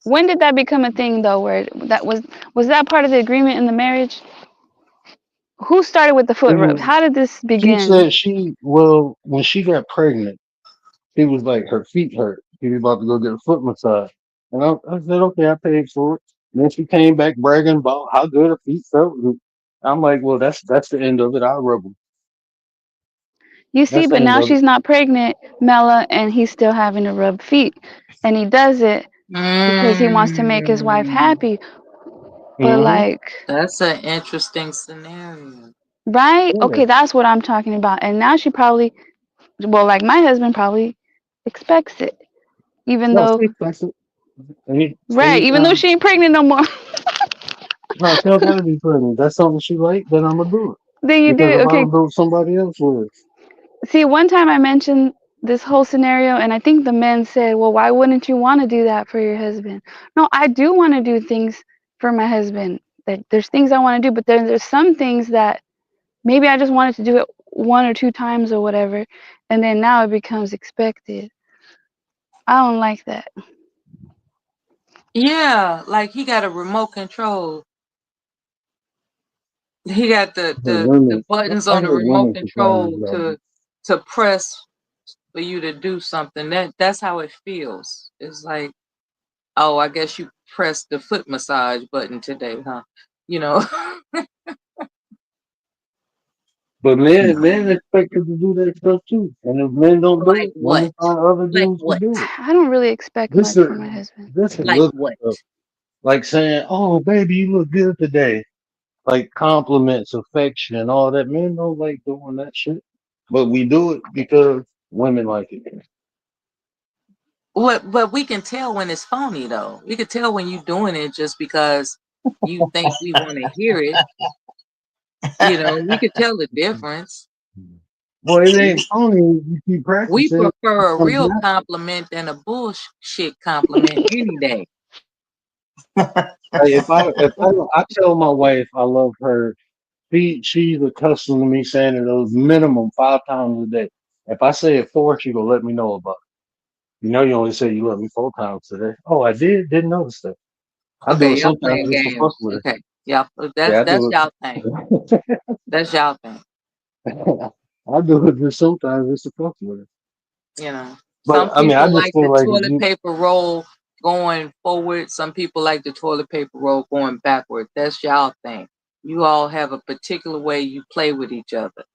When did that become a thing, though? Where that was that part of the agreement in the marriage? Who started with the foot rub? And How did this she begin? said when she got pregnant, she was like, her feet hurt. She was about to go get a foot massage. And I said, okay, I paid for it. And then she came back bragging about how good her feet felt. And I'm like, well, that's the end of it. I'll rub them. You see, That's the but end now of it. she's not pregnant, Mela, and he's still having to rub feet, and he does it because he wants to make his wife Mm, happy. But Hmm. like, that's an interesting scenario. right? Yeah. Okay, that's what I'm talking about. And now she probably, well, like my husband probably expects it, even No, though, she expects it. right? Even though Anytime. she ain't pregnant no more. No, she don't gotta be pregnant. That's something she like, then I'm gonna do it. Then you do Because it. if I Okay. don't do it, somebody else will. See, one time I mentioned this whole scenario, and I think the men said, "Well, why wouldn't you want to do that for your husband?" No, I do want to do things for my husband. There's things I want to do, but there's some things that maybe I just wanted to do it one or two times or whatever, and then now it becomes expected. I don't like that. Yeah, like he got a remote control. He got But the women, buttons I on the hate remote women complaining control about it. to press for you to do something. That's how it feels. It's like, oh, I guess you pressed the foot massage button today, huh? you know. But men expected to do that stuff too. And if men don't do Like it, what? women find other Like dudes to what? do it. I don't really expect This much is from my husband. this is Like little what? stuff. Like saying, "Oh, baby, you look good today." Like compliments, affection, all that. Men don't like doing that shit, but we do it because women like it. What? But we can tell when it's phony, though. We can tell when you're doing it just because you think we want to hear it. You know, we could tell the difference. Boy, it ain't phony. You keep We practicing. It prefer a comes real natural. compliment than a bullshit compliment any day. Like I tell my wife I love her. She's accustomed to me saying it those minimum 5 times a day. If I say it 4, she gonna let me know about it. You know, you only say you love me 4 times today. Oh, I didn't notice that. I do Okay, it y'all sometimes playing just to fuck games. with her. Okay, y'all. Yeah, I That's do y'all thing. That's y'all thing. it. I do it just sometimes just to fuck with her. You know, some But I mean, I people just like feel the like if toilet you, paper roll going forward. Some people like the toilet paper roll going backward. That's y'all thing. You all have a particular way you play with each other.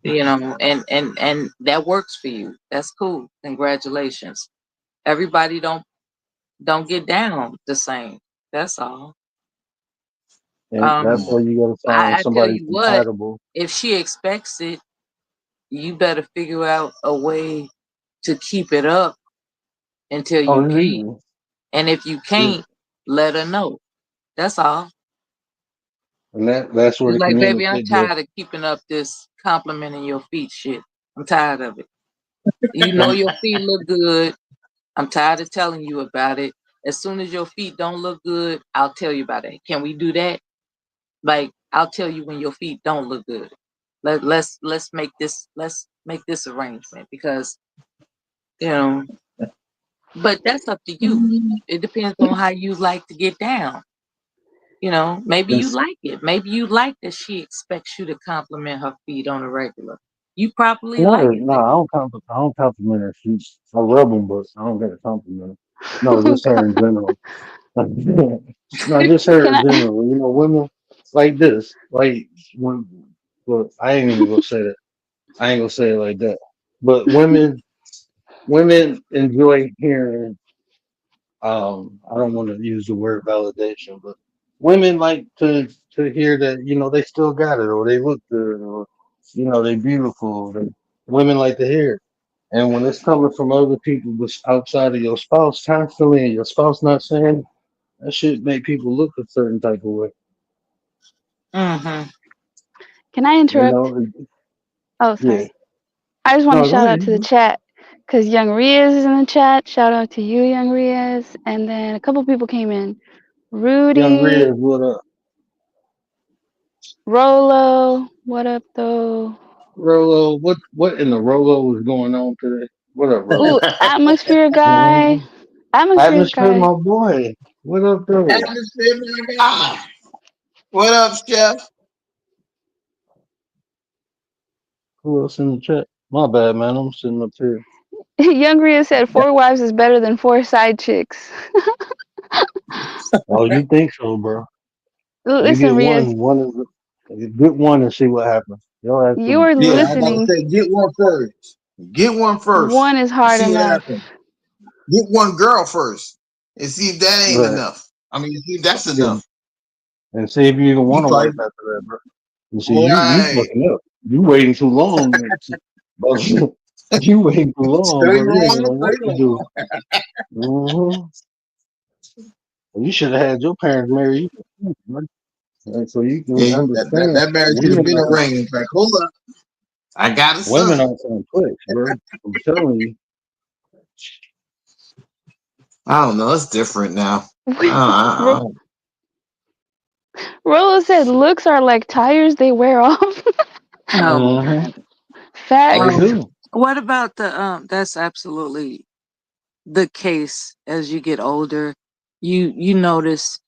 You know, and that works for you. That's cool. Congratulations. Everybody don't get down the same. That's all. and that's why you gotta find I tell somebody you what, compatible. if she expects it, you better figure out a way to keep it up until Oh, you it's can't. easy. And if you Yeah. can't, let her know. That's all. And that's where It's the like, baby, I'm communicate goes. tired of keeping up this complimenting your feet shit. I'm tired of it. You know And your feet look good. I'm tired of telling you about it. As soon as your feet don't look good, I'll tell you about it. Can we do that? Like, I'll tell you when your feet don't look good. Let's make this arrangement because you know. But that's up to you. It depends on how you like to get down. You know, maybe you it's like it. Maybe you like that she expects you to compliment her feet on a regular. You probably no, like it no, then. I don't compliment her. I rub them, but I don't get a compliment. No, just her in general. No, just her Can in I? general. You know, women like this. Like when, well, I ain't even gonna say that. I ain't gonna say it like that. But women enjoy hearing. I don't want to use the word validation, but women like to hear that they still got it, or they look good, or they beautiful. Women like to hear it. And when it's coming from other people outside of your spouse constantly, and your spouse not saying that shit, make people look a certain type of way. Mm-hmm. Can I You interrupt? know? Oh, Yeah. sorry. I just want to No, go shout out ahead. to the chat because Young Riaz is in the chat. Shout out to you, Young Riaz. And then a couple people came in. Young Rudy, Riz, what up? Rolo, what up though? Rolo, what in the Rolo is going on today? What up, Rolo? Ooh, Atmosphere guy. Mhm. Atmosphere Atmosphere, guy. my boy. What up, though? Atmosphere, my guy. What up, Chef? Who else in the chat? My bad, man. I'm sitting up here. Young Riaz said 4 wives is better than 4 side chicks. Oh, you think so, bro? You Listen, get Riaz, get one and see what happens. Your ass you gonna are Yeah, crazy. I'm about to listening. say, get one first. Get one first One is and hard see what enough. happens. Get one girl first and see if that ain't Right. enough. I mean, see if that's And, enough. and see if you even You want a probably wife after that, bro. You see, you right. fucking up. You waiting too long, man. But you waiting too long, Stay bro. You ain't long, gonna stay what to do. long. Mm-hmm. You should have had your parents marry you, man. And so you can Yeah, understand. that marriage should have Women been a are ring. In fact, hold up. I got a women son. are complex, bro. I'm telling you. I don't know. It's different now. I Ro- don't- Rolo said looks are like tires, they wear off. Oh my Mm-hmm. God. They Facts. Um, do. what about the that's absolutely the case as you get older. You notice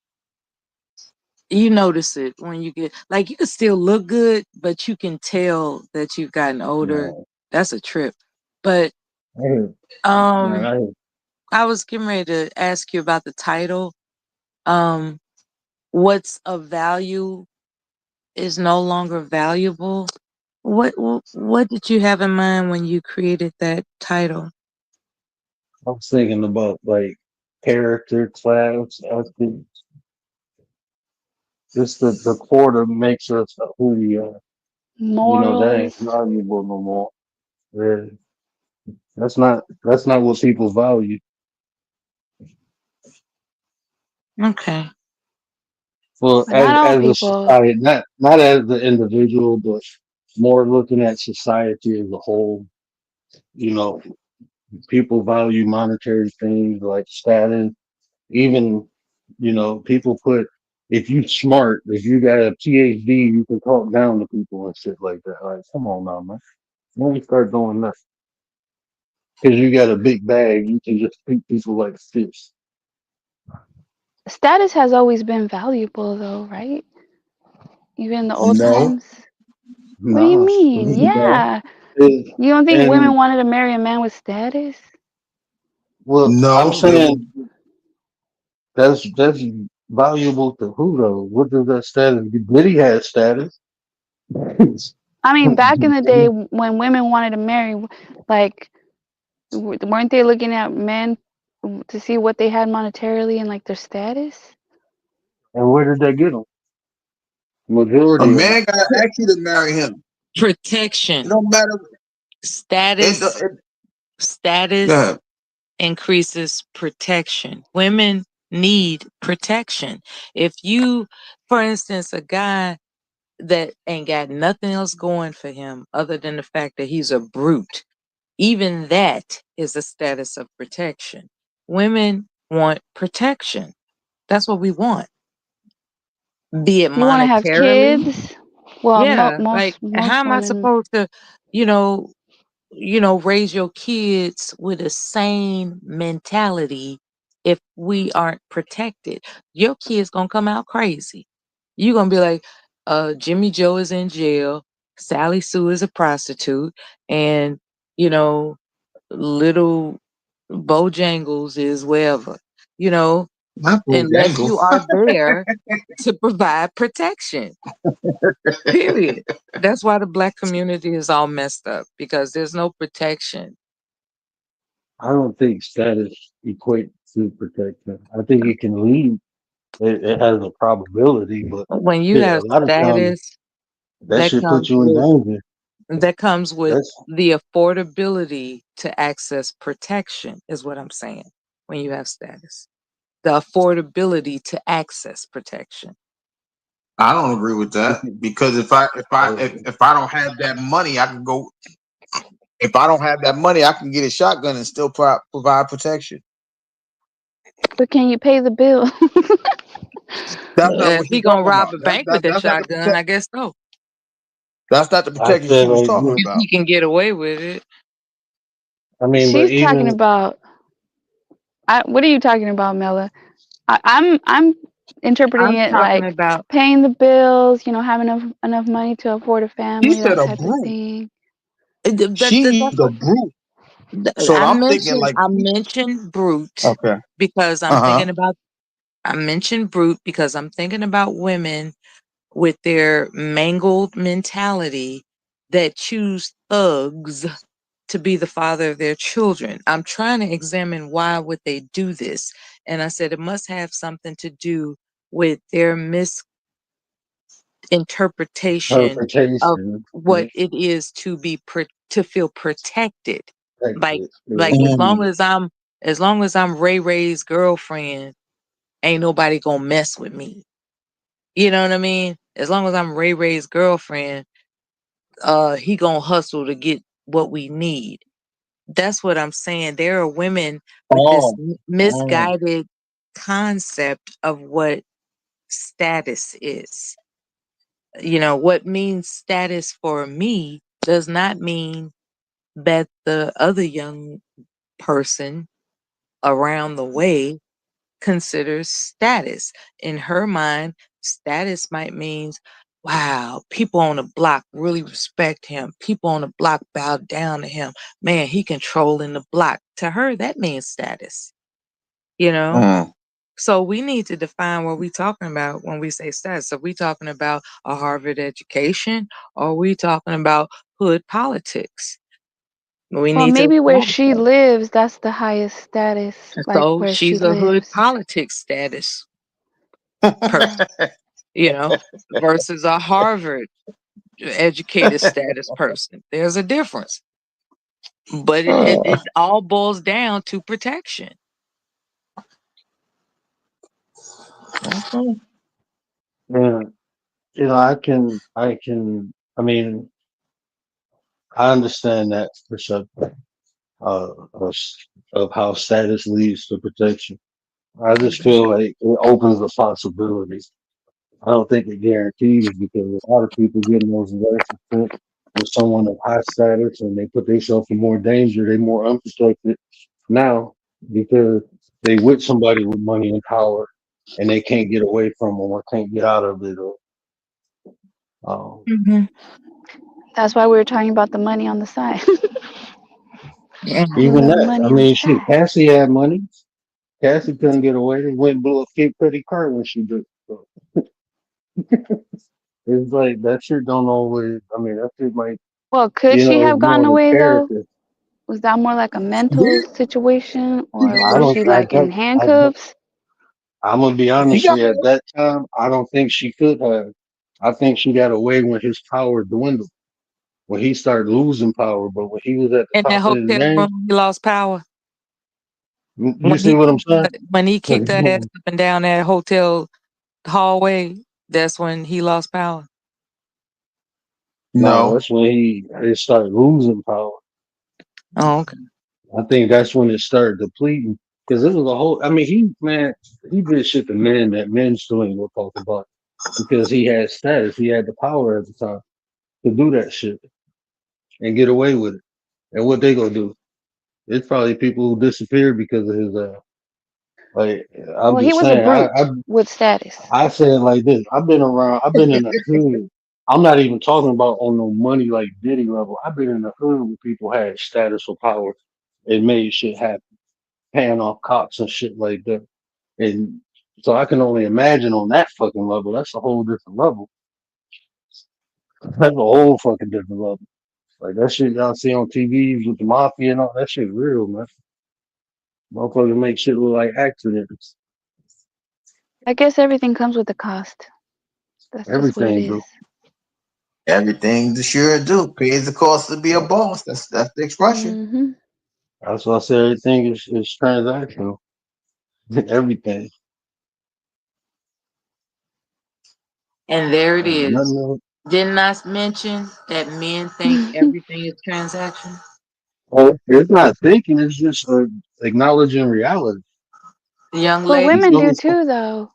it when you get like you can still look good, but you can tell that you've gotten older. Man, That's a trip. But I hear, man, um I hear. I was getting ready to ask you about the title. Um what's of value is no longer valuable. What did you have in mind when you created that title? I was thinking about like character, class, ethics, just the core that makes us who we are. That Morals. ain't valuable no more. Yeah. That's not what people value. Okay. Well, But not all as a people. society, not as the individual, but more looking at society as a whole. You know, people value monetary things like status. Even, people put if you smart, if you got a PhD, you can talk down to people and shit like that. Like, come on now, man. When we start doing that, because you got a big bag, you can just treat people like fish. Status has always been valuable, though, right? Even in the old No, times. What do you Nah, mean? no, Yeah. and, You don't think women and wanted to marry a man with status? well, I'm no. They will. saying that's valuable to who though? What does that status? Diddy had status. I mean, back in the day when women wanted to marry, like, weren't they looking at men to see what they had monetarily and like their status? And where did they get them? A Majority of them. man gotta ask you to marry him. It Protection. don't matter. It, Status. it, go Status ahead. increases protection. Women need protection. If you, for instance, a guy that ain't got nothing else going for him other than the fact that he's a brute, even that is a status of protection. Women want protection. That's what we want. Be it You want to have monetarily. kids? Well, Yeah, like how most am I women. supposed to, you know, raise your kids with a sane mentality if we aren't protected? Your kid's gonna come out crazy. You're gonna be like, Jimmy Joe is in jail, Sally Sue is a prostitute, and you know, little Bojangles is wherever, you know, Not unless Bojangle. you are there to provide protection. Period. That's why the black community is all messed up because there's no protection. I don't think status equates to protection. I think it can lead. It has a probability, but When you shit, a have lot of times status, that that should put comes you in with danger. that comes with That's the affordability to access protection, is what I'm saying. When you have status, the affordability to access protection. I don't agree with you that can, because if I don't have that money, I can go. If I don't have that money, I can get a shotgun and still provide protection. But can you pay the bill? That's not If what he she's gonna talking rob about. a bank with that shotgun, I guess so. That's not the I protection said she was like talking If about. he can get away with it. I mean, but She's talking even about. What are you talking about, Mela? I'm interpreting I'm it talking like about. paying the bills. Having enough money to afford a She family, said that a type of brute. thing. She That's used a what brute. So I I'm thinking mentioned. like, I mentioned brute okay, because I'm uh thinking about. I mentioned brute because I'm thinking about women with their mangled mentality that choose thugs to be the father of their children. I'm trying to examine why would they do this. And I said it must have something to do with their misinterpretation of interpretation, what it is to be to feel protected. Like Texas, yeah. like huh. as long as I'm Ray Ray's girlfriend, ain't nobody gonna mess with me. You know what I mean? As long as I'm Ray Ray's girlfriend, he gonna hustle to get what we need. That's what I'm saying. There are women with this Oh, oh. misguided concept of what status is. What means status for me does not mean that the other young person around the way considers status. In her mind, status might mean, wow, people on the block really respect him. People on the block bow down to him. Man, he controlling the block. To her, that means status, you know? Uh-huh. So we need to define what we're talking about when we say status. So we talking about a Harvard education, or are we talking about hood politics? We Well, need to maybe where establish she that. lives, that's the highest status, like So where she she's a hood lives. politics status person, versus a Harvard educated status person. There's a difference. But it all boils down to protection. Okay. Yeah, I mean, I understand that perception uh, of, of how status leads to protection. I just feel like it opens the possibility. I don't think it guarantees because a lot of people get in those relationships with someone of high status and they put themselves in more danger. They're more unprotected now because they with somebody with money and power and they can't get away from them or can't get out of it. Or, um, Mm-hmm. That's why we were talking about the money on the side. Yeah. The even little that, I money on the mean, shit, side. Cassie had money. Cassie couldn't get away. They went and blew a Kid Cudi car when she did. So it's like that shit don't always. I mean, that shit might, Well, could she it's have more gotten the away though? character. Was that more like a mental Yeah, situation, she or got I was don't. she away. like in handcuffs? I'm gonna be She honest got with you. At that time, I don't think she could have. I think she got away when his power dwindled, when he started losing power. But when he was at the In that top of his hotel game, room, he lost power. you see what I'm saying? When he kicked her ass up and down that hotel hallway, that's when he lost power. No, no. that's when he started losing power. Oh, okay. I think that's when it started depleting. Because it was a whole. I mean, he did shit to men that men still ain't gonna talk about because he had status, he had the power at the time to do that shit and get away with it. And what they gonna do? It's probably people who disappeared because of his. Like I'm Well, he just was a saying, brute with status. I say it like this. I've been around. I've been in the hood. I'm not even talking about on no money like Diddy level. I've been in the hood where people had status or power and made shit happen, paying off cops and shit like that. And so I can only imagine on that fucking level. That's a whole different level. That's a whole fucking different level. Like that shit y'all see on TVs with the mafia and all that shit real, man. Motherfuckers make shit look like accidents. I guess everything comes with a cost. That's just what it Everything, is. bro. Everything the sure do pays the cost to be a boss. That's the expression. Mm-hmm. That's why I say everything is transactional. Everything. And there it is. Nothing else. Didn't I mention that men think everything is transaction? Well, it's not thinking, it's just acknowledging reality. Young But lady, You women feel me? do too, though.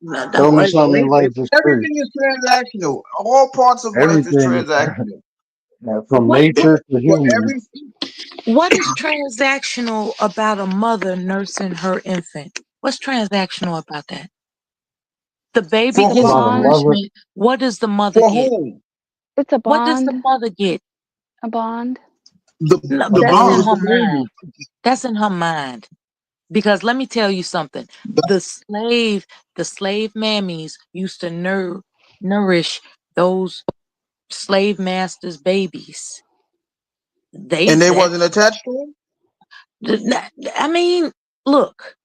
no, Show me wait, something in wait, life wait. that's free. Everything is transactional. All parts of life is Everything, transactional. from What, what nature to For human. every what is transactional about a mother nursing her infant? What's transactional about that? The baby for It's a gets who? About a bond. mother, nourishment. What does the mother For get? whom? It's a What does the bond. mother get? A bond. No, The that's bond in uh, with her the mind. baby. That's in her mind. Because let me tell you something. The slave mammies used to nourish those slave masters' babies. And they That wasn't attached to him? I mean, look,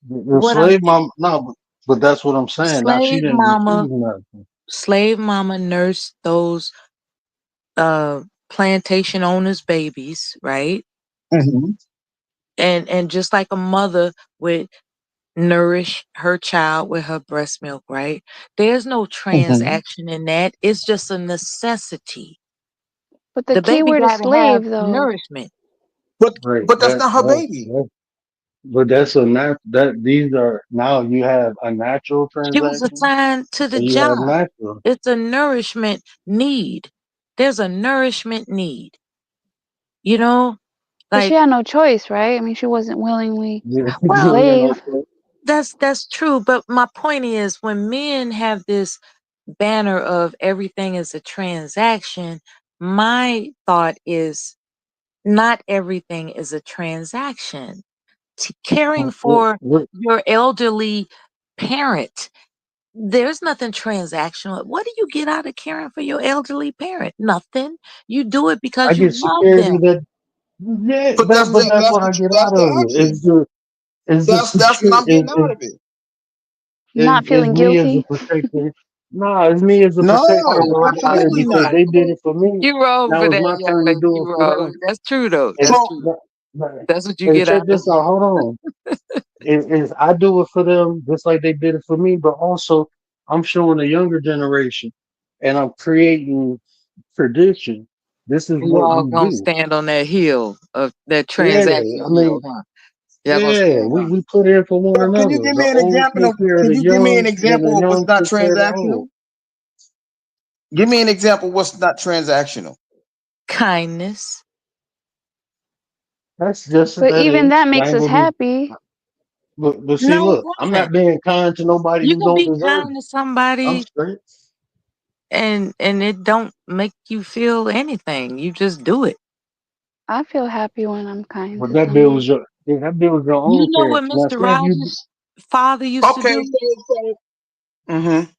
the what I'm slave mom, no, but that's what I'm saying. Now she slave didn't mama, receive nothing. slave mama nursed those plantation owners' babies, right? Mm-hmm. And just like a mother would nourish her child with her breast milk, right? There's no Mm-hmm. transaction in that. It's just a necessity. But the The key baby word is got to have slave, though. nourishment. Right. But that's not her baby. But that's a that these are now you have a natural She was transaction assigned to the and you have job. natural. It's a nourishment need. There's a nourishment need. You know, But she like had no choice, right? I mean, she wasn't willingly You, a well, you know, slave. that's true. But my point is, when men have this banner of everything is a transaction, my thought is not everything is a transaction. caring for your elderly parent. There's nothing transactional. What do you get out of caring for your elderly parent? Nothing. You do it I because you get love security them. that yeah, But that's but that's what I get that's out of the it. action. Is the That's what secure I'm getting out of it. Not is feeling me as a guilty. protector. Nah, it's me as a No, protector of my honor absolutely because not. they did it for me. You wrong Now for it's that, my young turn to lady. do You it for wrong. them. That's true though. And, That's So true. but- but- That's what you and get out check of this out. Hold on. Is I do it for them just like they did it for me, but also I'm showing the younger generation, and I'm creating tradition. This is You what all we gonna do. stand on that hill of that Yeah, transaction I hill, mean, huh? Y'all gonna yeah, stand on it. we put in for one so can you another. give The me an old example take of care of can the you give me young, an and the example of what's young not take care of the old. transactional? Give me an example of what's not transactional. Kindness. That's just But that even is. that I makes ain't us gonna be. happy. But see, No, it look, I'm doesn't. not being kind to nobody You who can don't be deserve kind it. to I'm somebody straight. and it don't make you feel anything. You just do it. I feel happy when I'm kind But to that someone. builds your that builds your You own know what character. Now, Mr. say if you Rogers' father used to Okay, do? mm-hmm.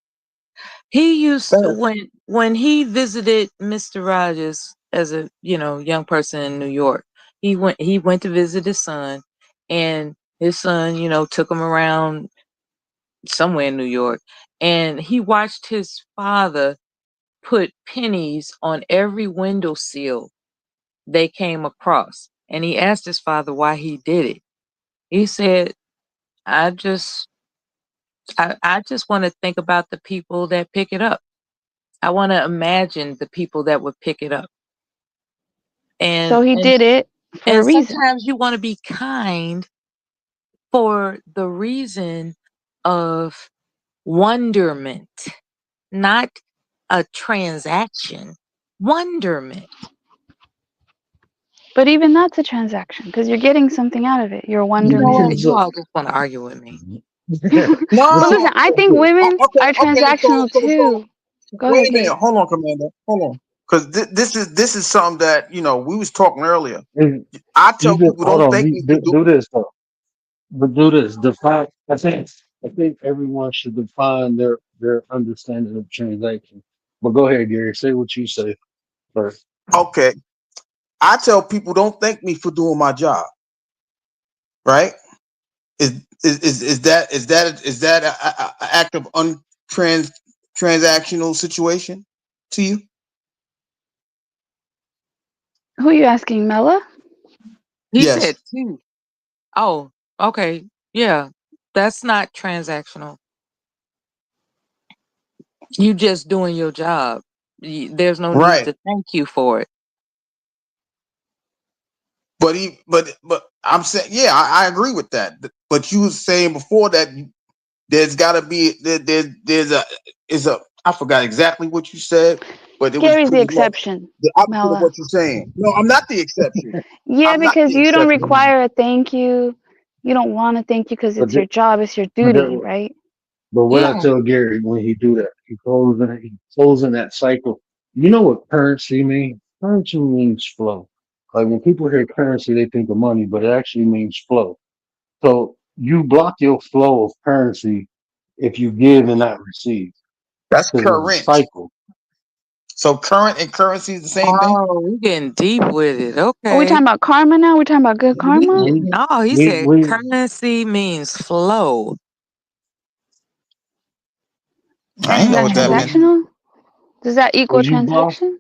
He used to, when he visited Mr. Rogers as a young person in New York. He went to visit his son, and his son took him around somewhere in New York, and he watched his father put pennies on every windowsill they came across, and he asked his father why he did it. He said, "I just I just want to think about the people that pick it up. I want to imagine the people that would pick it up. So And he and did it for a and reason. sometimes you want to be kind for the reason of wonderment, not a transaction. Wonderment. But even that's a transaction because you're getting something out of it. You're You know what? wondering. You look, all just want to argue with me. But No. listen, I think women Okay. are Okay. So transactional too. Go wait ahead, a minute. Gary. Hold on, Commander. Hold on. Because this is something that we was talking earlier. you I tell just people hold don't on. thank You me for do this though. But do this. Define. I think everyone should define their understanding of transaction. But go ahead, Gary. Say what you say first. Okay. I tell people don't thank me for doing my job. Right? Is that a act of transactional situation to you? Who are you asking, Mela? He Yes. said two. Oh, okay. Yeah. That's not transactional. You just doing your job. There's no need Right. to thank you for it. But I'm saying, yeah, I agree with that. But you was saying before that there's got to be there's a is a I forgot exactly what you said, but it was Gary's the pretty much exception, the opposite of Mela. what you're saying. No, I'm not the exception. Yeah, I'm not because the you don't exception. require a thank you. You don't want to thank you because But it's your job, it's your but duty, right? what I Yeah. tell Gary when he do that, he closing that cycle. You know what currency means? Currency means flow. Like when people hear currency, they think of money, but it actually means flow. So you block your flow of currency if you give and not receive, That's because it's a current. cycle. So current and currency is the same thing. Oh, we getting deep with it. Are we Okay. talking about karma now? We talking about good karma? We No, he we said we currency means flow. I ain't Isn't know that what that And meant. transactional? Does that equal when you block transaction?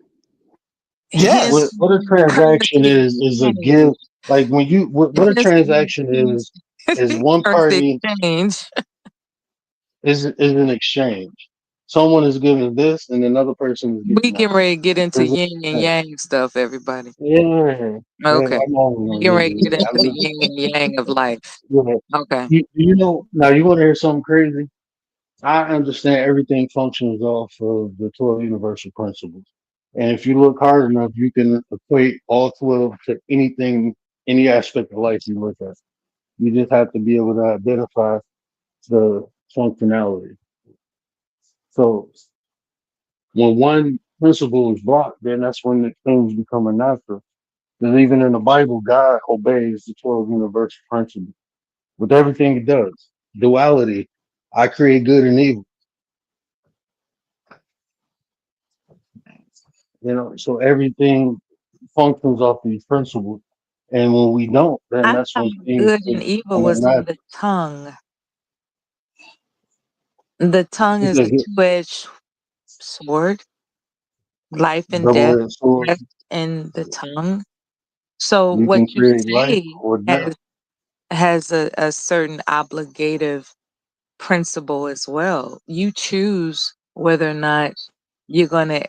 what his Yes. what a transaction currency is a exchange. give. Like when you what a His transaction is one currency party exchange. is an exchange. Someone is giving this and another person is We getting that. getting ready to get into There's yin and a- yang stuff, everybody. yeah, yeah, Okay. I'm always We gonna getting get ready to into get it. into the yin and yang of life. Yeah. Okay. You know now you want to hear something crazy? I understand everything functions off of the 12 universal principles. And if you look hard enough, you can equate all 12 to anything, any aspect of life you look at. You just have to be able to identify the functionality. So when one principle is blocked, then that's when the things become unnatural. Because even in the Bible, God obeys the 12 universal principles. with everything it does. Duality. I create good and evil. You know, so everything functions off these principles. And when we don't, then I that's thought when things good and evil become was in unravel. the tongue. The tongue is a Because two-edged sword. Life and death double-edged sword, rests in the tongue. So you what can you create life say or death. has a certain obligative principle as well. You choose whether or not you're going to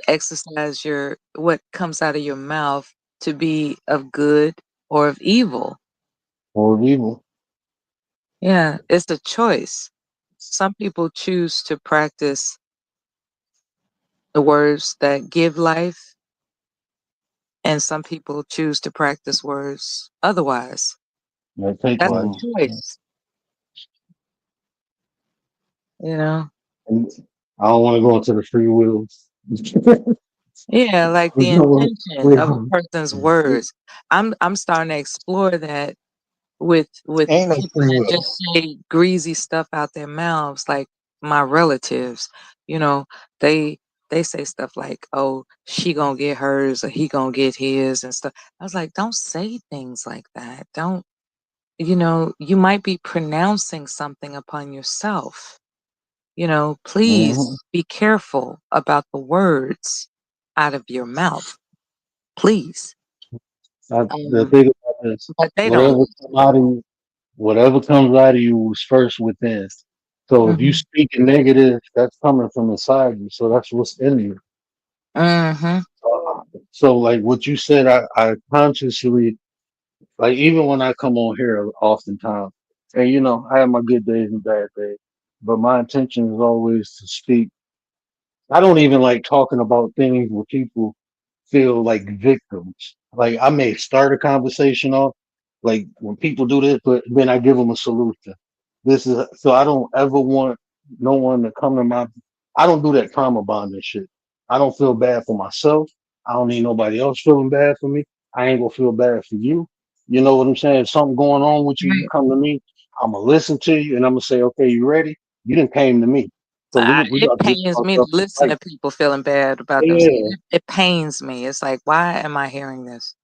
exercise your what comes out of your mouth to be of good or of evil. Or evil. Yeah, it's a choice. Some people choose to practice the words that give life, and some people choose to practice words otherwise. Like take That's a life. choice, you know? And I don't want to go into the free will. Yeah, like We the don't intention of a wanna- person's words. I'm starting to explore that with Ain't no people free that will. just say greasy stuff out their mouths, like my relatives. You know, they they say stuff like, "Oh, she gonna get hers, or he gonna get his," and stuff. I was like, "Don't say things like that. Don't." You might be pronouncing something upon yourself. Please Mhm. be careful about the words out of your mouth, please. The Um, thing about this, but they don't whatever come out of you, whatever comes out of you was first within. So if you listen. speak negative, that's coming from inside you. So that's what's in you. Hmm. So like what you said, I consciously like even when I come on here oftentimes, and I have my good days and bad days, but my intention is always to speak. I don't even like talking about things where people feel like victims. Like I may start a conversation off, like when people do this, but then I give them a solution. This is so I don't ever want no one to come to my. I don't do that trauma bonding shit. I don't feel bad for myself. I don't need nobody else feeling bad for me. I ain't gonna feel bad for you. You know what I'm saying? If something going on with you, you Right. come to me. I'm gonna listen to you, and I'm gonna say, okay, you ready? You didn't came to me, so we It got to get pains fucked me to up and listen fight. to people feeling bad about themselves. Yeah. It pains me. It's like, why am I hearing this?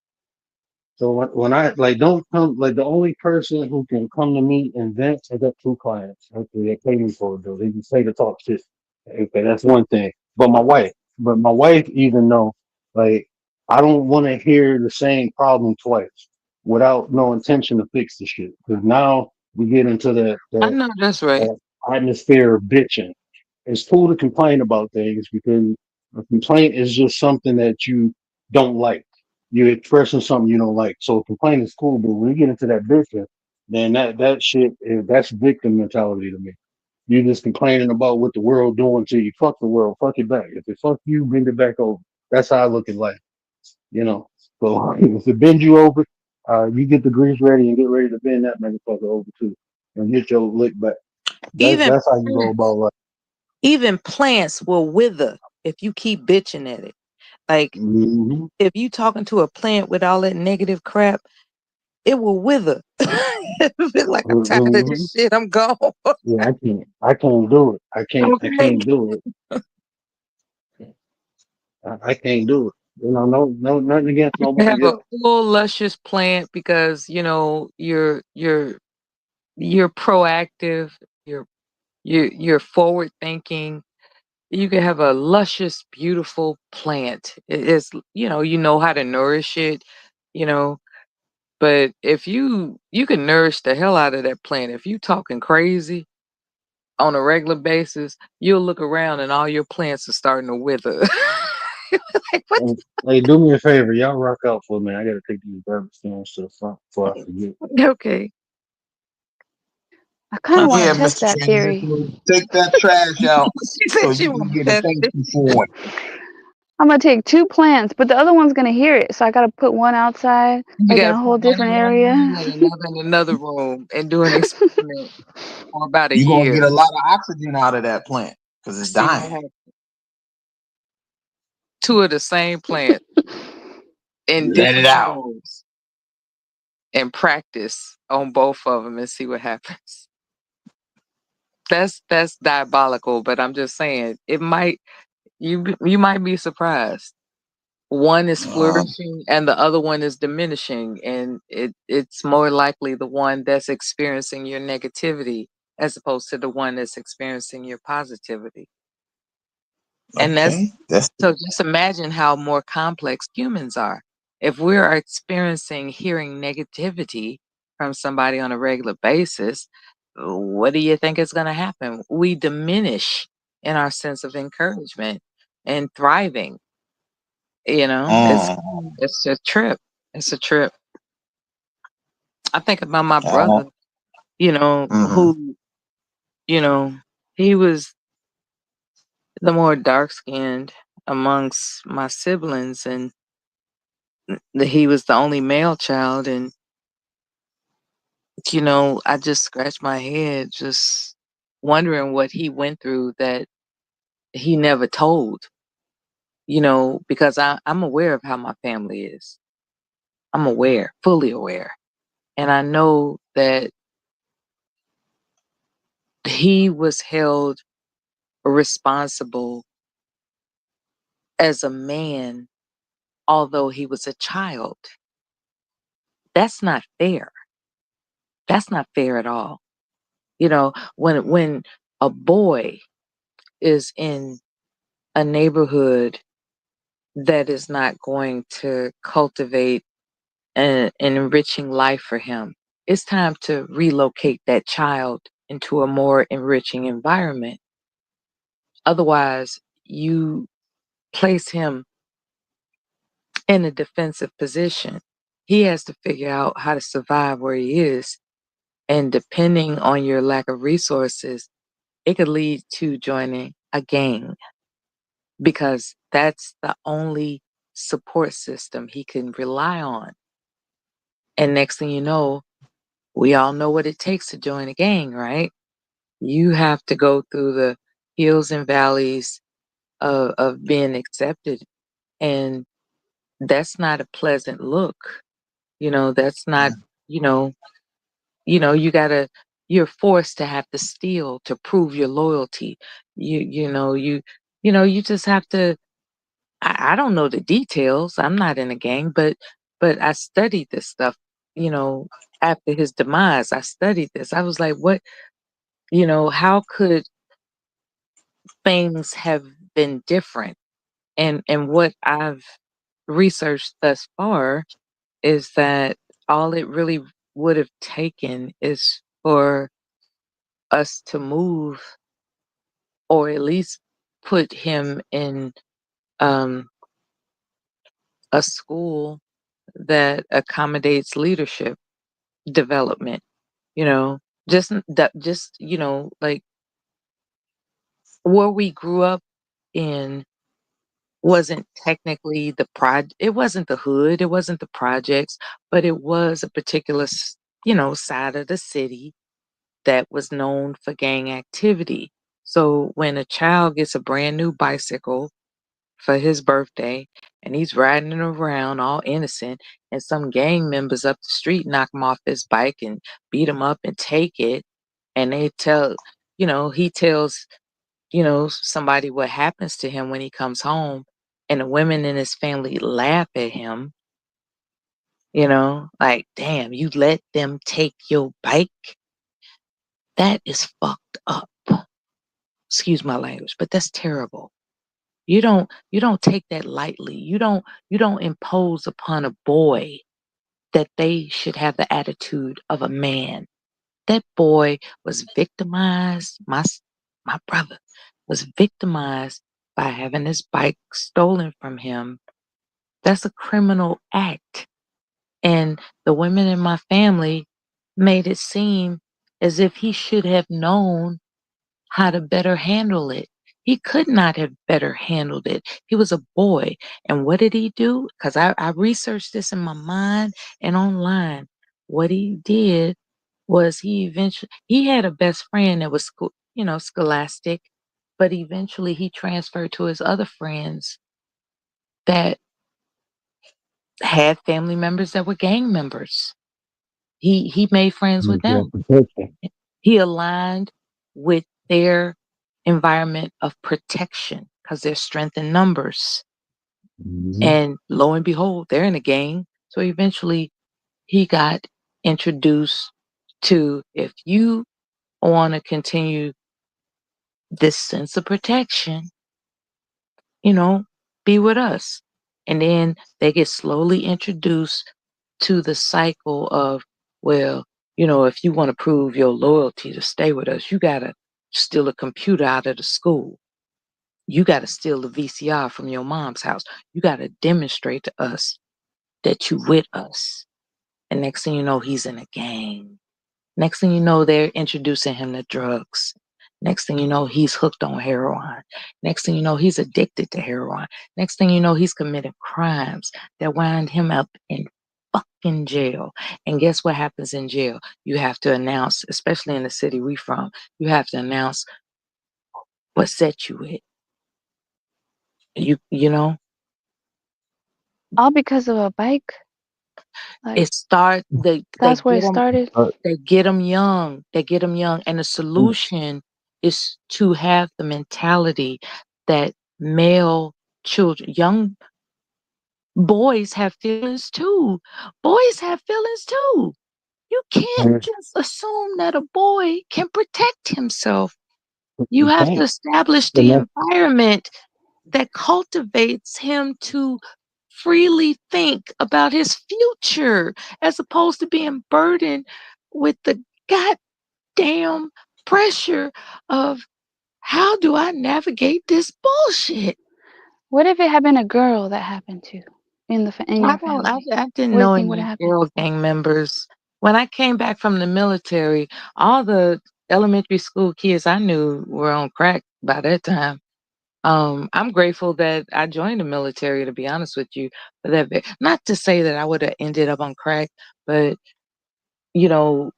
So when I like don't come like the only person who can come to me and vent, I got two clients. Okay, they pay me for it though. They just say to talk shit. Okay, that's one thing. But my wife even know like I don't want to hear the same problem twice without no intention to fix the shit. Because now we get into I know that's right. that atmosphere of bitching. It's cool to complain about things because a complaint is just something that you don't like. You're expressing something you don't like. So a complaint is cool, but when you get into that bitching, then that shit that's victim mentality to me. You're just complaining about what the world doing to you. Fuck the world, fuck it back. If it fuck you, bend it back over. That's how I look at life. You know. So if it bends you over, you get the grease ready and get ready to bend that motherfucker over too, and get your lick back. Even That's how you go plants, about life. even plants will wither if you keep bitching at it. Like Hmm. if you talking to a plant with all that negative crap, it will wither. It'll be like, I'm tired of Hmm. this shit. I'm gone. Yeah, I can't. I can't do it. I Okay. can't do it. I can't do it. No, nothing against You have nobody a else. full luscious plant because you're proactive, you're forward thinking. You can have a luscious, beautiful plant. You know how to nourish it, you know. But if you can nourish the hell out of that plant, if you talking crazy on a regular basis, you'll look around and all your plants are starting to wither. Like what? Hey, do me a favor, y'all rock out for me. I gotta take these garbage cans to the front before I forget. Okay. I kind of want Yeah, to test Mr. that theory. Transition. Take that trash out She so said she you can want get to a test thank it. you for it. I'm gonna take two plants, but the other one's gonna hear it, so I gotta put one outside, You like in gotta a put whole one different in one room area. and another in another room and do an experiment for about a You're gonna year. get a lot of oxygen out of that plant because it's See what dying. happens. Two of the same plant in Let it different out. rooms. and practice on both of them and see what happens. That's diabolical, but I'm just saying it might you might be surprised. One is flourishing and the other one is diminishing, and it's more likely the one that's experiencing your negativity as opposed to the one that's experiencing your positivity. And Okay, that's so just imagine how more complex humans are. If we're experiencing hearing negativity from somebody on a regular basis, what do you think is going to happen? We diminish in our sense of encouragement and thriving. You know, it's a trip. It's a trip. I think about my brother, who, you know, he was the more dark skinned amongst my siblings, and he was the only male child. And, I just scratched my head just wondering what he went through that he never told, because I'm aware of how my family is. I'm aware, fully aware. And I know that he was held responsible as a man, although he was a child. That's not fair. That's not fair at all. When a boy is in a neighborhood that is not going to cultivate an enriching life for him, it's time to relocate that child into a more enriching environment. Otherwise, you place him in a defensive position. He has to figure out how to survive where he is. And depending on your lack of resources, it could lead to joining a gang, because that's the only support system he can rely on. And next thing you know, we all know what it takes to join a gang, right? You have to go through the hills and valleys of being accepted. And that's not a pleasant look. That's not, you know, you're forced to have to steal to prove your loyalty. You just have to, I don't know the details. I'm not in a gang, but I studied this stuff, after his demise. I studied this. I was like, what, how could things have been different? And what I've researched thus far is that all it really would have taken is for us to move, or at least put him in um, a school that accommodates leadership development. You know, like where we grew up in wasn't technically it wasn't the hood, it wasn't the projects, but it was a particular side of the city that was known for gang activity. So when a child gets a brand new bicycle for his birthday and he's riding it around all innocent, and some gang members up the street knock him off his bike and beat him up and take it, and he tells somebody what happens to him when he comes home, and the women in his family laugh at him, like, damn, you let them take your bike? That is fucked up. Excuse my language, but that's terrible. You don't take that lightly. You don't impose upon a boy that they should have the attitude of a man. That boy was victimized. My brother was victimized by having his bike stolen from him. That's a criminal act. And the women in my family made it seem as if he should have known how to better handle it. He could not have better handled it. He was a boy. And what did he do? Because I researched this in my mind and online. What he did was he had a best friend that was scholastic, but eventually he transferred to his other friends that had family members that were gang members. He made friends with them. Protection. He aligned with their environment of protection because there's strength in numbers. Mhm. And lo and behold, they're in a gang. So eventually he got introduced to, if you want to continue this sense of protection, be with us. And then they get slowly introduced to the cycle of, well, if you want to prove your loyalty to stay with us, you got to steal a computer out of the school. You got to steal the VCR from your mom's house. You got to demonstrate to us that you with us. And next thing you know, he's in a gang. Next thing you know, they're introducing him to drugs. Next thing you know, he's hooked on heroin. Next thing you know, he's addicted to heroin. Next thing you know, he's committing crimes that wind him up in fucking jail. And guess what happens in jail? You have to announce, especially in the city we from, you have to announce what set you with. You know, All because of a bike. Like it start they that's where get it them started. they get them young. They get them young, and the solution is to have the mentality that male children, young boys have feelings too. Boys have feelings too. You can't Mhm. just assume that a boy can protect himself. You You have to can't. establish And the that's environment that cultivates him to freely think about his future as opposed to being burdened with the goddamn pressure of how do I navigate this bullshit? What if it had been a girl that happened to in I your don't. I, family? I didn't What do you know think would any have happened? girl gang members. When I came back from the military, all the elementary school kids I knew were on crack by that time. I'm grateful that I joined the military, to be honest with you. For that, not to say that I would have ended up on crack, but you know,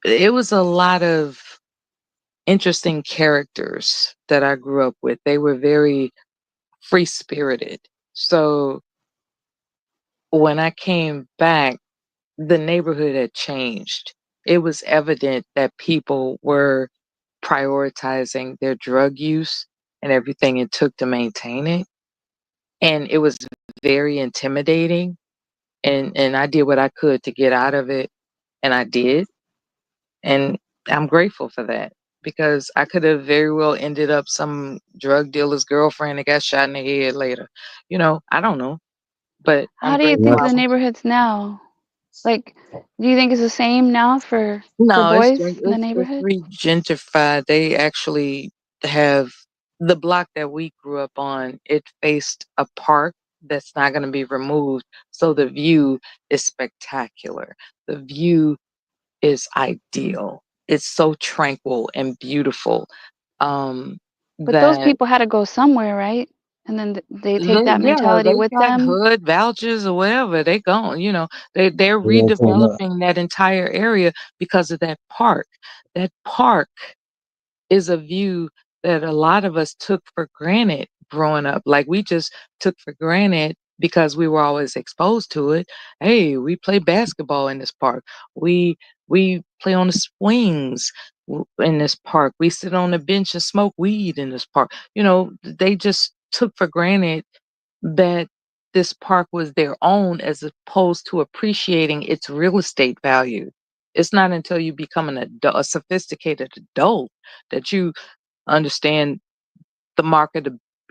it was a lot of interesting characters that I grew up with. They were very free spirited. So when I came back, the neighborhood had changed. It was evident that people were prioritizing their drug use and everything it took to maintain it. And it was very intimidating. And I did what I could to get out of it. And I did. And I'm grateful for that because I could have very well ended up some drug dealer's girlfriend that got shot in the head later. I don't know. But How I'm do you grateful think I the was. neighborhoods now? Like, do you think it's the same now for No, boys in the it's neighborhood? re-gentrified. They actually have the block that we grew up on. It faced a park that's not going to be removed, so the view is spectacular. The view is ideal. It's so tranquil and beautiful. But those That people had to go somewhere, right? And then they take that yeah, mentality they with got them. hood vouchers or whatever. They gone. They're that's on that. redeveloping that entire area because of that park. That park is a view that a lot of us took for granted growing up. Like we just took for granted because we were always exposed to it. Hey, we play basketball in this park. We play on the swings in this park. We sit on the bench and smoke weed in this park. They just took for granted that this park was their own as opposed to appreciating its real estate value. It's not until you become a sophisticated adult that you understand the market,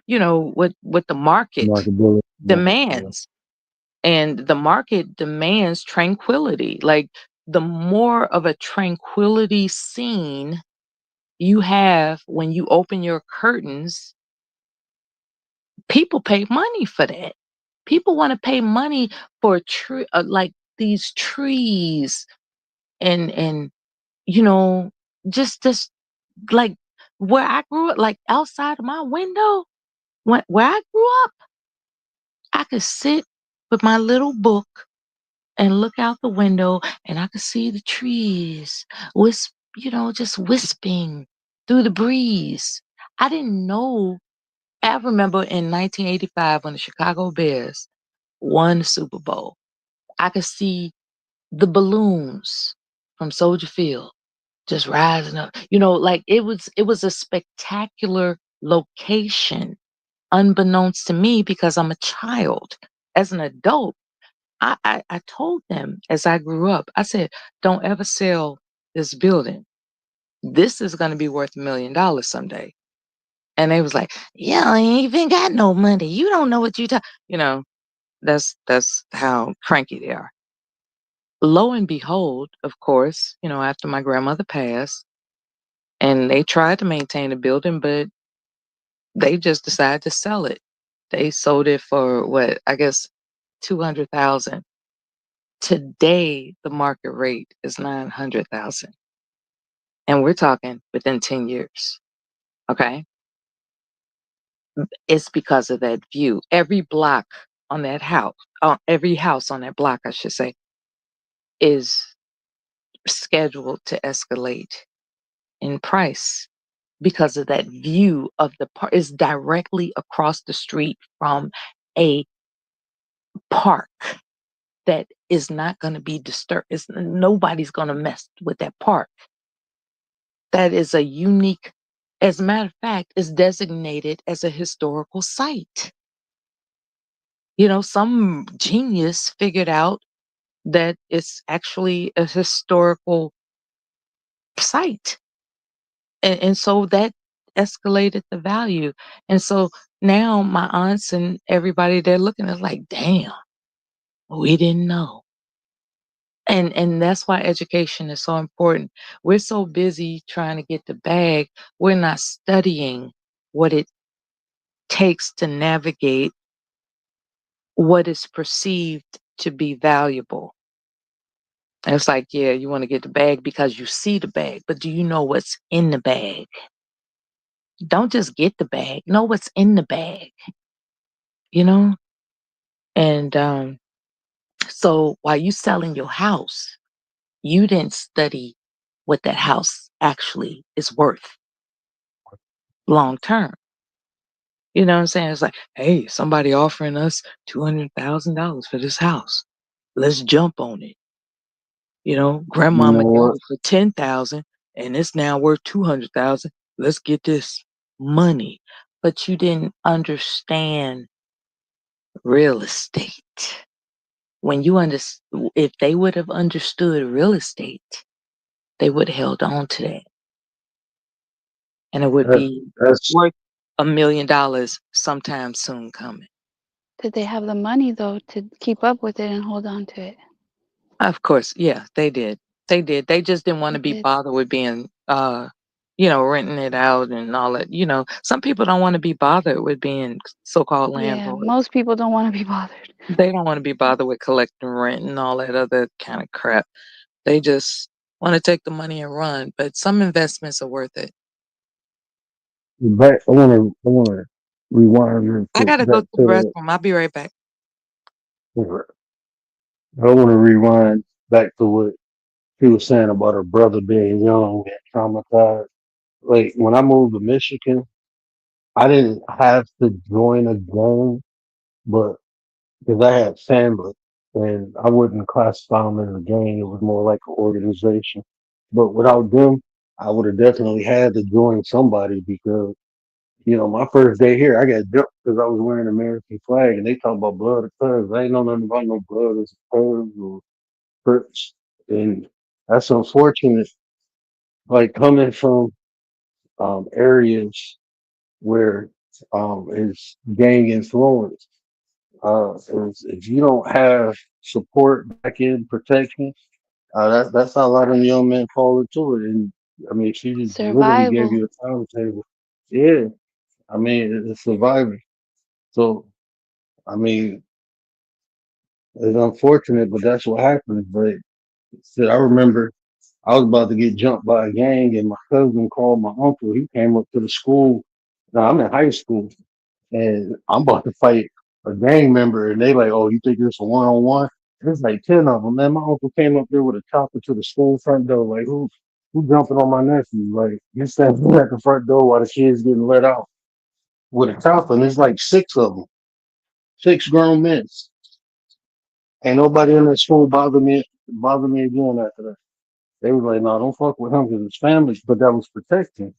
what the market Marketability. Yeah. demands. And the market demands tranquility. Like the more of a tranquility scene you have when you open your curtains, people pay money for that. People want to pay money for like these trees and you know just like where I grew up, like outside of my window, where I grew up, I could sit with my little book and look out the window and I could see the trees just wisping through the breeze. I didn't know. I remember in 1985 when the Chicago Bears won the Super Bowl, I could see the balloons from Soldier Field just rising up. You know, like it was a spectacular location, unbeknownst to me because I'm a child. As an adult, I told them as I grew up, I said, don't ever sell this building. This is going to be worth $1 million someday. And they was like, yeah, I ain't even got no money. You don't know what you talk. You know, that's how cranky they are. Lo and behold, of course, you know, after my grandmother passed, and they tried to maintain the building, but they just decided to sell it. They sold it for what, I guess 200,000. Today the market rate is 900,000. And we're talking within 10 years. Okay? It's because of that view. Every block on that house, every house on that block, I should say, is scheduled to escalate in price because of that view of the park. Is directly across the street from a park that is not going to be disturbed. Nobody's going to mess with that park. That is a unique, as a matter of fact, is designated as a historical site. You know, some genius figured out that it's actually a historical site. And so that escalated the value. And so now my aunts and everybody, they're looking at like, damn, we didn't know. And that's why education is so important. We're so busy trying to get the bag, we're not studying what it takes to navigate what is perceived to be valuable. And it's like, yeah, you want to get the bag because you see the bag, but do you know what's in the bag? Don't just get the bag, know what's in the bag, you know? And so while you selling your house, you didn't study what that house actually is worth long term. You know what I'm saying? It's like, hey, somebody offering us $200,000 for this house. Let's jump on it. You know, You know grandmama got what? it for 10,000 and it's now worth 200,000. Let's get this money. But you didn't understand real estate. When you if they would have understood real estate, they would have held on to that. And it would be That's worth $1 million sometime soon coming. Did they have the money though to keep up with it and hold on to it? Of course, yeah, they did. They did. They just didn't want to They be did. bothered with being, renting it out and all that. You know, some people don't want to be bothered with being so-called Yeah, landlords. most people don't want to be bothered. They don't want to be bothered with collecting rent and all that other kind of crap. They just want to take the money and run. But some investments are worth it. back. I wanna rewind real I quick gotta go back to the to restroom. I'll be right back. the. I want to rewind back to what he was saying about her brother being young and traumatized. Like when I moved to Michigan, I didn't have to join a gang, but because I had family and I wouldn't classify them as a gang, it was more like an organization. But without them, I would have definitely had to join somebody because, my first day here, I got jumped because I was wearing an American flag and they talk about blood of cuz. I ain't know nothing about no blood of cuz or Crips. And that's unfortunate. Like coming from areas where is gang influence. If you don't have support back in protection, that's how a lot of them young men fall into it. And I mean, she just literally gave Survival. you a timetable. Yeah, I mean, it's surviving. So I mean, it's unfortunate, but that's what happens. But I remember I was about to get jumped by a gang, and my cousin called my uncle. He came up to the school. Now I'm in high school, and I'm about to fight a gang member, and they like, "Oh, you think it's a one-on-one?" There's like 10 of them, man. My uncle came up there with a chopper to the school front door. Like, who jumping on my nephew? Like, you standing at the front door while the kids getting let out with a chopper, and there's like 6 of them, 6 grown men. Ain't nobody in that school bother me. bothered me again after that. They was like, no, don't fuck with him because his family, but that was protecting.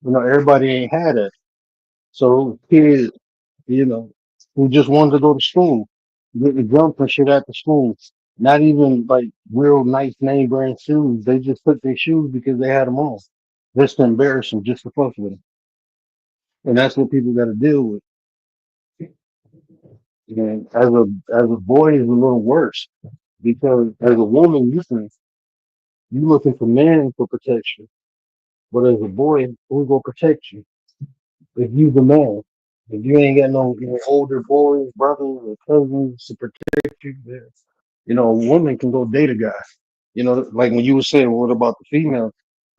Everybody ain't had it. So kids, you know, who just wanted to go to school, getting jump and shit at the school. Not even like real nice name brand shoes. They just took their shoes because they had them on. Just to embarrass them, just to fuck with them. And that's what people got to deal with. And as a boy, it's a little worse because as a woman, you looking for men for protection, but as a boy, who's gonna protect you if you the man? If you ain't got no older boys, brothers, or cousins to protect you, then, a woman can go date a guy. Like when you were saying, what about the female?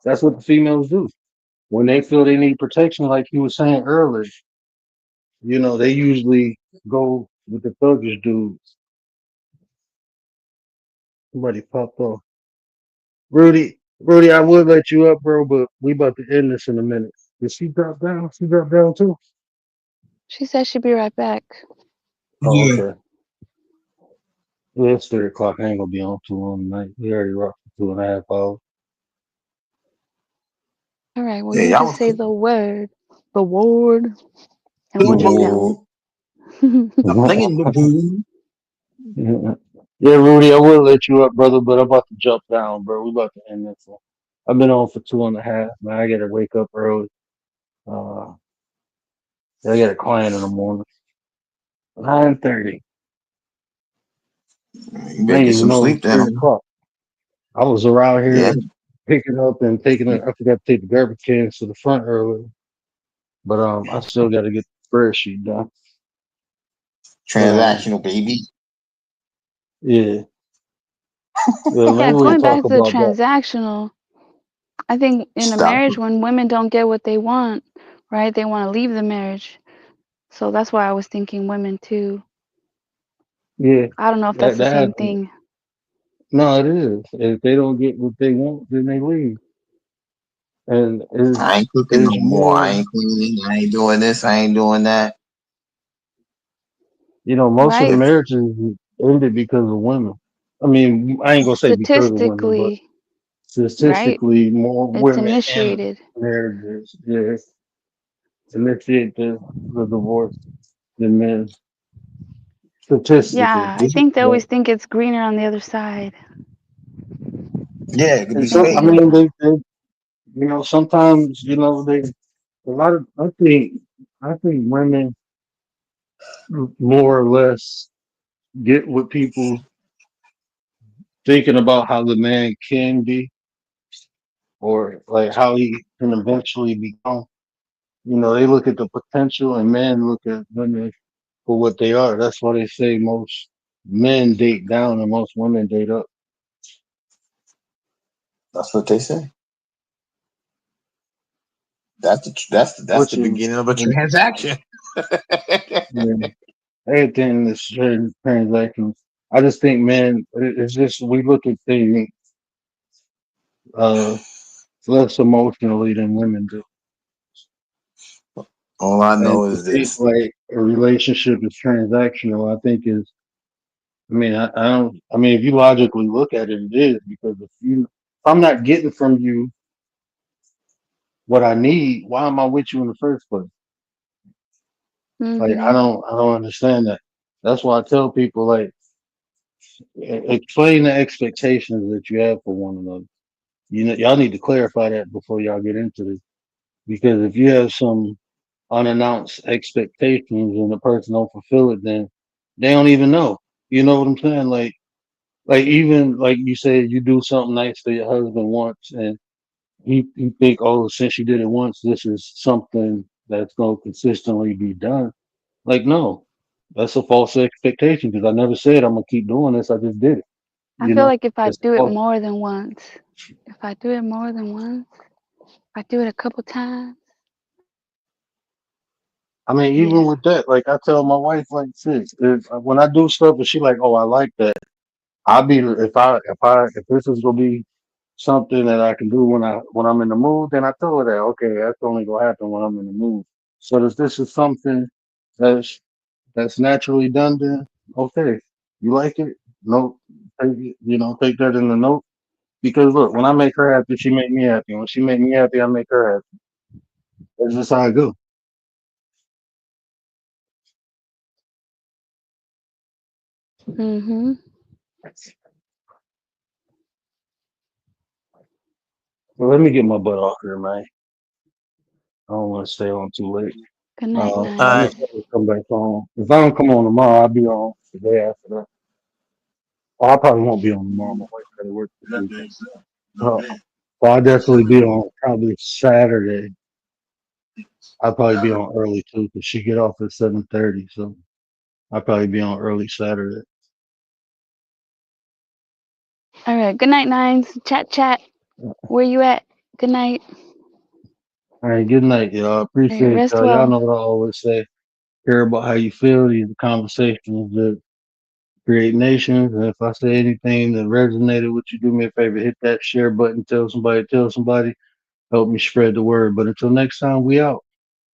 That's what the females do. When they feel they need protection, like you were saying earlier, they usually go with the thuggish dudes. Somebody popped off. Rudy, I would let you up, bro, but we about to end this in a minute. Did she drop down? She dropped down too? She said she'd be right back. Oh, Yeah. okay. Yeah, it's 3 o'clock. I ain't gonna be on too long tonight. We already rocked for 2.5 hours. All right. Well, Yeah, you y'all just was say cool. the word, and The we'll jump down. wall. I'm playing the boom. Yeah, Rudy, I would let you up, brother, but I'm about to jump down, bro. We about to end this one. I've been on for 2.5. Man, I gotta wake up early. Uh, I got a client in the morning. 9:30. You I better didn't get even some know it sleep was 3 then. o'clock. I was around Yeah. here picking up and taking it. I forgot to take the garbage cans to the front earlier, but I still got to get the spreadsheet done. But Transactional, baby. yeah, yeah, Yeah, maybe we can going talk back to the about that. transactional, I think in a Stop. marriage, when women don't get what they want, right, they want to leave the marriage. So that's why I was thinking women too. Yeah, I don't know if that's that the same happens. thing. No, it is. If they don't get what they want, then they leave. And I ain't cooking no is more. I more, ain't cleaning. I ain't doing this. I ain't doing that. most of the Right? If marriages ended because of women. I mean, I ain't gonna say because of women, but Statistically, right? statistically, more It's women end initiated. marriages. Yeah, initiate the divorce than men. Statistically. Yeah, I think they But always think it's greener on the other side. yeah, it could and be Think I it's fake. a mean, sometimes, they a lot of I think women more or less get what people thinking about how the man can be or like how he can eventually become. They look at the potential and men look at women for what they are. That's why they say most men date down and most women date up. That's what they say. That's Which the is, beginning of a transaction. yeah, everything is transactions. I just think, man, it's just we look at things uh, less emotionally than women do. All I And know to is think this. like a relationship is transactional, I think is. I mean, I don't. I mean, if you logically look at it, it is because if I'm not getting from you what I need, why am I with you in the first place? Like, I Mm-hmm. don't. I don't understand that. That's why I tell people like explain the expectations that you have for one another. Y'all need to clarify that before y'all get into this. Because if you have some unannounced expectations and the person don't fulfill it, then they don't even know. You know what I'm saying? Like even like you said, you do something nice for your husband once, and he think, oh, since you did it once, this is something that's gonna consistently be done. Like, no, that's a false expectation because I never said I'm gonna keep doing this. I just did it. I feel like if I It's do it false. more than once, if I do it more than once, if I do it a couple times, I mean, even yeah. with that, like I tell my wife, like, sis, when I do stuff and she like, oh, I like that. I'll be if this is gonna be something that I can do when I'm in the mood, then I tell her that okay, that's only gonna happen when I'm in the mood. So if this is something that's naturally done, then okay, you like it? No, take that in the note. Because look, when I make her happy, she make me happy. When she make me happy, I make her happy. That's just how I go. Mm-hmm. Well, let me get my butt off here, man. I don't want to stay on too late. Good night, All night. right. I'm come back home. If I don't come on tomorrow, I'll be on the day after that. Oh, I probably won't be on tomorrow. My wife got to work this weekend. So I'll definitely be on probably Saturday. I'll probably be on early too, because she get off at 7:30. So I'll probably be on early Saturday. All right. Good night, nines. Chat. Where you at? Good night. All right, good night, y'all. All right, Appreciate rest y'all. Y'all well. know what I always say. Care about how you feel. These are conversations that create nations. And if I say anything that resonated with you, do me a favor, hit that share button, tell somebody, help me spread the word. But until next time, we out.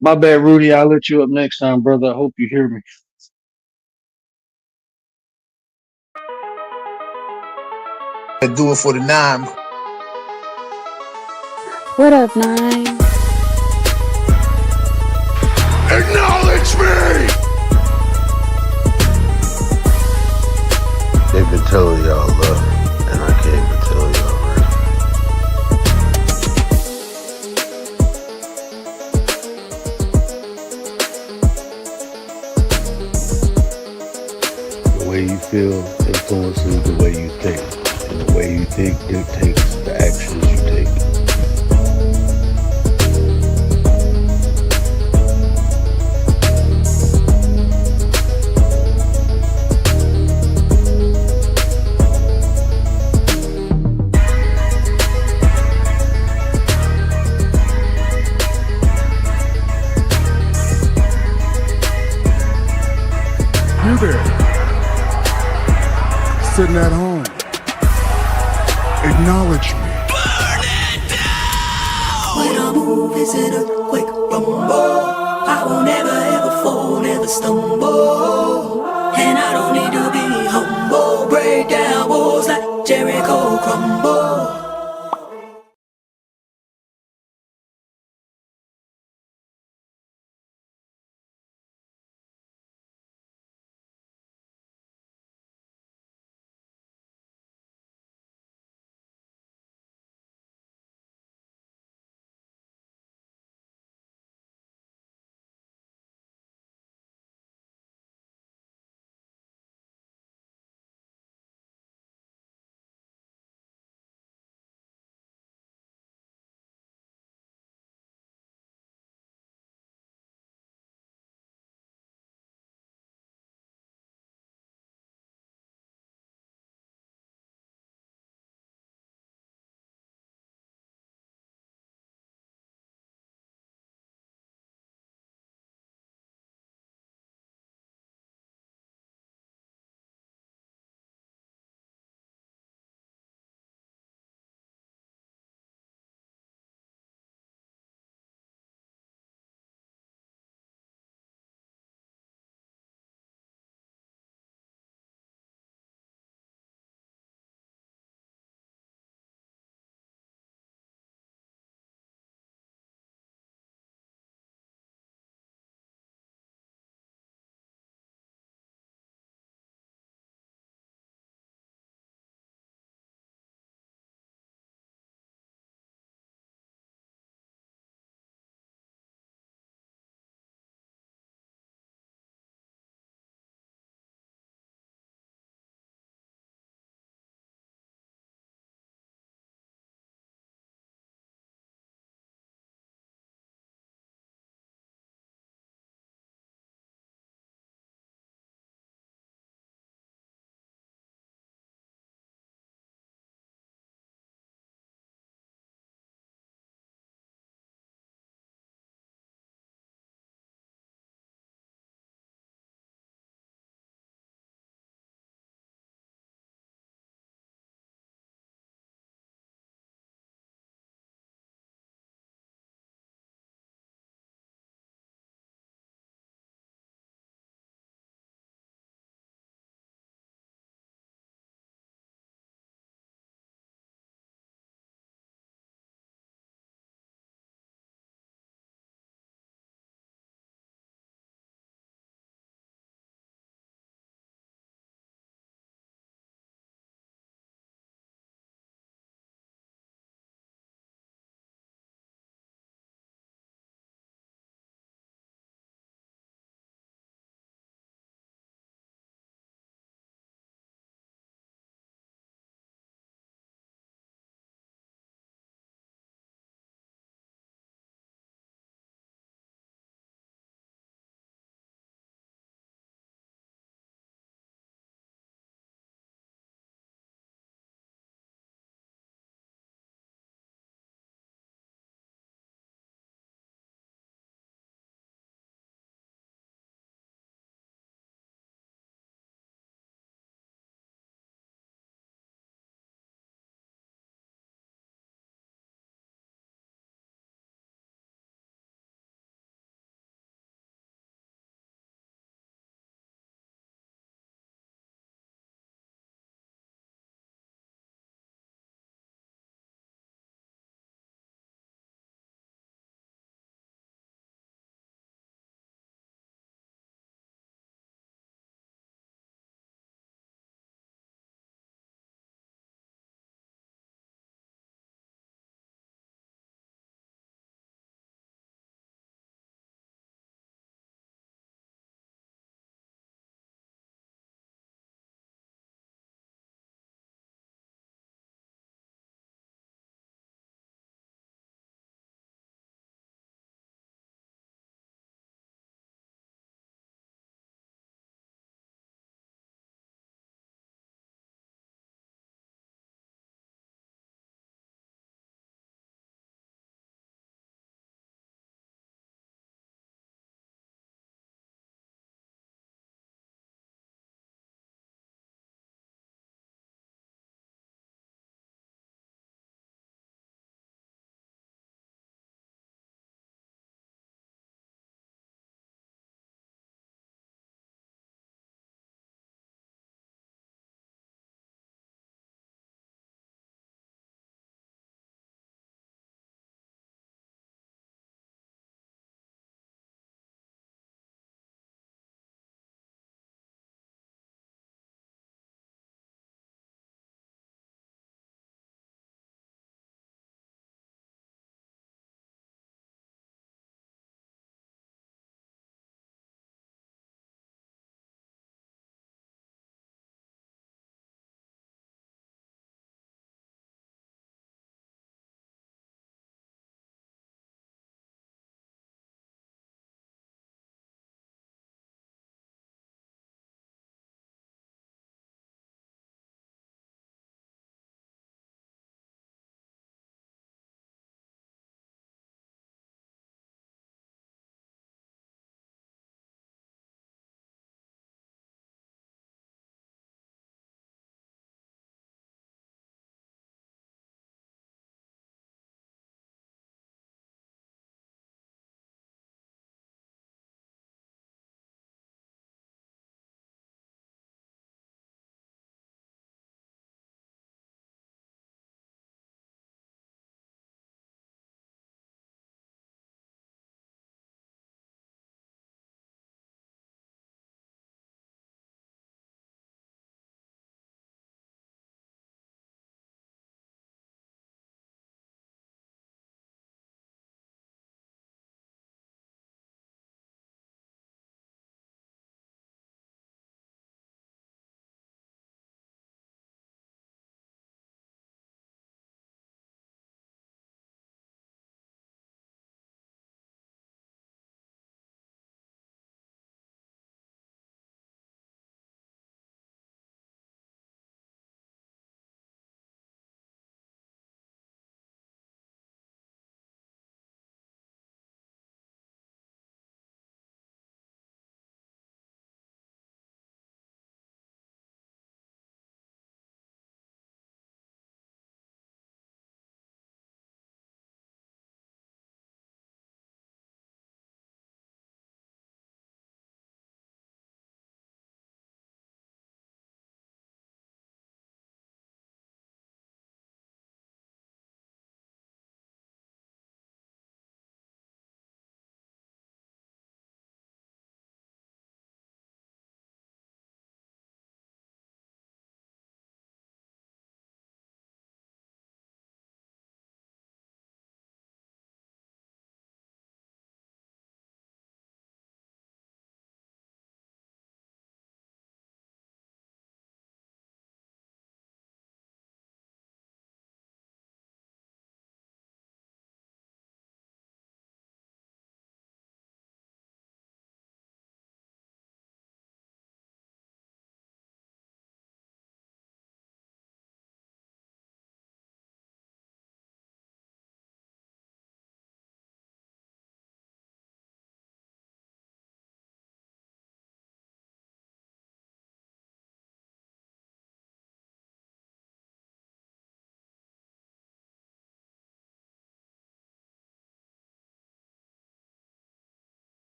My bad, Rudy. I'll let you up next time, brother. I hope you hear me. And do it for the 9. What up, nine? Acknowledge me! They've been telling y'all love, and I came to tell y'all right. The way you feel influences the way you think, and the way you think dictates the actions you take. You there, sitting at home. Acknowledge me. When I move, is it a quick rumble? I will never ever fall, never stumble. And I don't need to be humble. Break down walls like Jericho crumble.